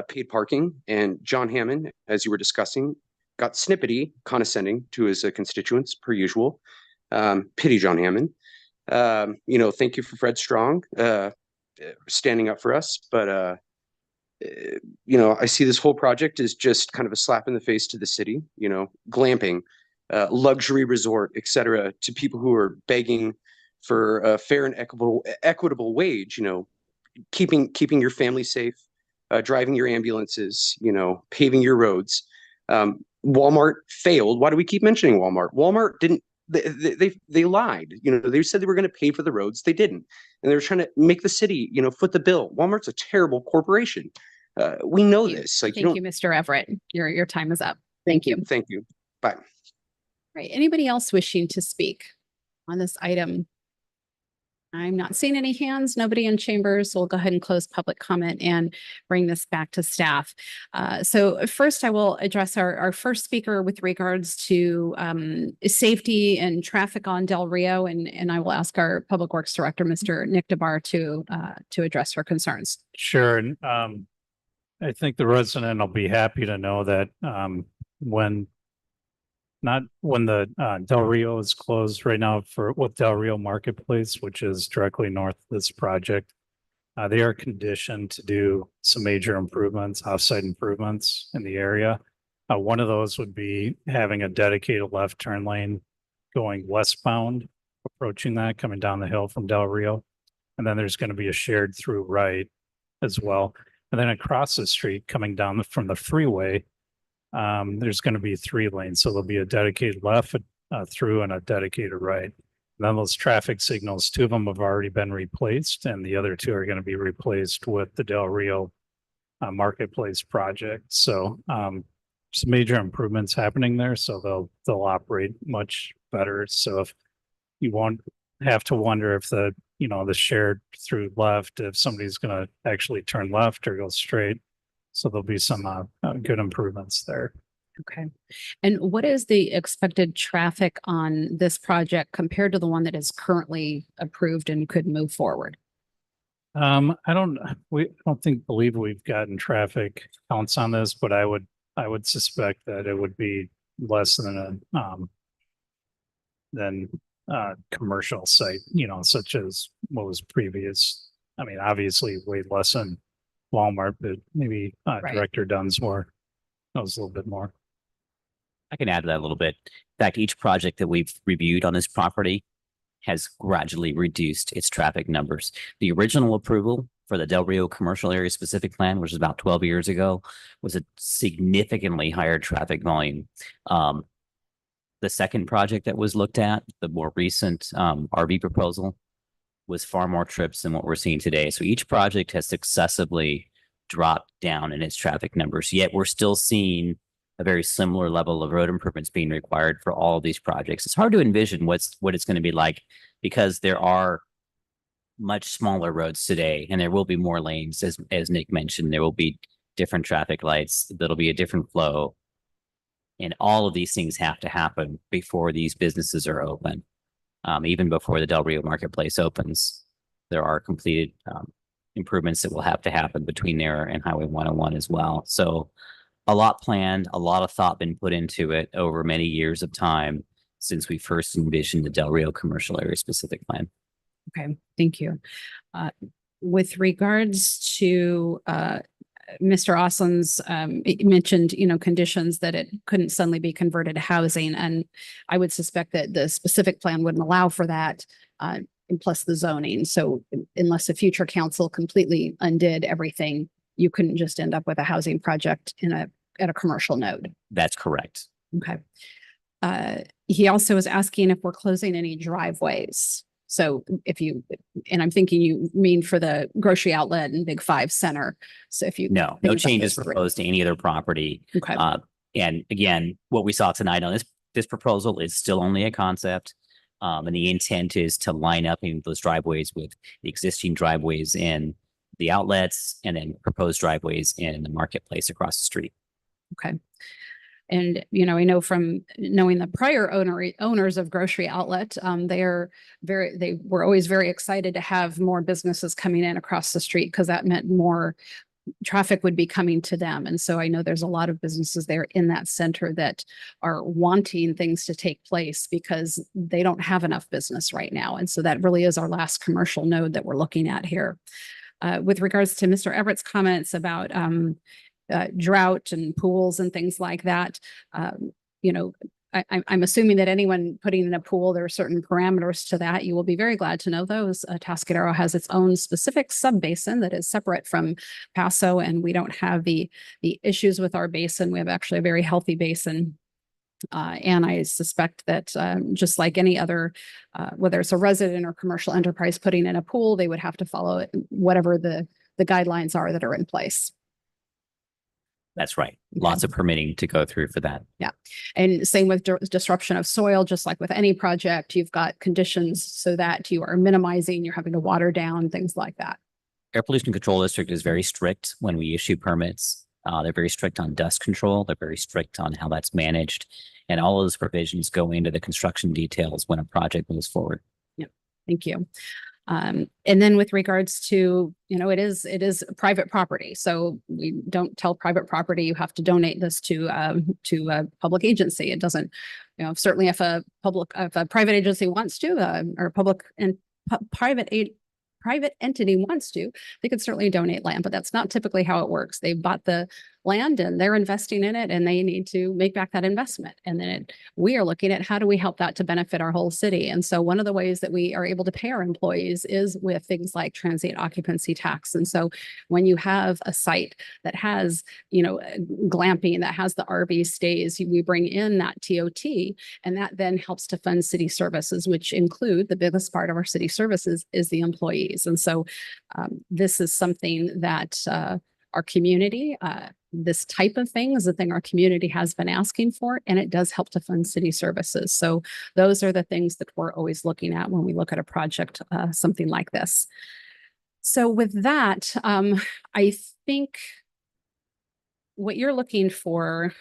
paid parking, and John Hammond, as you were discussing, got snippety, condescending to his constituents per usual. Pity John Hammond. Thank you for Fred Strong standing up for us, but I see this whole project as just kind of a slap in the face to the city. Glamping, luxury resort, etc., to people who are begging for a fair and equitable wage. Keeping your family safe, driving your ambulances, paving your roads. Walmart failed. Why do we keep mentioning Walmart? Walmart didn't. They lied. They said they were going to pay for the roads. They didn't, and they were trying to make the city, foot the bill. Walmart's a terrible corporation. We know this. Thank you, Mr. Everett. Your time is up. Thank you. Thank you. Bye. Right. Anybody else wishing to speak on this item? I'm not seeing any hands, nobody in chambers. So we'll go ahead and close public comment and bring this back to staff. So first I will address our first speaker with regards to safety and traffic on Del Rio. And I will ask our Public Works Director, Mr. Nick DeBar, to address her concerns. Sure. And I think the resident will be happy to know that when the Del Rio is closed right now with Del Rio Marketplace, which is directly north of this project, they are conditioned to do some major improvements, offsite improvements in the area. One of those would be having a dedicated left turn lane going westbound, approaching that, coming down the hill from Del Rio. And then there's going to be a shared through right as well. And then across the street, coming down from the freeway, there's going to be 3 lanes. So there'll be a dedicated left through and a dedicated right. And then those traffic signals, 2 of them have already been replaced, and the other 2 are going to be replaced with the Del Rio Marketplace project. So some major improvements happening there. So they'll operate much better. So if you won't have to wonder if the shared through left, if somebody's going to actually turn left or go straight. So there'll be some good improvements there. Okay. And what is the expected traffic on this project compared to the one that is currently approved and could move forward? I don't believe we've gotten traffic counts on this, but I would suspect that it would be less than a commercial site, such as what was previous. I mean, obviously way less than Walmart, but maybe Director Dunsmore knows a little bit more. I can add to that a little bit. In fact, each project that we've reviewed on this property has gradually reduced its traffic numbers. The original approval for the Del Rio Commercial Area Specific Plan, which was about 12 years ago, was a significantly higher traffic volume. The second project that was looked at, the more recent RV proposal, was far more trips than what we're seeing today. So each project has successively dropped down in its traffic numbers, yet we're still seeing a very similar level of road improvements being required for all of these projects. It's hard to envision what it's going to be like, because there are much smaller roads today, and there will be more lanes, as Nick mentioned. There will be different traffic lights. There'll be a different flow. And all of these things have to happen before these businesses are open. Even before the Del Rio Marketplace opens, there are completed improvements that will have to happen between there and Highway 101 as well. So a lot planned, a lot of thought been put into it over many years of time since we first envisioned the Del Rio Commercial Area Specific Plan. Okay, thank you. With regards to Mr. Oslin's mentioned, conditions that it couldn't suddenly be converted to housing. And I would suspect that the specific plan wouldn't allow for that, and plus the zoning. So unless a future council completely undid everything, you couldn't just end up with a housing project at a commercial node. That's correct. Okay. He also was asking if we're closing any driveways. So and I'm thinking you mean for the grocery outlet and Big Five Center. So if you no changes proposed to any other property. Okay. And again, what we saw tonight on this proposal is still only a concept. And the intent is to line up in those driveways with the existing driveways in the outlets and then proposed driveways in the marketplace across the street. Okay. And, I know from knowing the prior owners of grocery outlet, they were always very excited to have more businesses coming in across the street, because that meant more traffic would be coming to them. And so I know there's a lot of businesses there in that center that are wanting things to take place because they don't have enough business right now. And so that really is our last commercial node that we're looking at here. With regards to Mr. Everett's comments about drought and pools and things like that, I'm assuming that anyone putting in a pool, there are certain parameters to that. You will be very glad to know those. Atascadero has its own specific sub-basin that is separate from Paso, and we don't have the issues with our basin. We have actually a very healthy basin. And I suspect that just like any other, whether it's a resident or commercial enterprise putting in a pool, they would have to follow whatever the guidelines are that are in place. That's right. Lots of permitting to go through for that. Yeah. And same with disruption of soil, just like with any project, you've got conditions so that you are minimizing, you're having to water down, things like that. Air Pollution Control District is very strict when we issue permits. They're very strict on dust control. They're very strict on how that's managed. And all of those provisions go into the construction details when a project moves forward. Yeah, thank you. And then with regards to, it is private property. So we don't tell private property, you have to donate this to a public agency. It doesn't, certainly if a private agency wants to, or private entity wants to, they could certainly donate land, but that's not typically how it works. They bought the land and they're investing in it and they need to make back that investment. And then we are looking at how do we help that to benefit our whole city. And so one of the ways that we are able to pay our employees is with things like transient occupancy tax. And so when you have a site that has, glamping, that has the RV stays, we bring in that TOT, and that then helps to fund city services, which include the biggest part of our city services is the employees. And so this is something that our community, this type of thing is the thing our community has been asking for, and it does help to fund city services. So those are the things that we're always looking at when we look at a project, something like this. So with that, I think what you're looking for,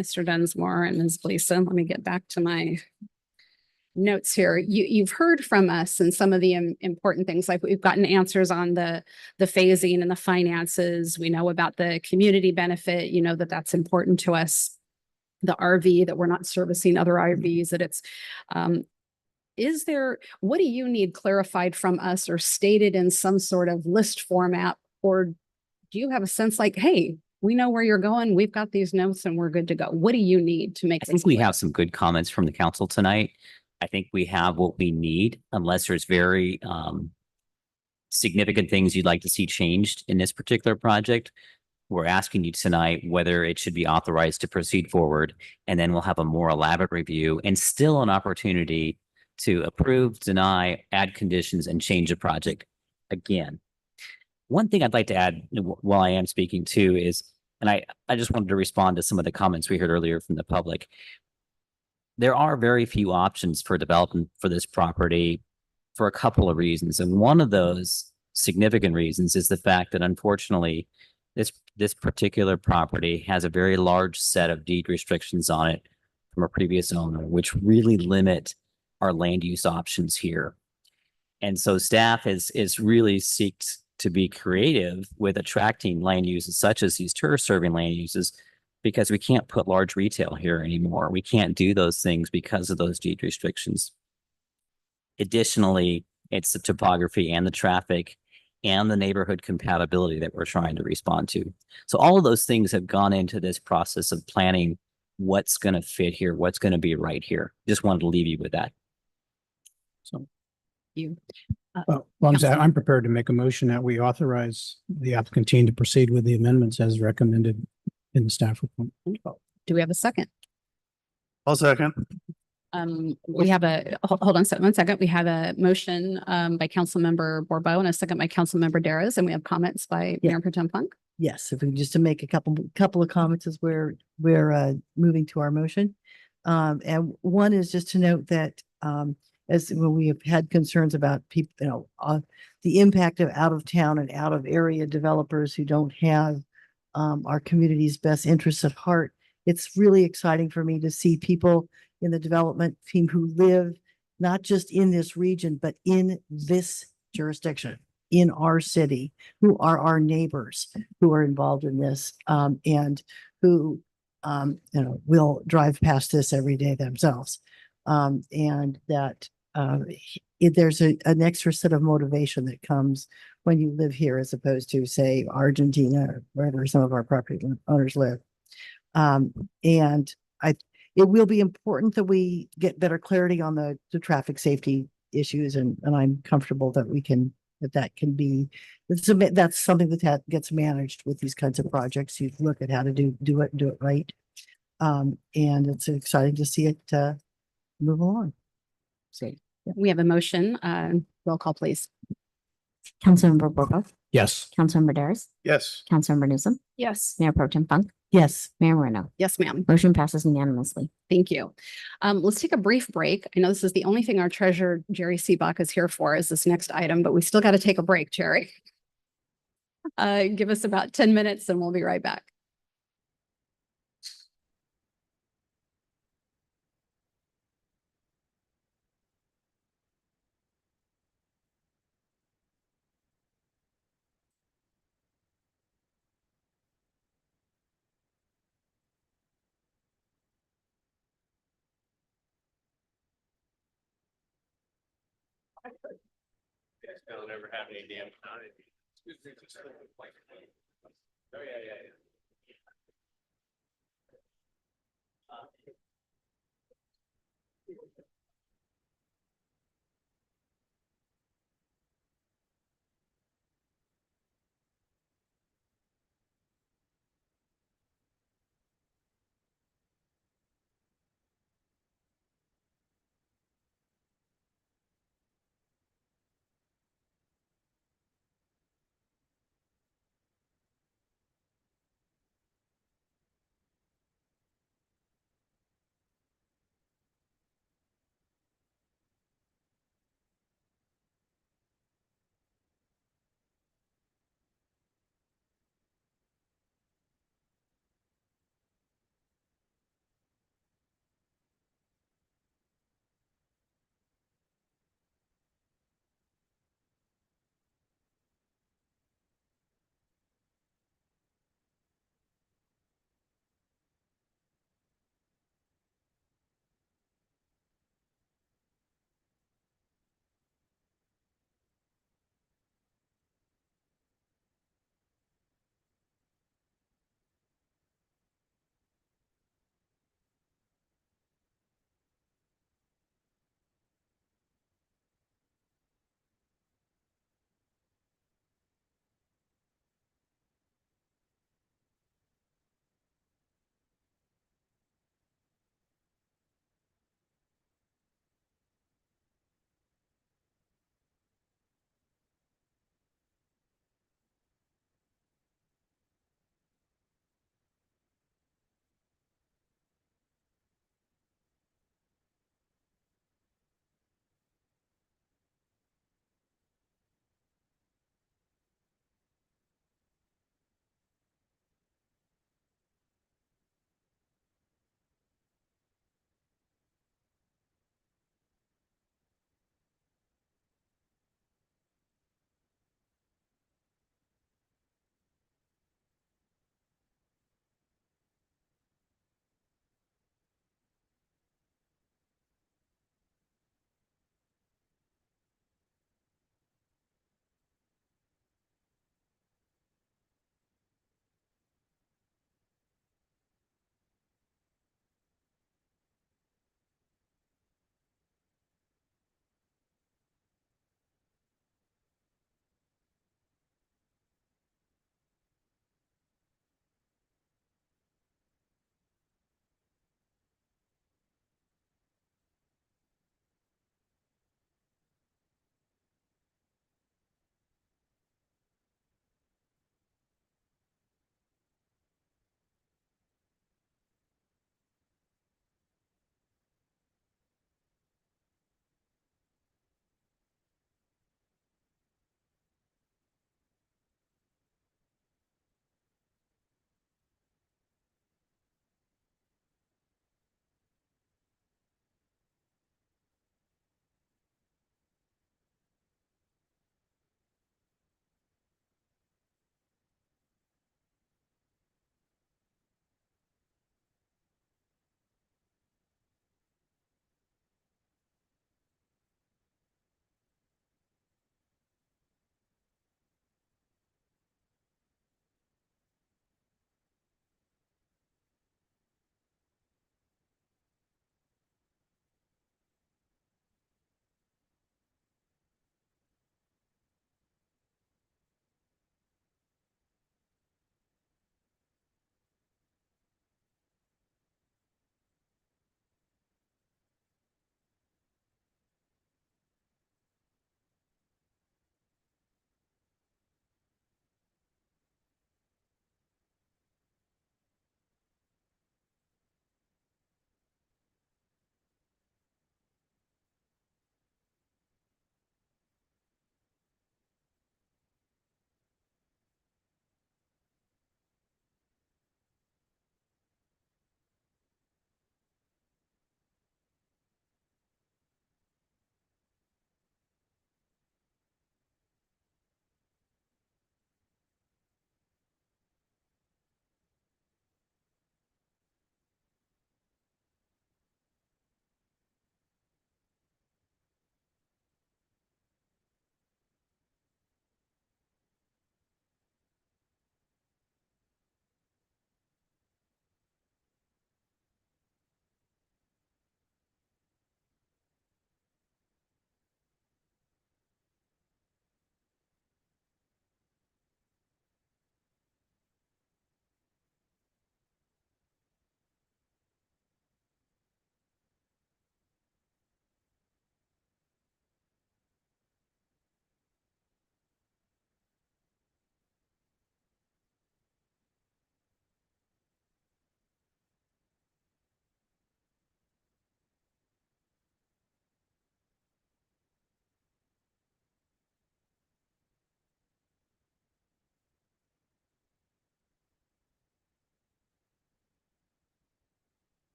Mr. Dunsmore and Ms. Gleason, let me get back to my notes here. You've heard from us and some of the important things, like we've gotten answers on the phasing and the finances. We know about the community benefit, that's important to us. The RV, that we're not servicing other RVs, that it's, what do you need clarified from us or stated in some sort of list format? Or do you have a sense like, hey, we know where you're going, we've got these notes and we're good to go? What do you need to make? I think we have some good comments from the council tonight. I think we have what we need, unless there's very significant things you'd like to see changed in this particular project. We're asking you tonight whether it should be authorized to proceed forward, and then we'll have a more elaborate review and still an opportunity to approve, deny, add conditions, and change the project again. One thing I'd like to add while I am speaking too is, and I just wanted to respond to some of the comments we heard earlier from the public. There are very few options for development for this property for a couple of reasons. And one of those significant reasons is the fact that unfortunately, this particular property has a very large set of deed restrictions on it from a previous owner, which really limit our land use options here. And so staff is really seeks to be creative with attracting land uses such as these tourist serving land uses, because we can't put large retail here anymore. We can't do those things because of those deed restrictions. Additionally, it's the topography and the traffic and the neighborhood compatibility that we're trying to respond to. So all of those things have gone into this process of planning what's going to fit here, what's going to be right here. Just wanted to leave you with that. So you. Well, as long as I'm prepared to make a motion that we authorize the applicant team to proceed with the amendments as recommended in the staff report. Do we have a second? I'll second. We have hold on 1 second. We have a motion by Councilmember Borbeau and a second by Councilmember Darrows, and we have comments by Mayor Pro Tem Funk. Yes, if we just to make a couple of comments as we're moving to our motion. And one is just to note that as when we have had concerns about people, the impact of out of town and out of area developers who don't have our community's best interests at heart. It's really exciting for me to see people in the development team who live not just in this region, but in this jurisdiction, in our city, who are our neighbors, who are involved in this, and who, will drive past this every day themselves. And that there's an extra set of motivation that comes when you live here, as opposed to, say, Argentina or wherever some of our property owners live. And it will be important that we get better clarity on the traffic safety issues, and I'm comfortable that that can be, that's something that gets managed with these kinds of projects. You look at how to do it right. And it's exciting to see it move along. So we have a motion. Roll call, please. Councilmember Borbeau, Yes. Councilmember Daris, Yes. Councilmember Newsom, Yes. Mayor Pro Tem Funk, Yes. Mayor Moreno. Yes, ma'am. Motion passes unanimously. Thank you. Let's take a brief break. I know this is the only thing our treasurer, Jerry Seebach, is here for is this next item, but we still got to take a break, Jerry. Give us about 10 minutes and we'll be right back. I'll never have any damn time. Oh, yeah.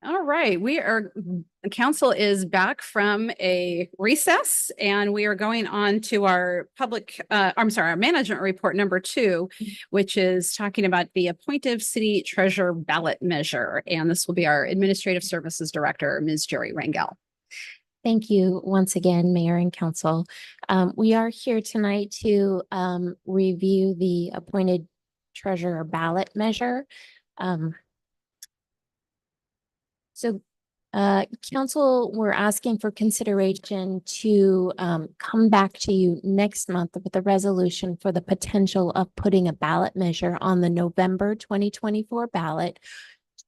All right, the council is back from a recess and we are going on to our our management report number 2, which is talking about the appointive city treasurer ballot measure. And this will be our administrative services director, Ms. Jerry Rangel. Thank you once again, Mayor and Council. We are here tonight to review the appointed treasurer ballot measure. Council, we're asking for consideration to come back to you next month with a resolution for the potential of putting a ballot measure on the November 2024 ballot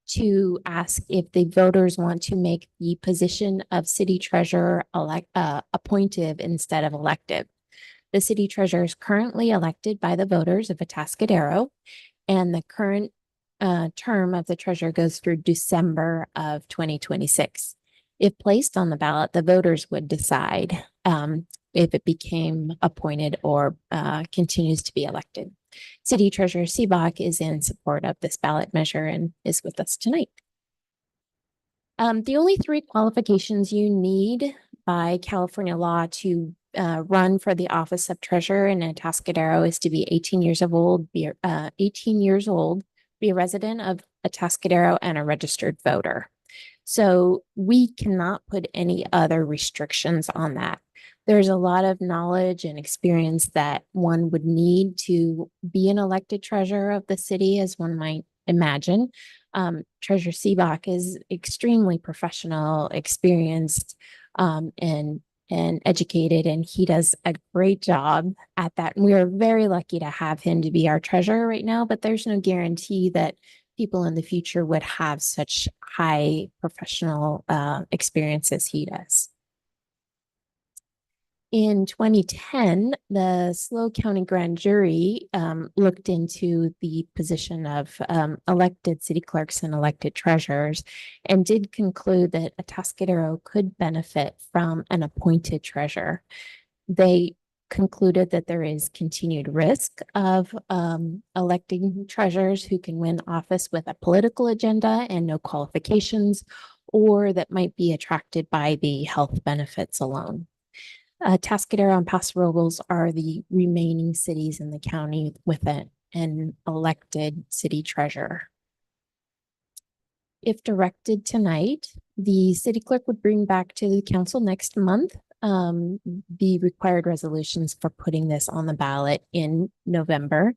to ask if the voters want to make the position of city treasurer appointive instead of elective. The city treasurer is currently elected by the voters of Atascadero, and the current term of the treasurer goes through December of 2026. If placed on the ballot, the voters would decide if it became appointed or continues to be elected. City Treasurer Seebach is in support of this ballot measure and is with us tonight. The only 3 qualifications you need by California law to run for the office of treasurer in Atascadero is to be 18 years old, be a resident of Atascadero and a registered voter. So we cannot put any other restrictions on that. There's a lot of knowledge and experience that one would need to be an elected treasurer of the city, as one might imagine. Treasurer Seebach is extremely professional, experienced, and educated, and he does a great job at that. And we are very lucky to have him to be our treasurer right now, but there's no guarantee that people in the future would have such high professional experience as he does. In 2010, the SLO County Grand Jury looked into the position of elected city clerks and elected treasurers and did conclude that Atascadero could benefit from an appointed treasurer. They concluded that there is continued risk of electing treasurers who can win office with a political agenda and no qualifications, or that might be attracted by the health benefits alone. Atascadero and Paso Robles are the remaining cities in the county with an elected city treasurer. If directed tonight, the city clerk would bring back to the council next month the required resolutions for putting this on the ballot in November.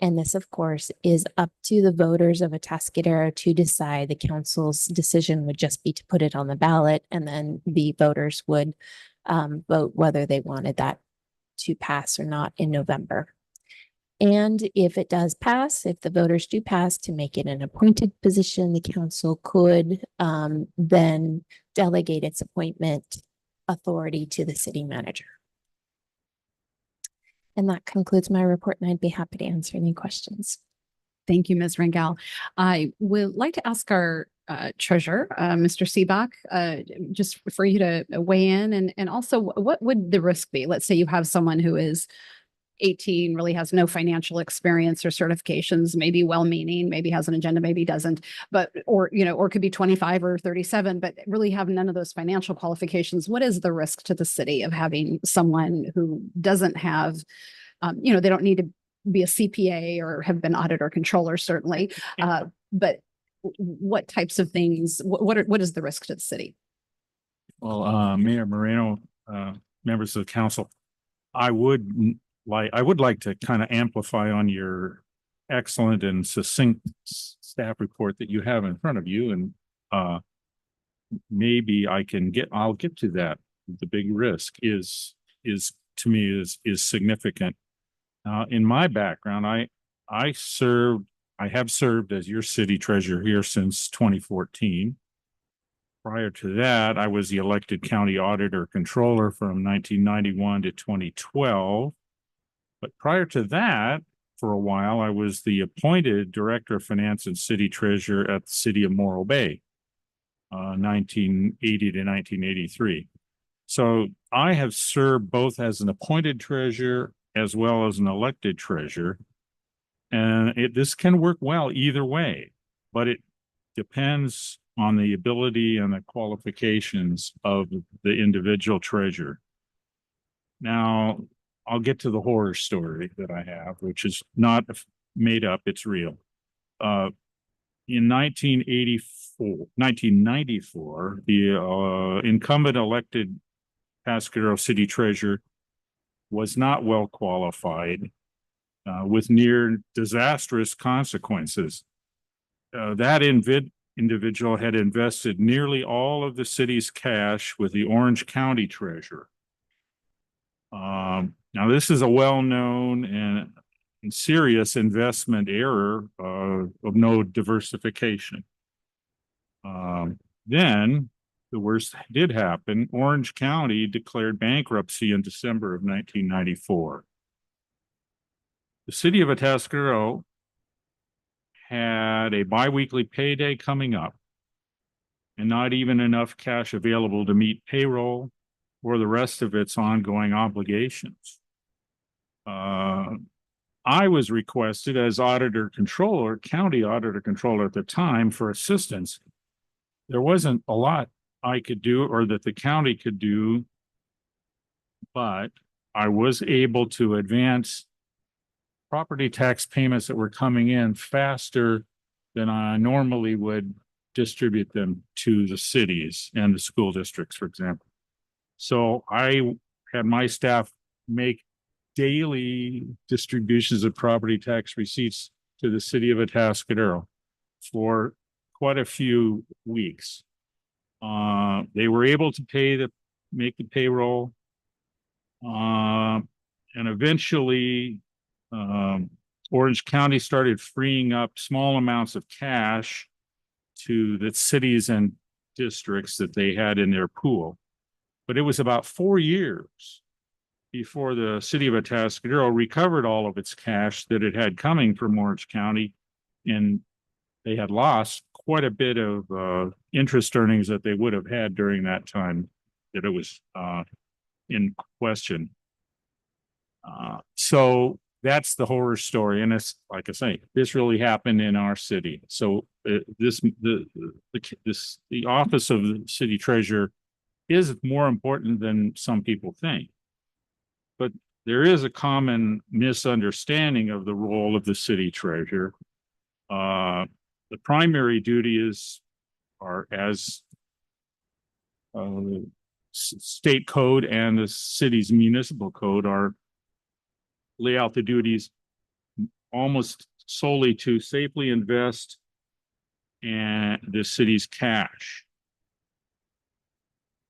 And this, of course, is up to the voters of Atascadero to decide. The council's decision would just be to put it on the ballot, and then the voters would vote whether they wanted that to pass or not in November. And if it does pass, if the voters do pass to make it an appointed position, the council could then delegate its appointment authority to the city manager. And that concludes my report, and I'd be happy to answer any questions. Thank you, Ms. Rangel. I would like to ask our treasurer, Mr. Seebach, just for you to weigh in, and also what would the risk be? Let's say you have someone who is 18, really has no financial experience or certifications, maybe well-meaning, maybe has an agenda, maybe doesn't, but, or could be 25 or 37, but really have none of those financial qualifications. What is the risk to the city of having someone who doesn't have, they don't need to be a CPA or have been audit or controller, certainly, but what types of things, what is the risk to the city? Well, Mayor Moreno, members of the council, I would like to kind of amplify on your excellent and succinct staff report that you have in front of you, and maybe I'll get to that. The big risk is to me is significant. In my background, I have served as your city treasurer here since 2014. Prior to that, I was the elected county auditor controller from 1991 to 2012. But prior to that, for a while, I was the appointed director of finance and city treasurer at the city of Morro Bay, 1980 to 1983. So I have served both as an appointed treasurer as well as an elected treasurer. And this can work well either way, but it depends on the ability and the qualifications of the individual treasurer. Now, I'll get to the horror story that I have, which is not made up, it's real. In 1994, the incumbent elected Atascadero city treasurer was not well qualified with near disastrous consequences. That individual had invested nearly all of the city's cash with the Orange County treasurer. Now, this is a well-known and serious investment error of no diversification. Then the worst did happen. Orange County declared bankruptcy in December of 1994. The city of Atascadero had a biweekly payday coming up and not even enough cash available to meet payroll or the rest of its ongoing obligations. I was requested as county auditor controller at the time, for assistance. There wasn't a lot I could do or that the county could do, but I was able to advance property tax payments that were coming in faster than I normally would distribute them to the cities and the school districts, for example. So I had my staff make daily distributions of property tax receipts to the city of Atascadero for quite a few weeks. They were able to make the payroll, and eventually Orange County started freeing up small amounts of cash to the cities and districts that they had in their pool. But it was about 4 years before the city of Atascadero recovered all of its cash that it had coming from Orange County, and they had lost quite a bit of interest earnings that they would have had during that time that it was in question. So that's the horror story, and it's like I say, this really happened in our city. So the office of the city treasurer is more important than some people think. But there is a common misunderstanding of the role of the city treasurer. The primary duties are, as state code and the city's municipal code lay out the duties almost solely to safely invest in the city's cash.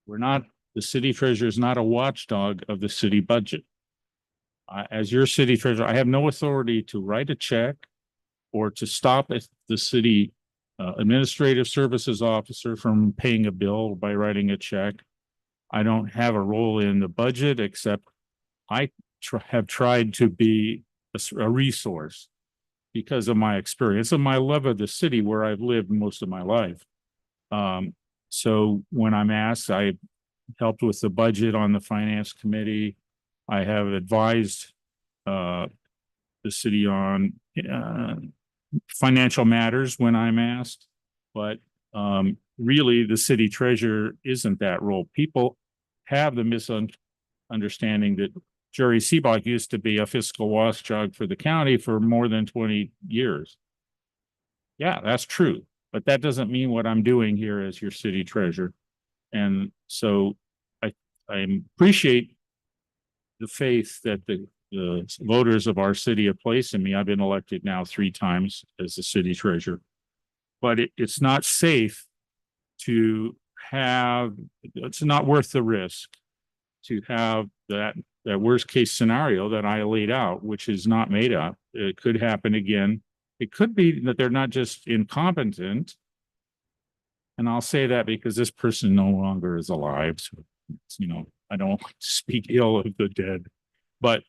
The city treasurer is not a watchdog of the city budget. As your city treasurer, I have no authority to write a check or to stop the city administrative services officer from paying a bill by writing a check. I don't have a role in the budget, except I have tried to be a resource because of my experience and my love of the city where I've lived most of my life. So when I'm asked, I helped with the budget on the finance committee. I have advised the city on financial matters when I'm asked, but really the city treasurer isn't that role. People have the misunderstanding that Jerry Seebach used to be a fiscal watchdog for the county for more than 20 years. Yeah, that's true, but that doesn't mean what I'm doing here as your city treasurer. And so I appreciate the faith that the voters of our city have placed in me. I've been elected now 3 times as the city treasurer, but it's not safe to have, it's not worth the risk to have that worst case scenario that I laid out, which is not made up. It could happen again. It could be that they're not just incompetent. And I'll say that because this person no longer is alive. So, I don't like to speak ill of the dead, but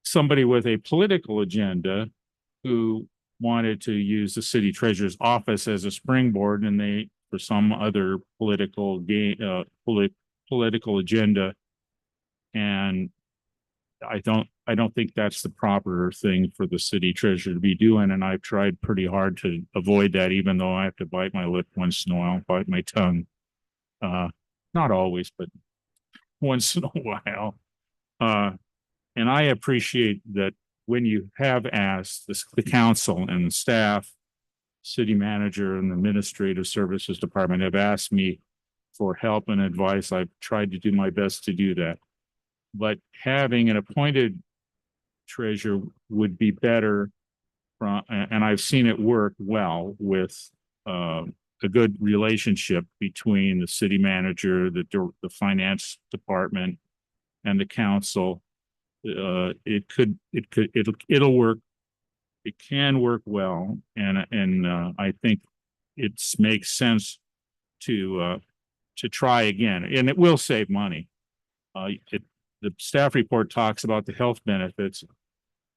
somebody with a political agenda who wanted to use the city treasurer's office as a springboard, and they, for some other political agenda, and I don't think that's the proper thing for the city treasurer to be doing. And I've tried pretty hard to avoid that, even though I have to bite my lip once in a while, bite my tongue. Not always, but once in a while. And I appreciate that when you have asked the council and the staff, city manager and the administrative services department have asked me for help and advice. I've tried to do my best to do that. But having an appointed treasurer would be better and I've seen it work well with a good relationship between the city manager, the finance department, and the council. It'll work. It can work well, and I think it makes sense to try again, and it will save money. The staff report talks about the health benefits.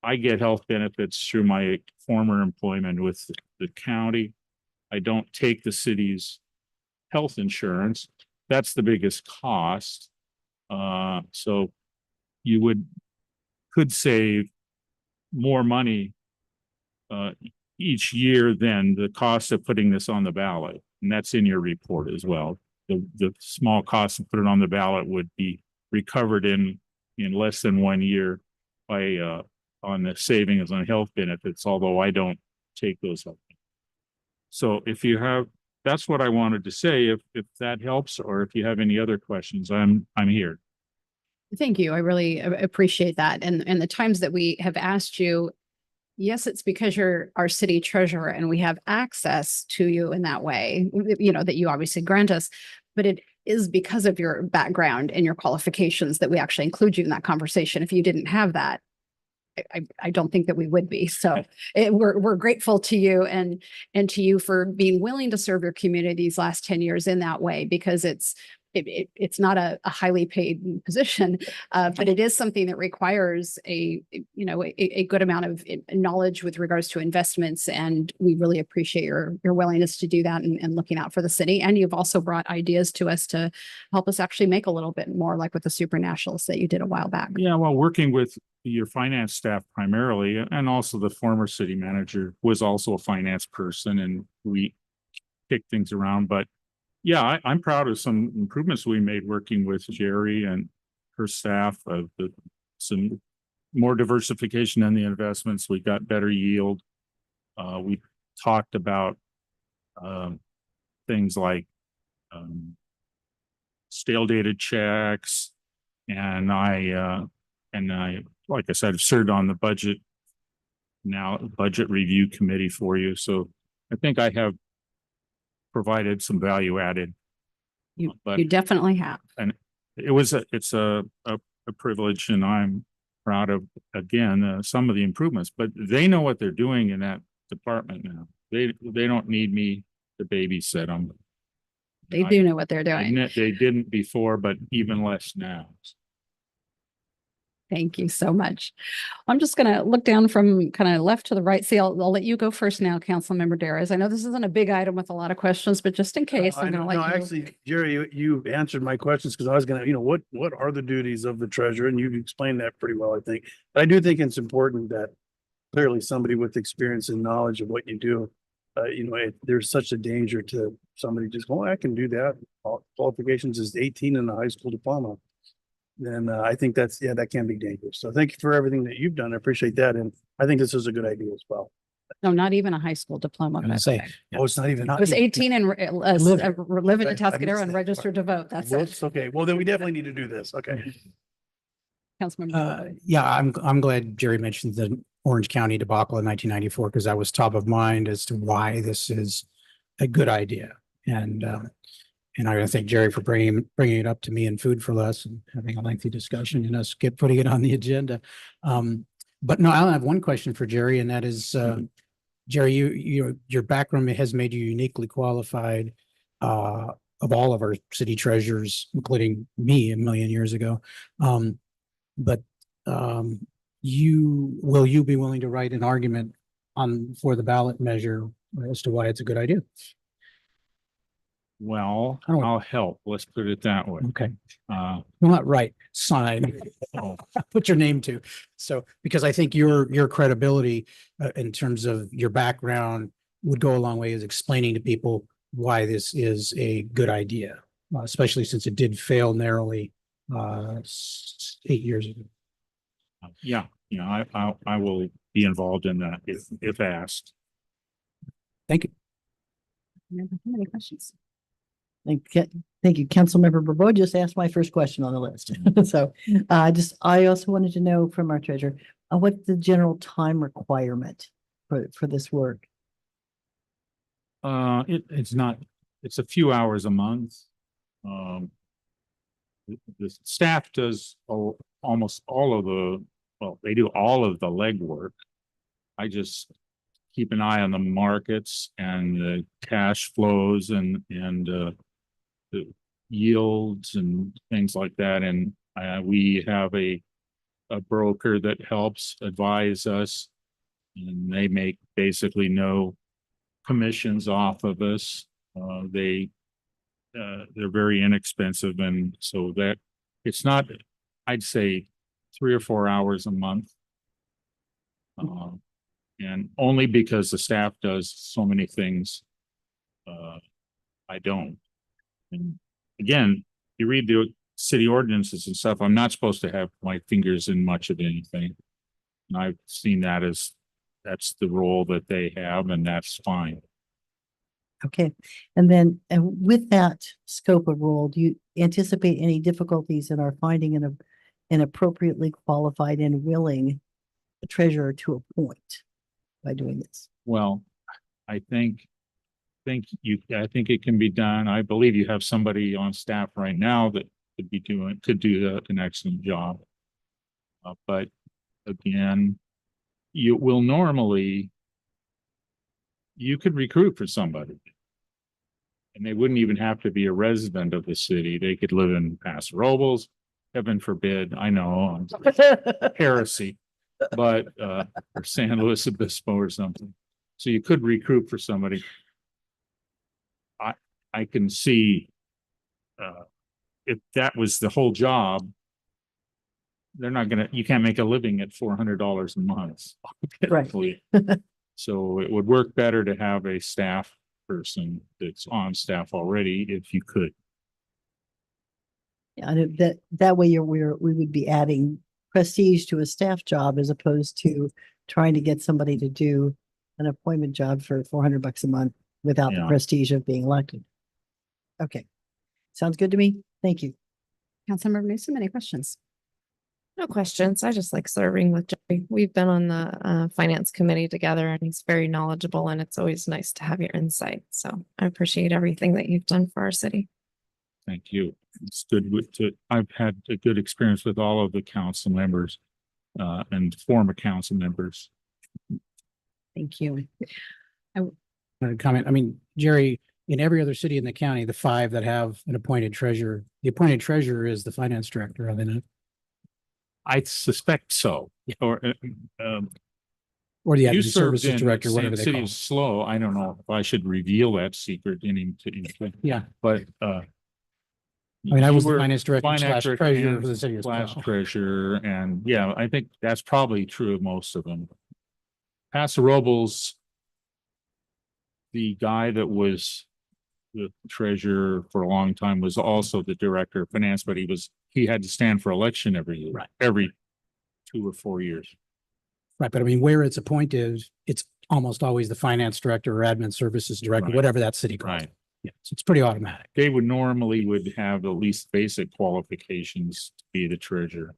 I get health benefits through my former employment with the county. I don't take the city's health insurance. That's the biggest cost. So you could save more money each year than the cost of putting this on the ballot. And that's in your report as well. The small cost to put it on the ballot would be recovered in less than 1 year by on the savings on health benefits, although I don't take those up. So if you have, that's what I wanted to say. If that helps, or if you have any other questions, I'm here. Thank you. I really appreciate that. And the times that we have asked you, yes, it's because you're our city treasurer and we have access to you in that way, that you obviously grant us, but it is because of your background and your qualifications that we actually include you in that conversation. If you didn't have that, I don't think that we would be. So we're grateful to you and to you for being willing to serve your community these last 10 years in that way, because it's not a highly paid position, but it is something that requires a good amount of knowledge with regards to investments. And we really appreciate your willingness to do that and looking out for the city. And you've also brought ideas to us to help us actually make a little bit more, like with the Super Nationals that you did a while back. Yeah, well, working with your finance staff primarily, and also the former city manager was also a finance person, and we kicked things around. But yeah, I'm proud of some improvements we made working with Jerry and her staff of some more diversification in the investments. We got better yield. We talked about things like stale dated checks, and I, like I said, I've served on the budget review committee for you. So I think I have provided some value added. You definitely have. And it's a privilege, and I'm proud of, again, some of the improvements, but they know what they're doing in that department now. They don't need me to babysit them. They do know what they're doing. They didn't before, but even less now. Thank you so much. I'm just going to look down from kind of left to the right. See, I'll let you go first now, Councilmember Daris. I know this isn't a big item with a lot of questions, but just in case, I'm going to let you. Actually, Jerry, you answered my questions, because I was going to, what are the duties of the treasurer? And you explained that pretty well, I think. But I do think it's important that clearly somebody with experience and knowledge of what you do, there's such a danger to somebody just going, I can do that. Qualifications is 18 and a high school diploma. Then I think that can be dangerous. So thank you for everything that you've done. I appreciate that. And I think this is a good idea as well. No, not even a high school diploma. Oh, it's not even. It was 18 and live in Atascadero and registered to vote. That's it. Okay. Well, then we definitely need to do this. Okay. Councilmember. Yeah, I'm glad Jerry mentioned the Orange County debacle in 1994, because that was top of mind as to why this is a good idea. And I thank Jerry for bringing it up to me in Food for Less and having a lengthy discussion and us putting it on the agenda. But no, I have one question for Jerry, and that is, Jerry, your background has made you uniquely qualified of all of our city treasurers, including me a million years ago. But will you be willing to write an argument for the ballot measure as to why it's a good idea? Well, I don't- I'll help. Let's put it that way. Okay. Uh, Well, not right, sign, oh, put your name to. So, because I think your credibility in terms of your background would go a long way as explaining to people why this is a good idea, especially since it did fail narrowly 8 years ago. yeah, I will be involved in that if asked. Thank you. Any questions? Thank you. Councilmember Bourbeau just asked my first question on the list. So I also wanted to know from our treasurer, what's the general time requirement for this work? It's not, it's a few hours a month. The staff does almost all of they do all of the legwork. I just keep an eye on the markets and the cash flows and the yields and things like that. And we have a broker that helps advise us, and they make basically no commissions off of us. They're very inexpensive, and so that it's not, I'd say 3 or 4 hours a month. And only because the staff does so many things, I don't. And again, you read the city ordinances and stuff, I'm not supposed to have my fingers in much of anything. And I've seen that as that's the role that they have, and that's fine. Okay. And then with that scope of role, do you anticipate any difficulties in our finding an appropriately qualified and willing treasurer to appoint by doing this? Well, I think it can be done. I believe you have somebody on staff right now that could do an excellent job. But again, you could recruit for somebody, and they wouldn't even have to be a resident of the city. They could live in Paso Robles, heaven forbid. I know, heresy, but or San Luis Obispo or something. So you could recruit for somebody. I can see if that was the whole job, you can't make a living at $400 a month. Right. So it would work better to have a staff person that's on staff already if you could. Yeah, and that way we would be adding prestige to a staff job as opposed to trying to get somebody to do an appointment job for $400 a month without the prestige of being elected. Okay. Sounds good to me. Thank you. Councilmember Newsom, any questions? No questions. I just like serving with Jerry. We've been on the finance committee together, and he's very knowledgeable, and it's always nice to have your insight. So I appreciate everything that you've done for our city. Thank you. It's good I've had a good experience with all of the council members and former council members. Thank you. Comment. I mean, Jerry, in every other city in the county, the 5 that have an appointed treasurer, the appointed treasurer is the finance director, are they not? I suspect so. Or the you admin served services in director, whatever they City call of it. Slow. I don't know if I should reveal that secret Yeah. but I mean, I you was the were finance director slash treasurer and for the city of slash Slough. treasurer, and yeah, I think that's probably true of most of them. Paso Robles, the guy that was the treasurer for a long time was also the director of finance, but he had to stand for election every year, Right. every 2 or 4 years. Right, but I mean, where it's appointed, it's almost always the finance director or admin services director, Right. whatever that city calls it. Right. Yeah, so it's pretty automatic. They would have at least basic qualifications to be the treasurer.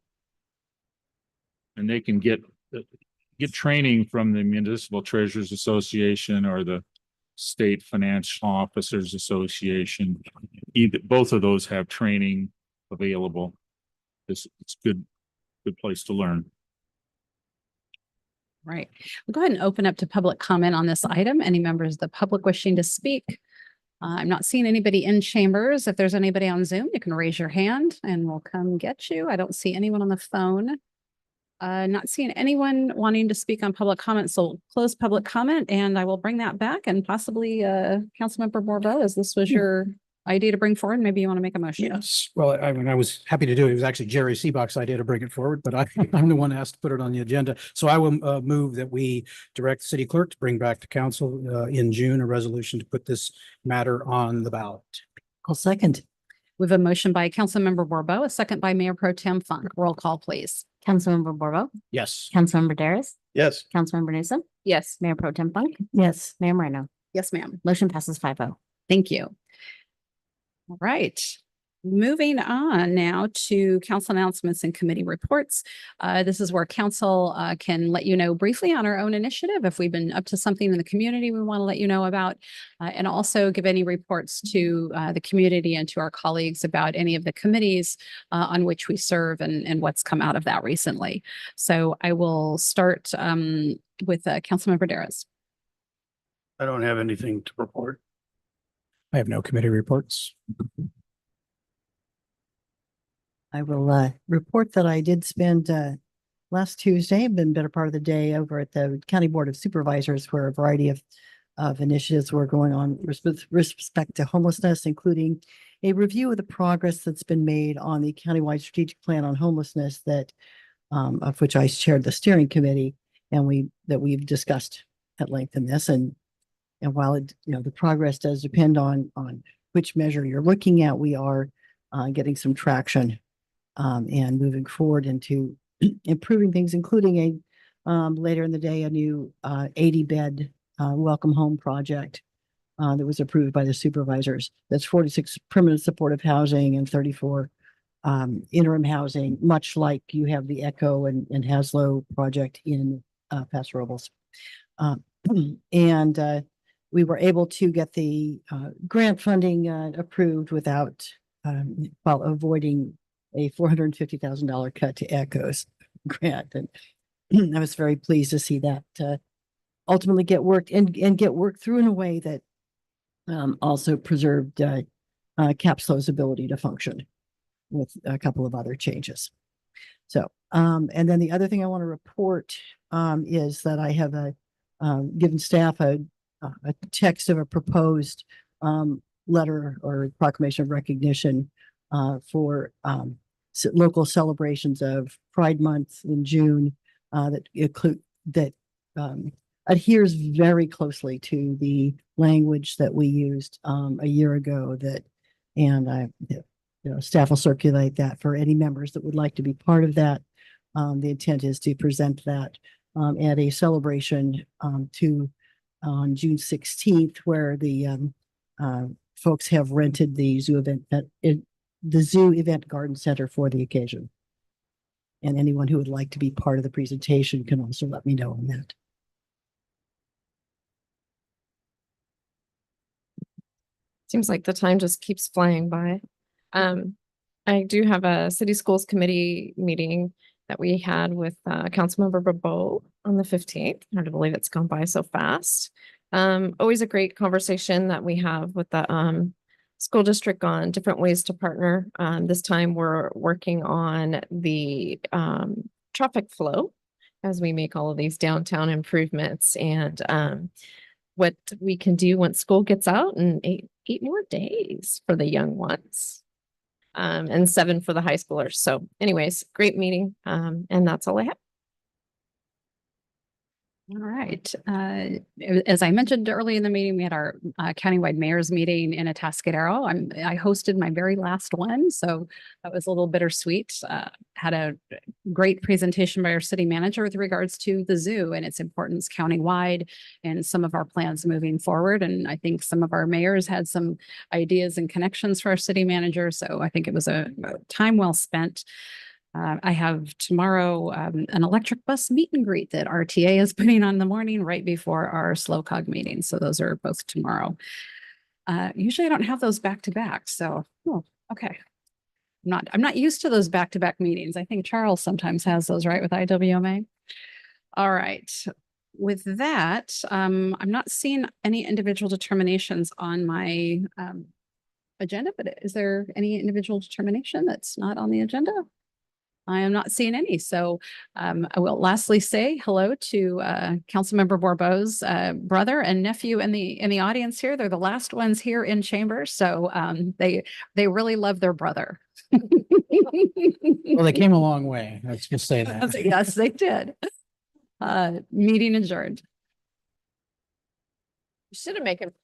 And they can get training from the Municipal Treasurers Association or the State Financial Officers Association. Both of those have training available. It's good place to learn. Right. We'll go ahead and open up to public comment on this item. Any members of the public wishing to speak? I'm not seeing anybody in chambers. If there's anybody on Zoom, you can raise your hand and we'll come get you. I don't see anyone on the phone. Not seeing anyone wanting to speak on public comment, so we'll close public comment, and I will bring that back, and possibly Councilmember Bourbeau, as this was your idea to bring forward? Maybe you want to make a motion. Yes, well, I mean, I was happy to do it. It was actually Jerry Seebach's idea to bring it forward, but I'm the one asked to put it on the agenda. So I will move that we direct the city clerk to bring back to council in June a resolution to put this matter on the ballot. I'll second. We have a motion by Councilmember Borbo, a second by Mayor Pro Tem Funk. Roll call, please. Councilmember Borbo, Yes. Councilmember Daris, Yes. Councilmember Newsom, Yes. Mayor Pro Tem Funk, Yes. Mayor Moreno. Yes, ma'am. Motion passes 5-0. Thank you. All right. Moving on now to council announcements and committee reports. This is where council can let you know briefly on our own initiative if we've been up to something in the community we want to let you know about, and also give any reports to the community and to our colleagues about any of the committees on which we serve and what's come out of that recently. So I will start with Councilmember Daris. I don't have anything to report. I have no committee reports. I will report that I did spend last Tuesday, been better part of the day over at the County Board of Supervisors, where a variety of initiatives were going on with respect to homelessness, including a review of the progress that's been made on the countywide strategic plan on homelessness that of which I chaired the steering committee, and we've discussed at length in this. And while the progress does depend on which measure you're looking at, we are getting some traction and moving forward into improving things, including later in the day, a new 80-bed welcome home project that was approved by the supervisors. That's 46 permanent supportive housing and 34 interim housing, much like you have the Echo and Haslow project in Paso Robles. And we were able to get the grant funding approved without, while avoiding a $450,000 cut to Echo's grant. And I was very pleased to see that ultimately get worked and get worked through in a way that also preserved CAPSLO's ability to function with a couple of other changes. So, and then the other thing I want to report is that I have given staff a text of a proposed letter or proclamation of recognition for local celebrations of Pride Month in June that adheres very closely to the language that we used a year ago. Staff will circulate that for any members that would like to be part of that. The intent is to present that at a celebration on June 16th, where the folks have rented the Zoo Event Garden Center for the occasion. And anyone who would like to be part of the presentation can also let me know on that. Seems like the time just keeps flying by. I do have a city schools committee meeting that we had with Councilmember Barbeau on the 15th. Hard to believe it's gone by so fast. Always a great conversation that we have with the school district on different ways to partner. This time we're working on the traffic flow as we make all of these downtown improvements, and what we can do once school gets out, and eight more days for the young ones, and 7 for the high schoolers. So anyways, great meeting. And that's all I have. All right. As I mentioned early in the meeting, we had our countywide mayor's meeting in Atascadero. I hosted my very last one, so that was a little bittersweet. Had a great presentation by our city manager with regards to the zoo and its importance countywide and some of our plans moving forward. And I think some of our mayors had some ideas and connections for our city manager. So I think it was a time well spent. I have tomorrow an electric bus meet and greet that RTA is putting on in the morning right before our slow cog meeting. So those are both tomorrow. Usually I don't have those back to back. So, okay. I'm not used to those back to back meetings. I think Charles sometimes has those, right, with IWMA. All right. With that, I'm not seeing any individual determinations on my agenda, but is there any individual determination that's not on the agenda? I am not seeing any. So I will lastly say hello to Councilmember Borbeau's brother and nephew in the audience here. They're the last ones here in chambers. So they really love their brother. Well, they came a long way. Let's just say that. Yes, they did. Meeting adjourned. You should have made him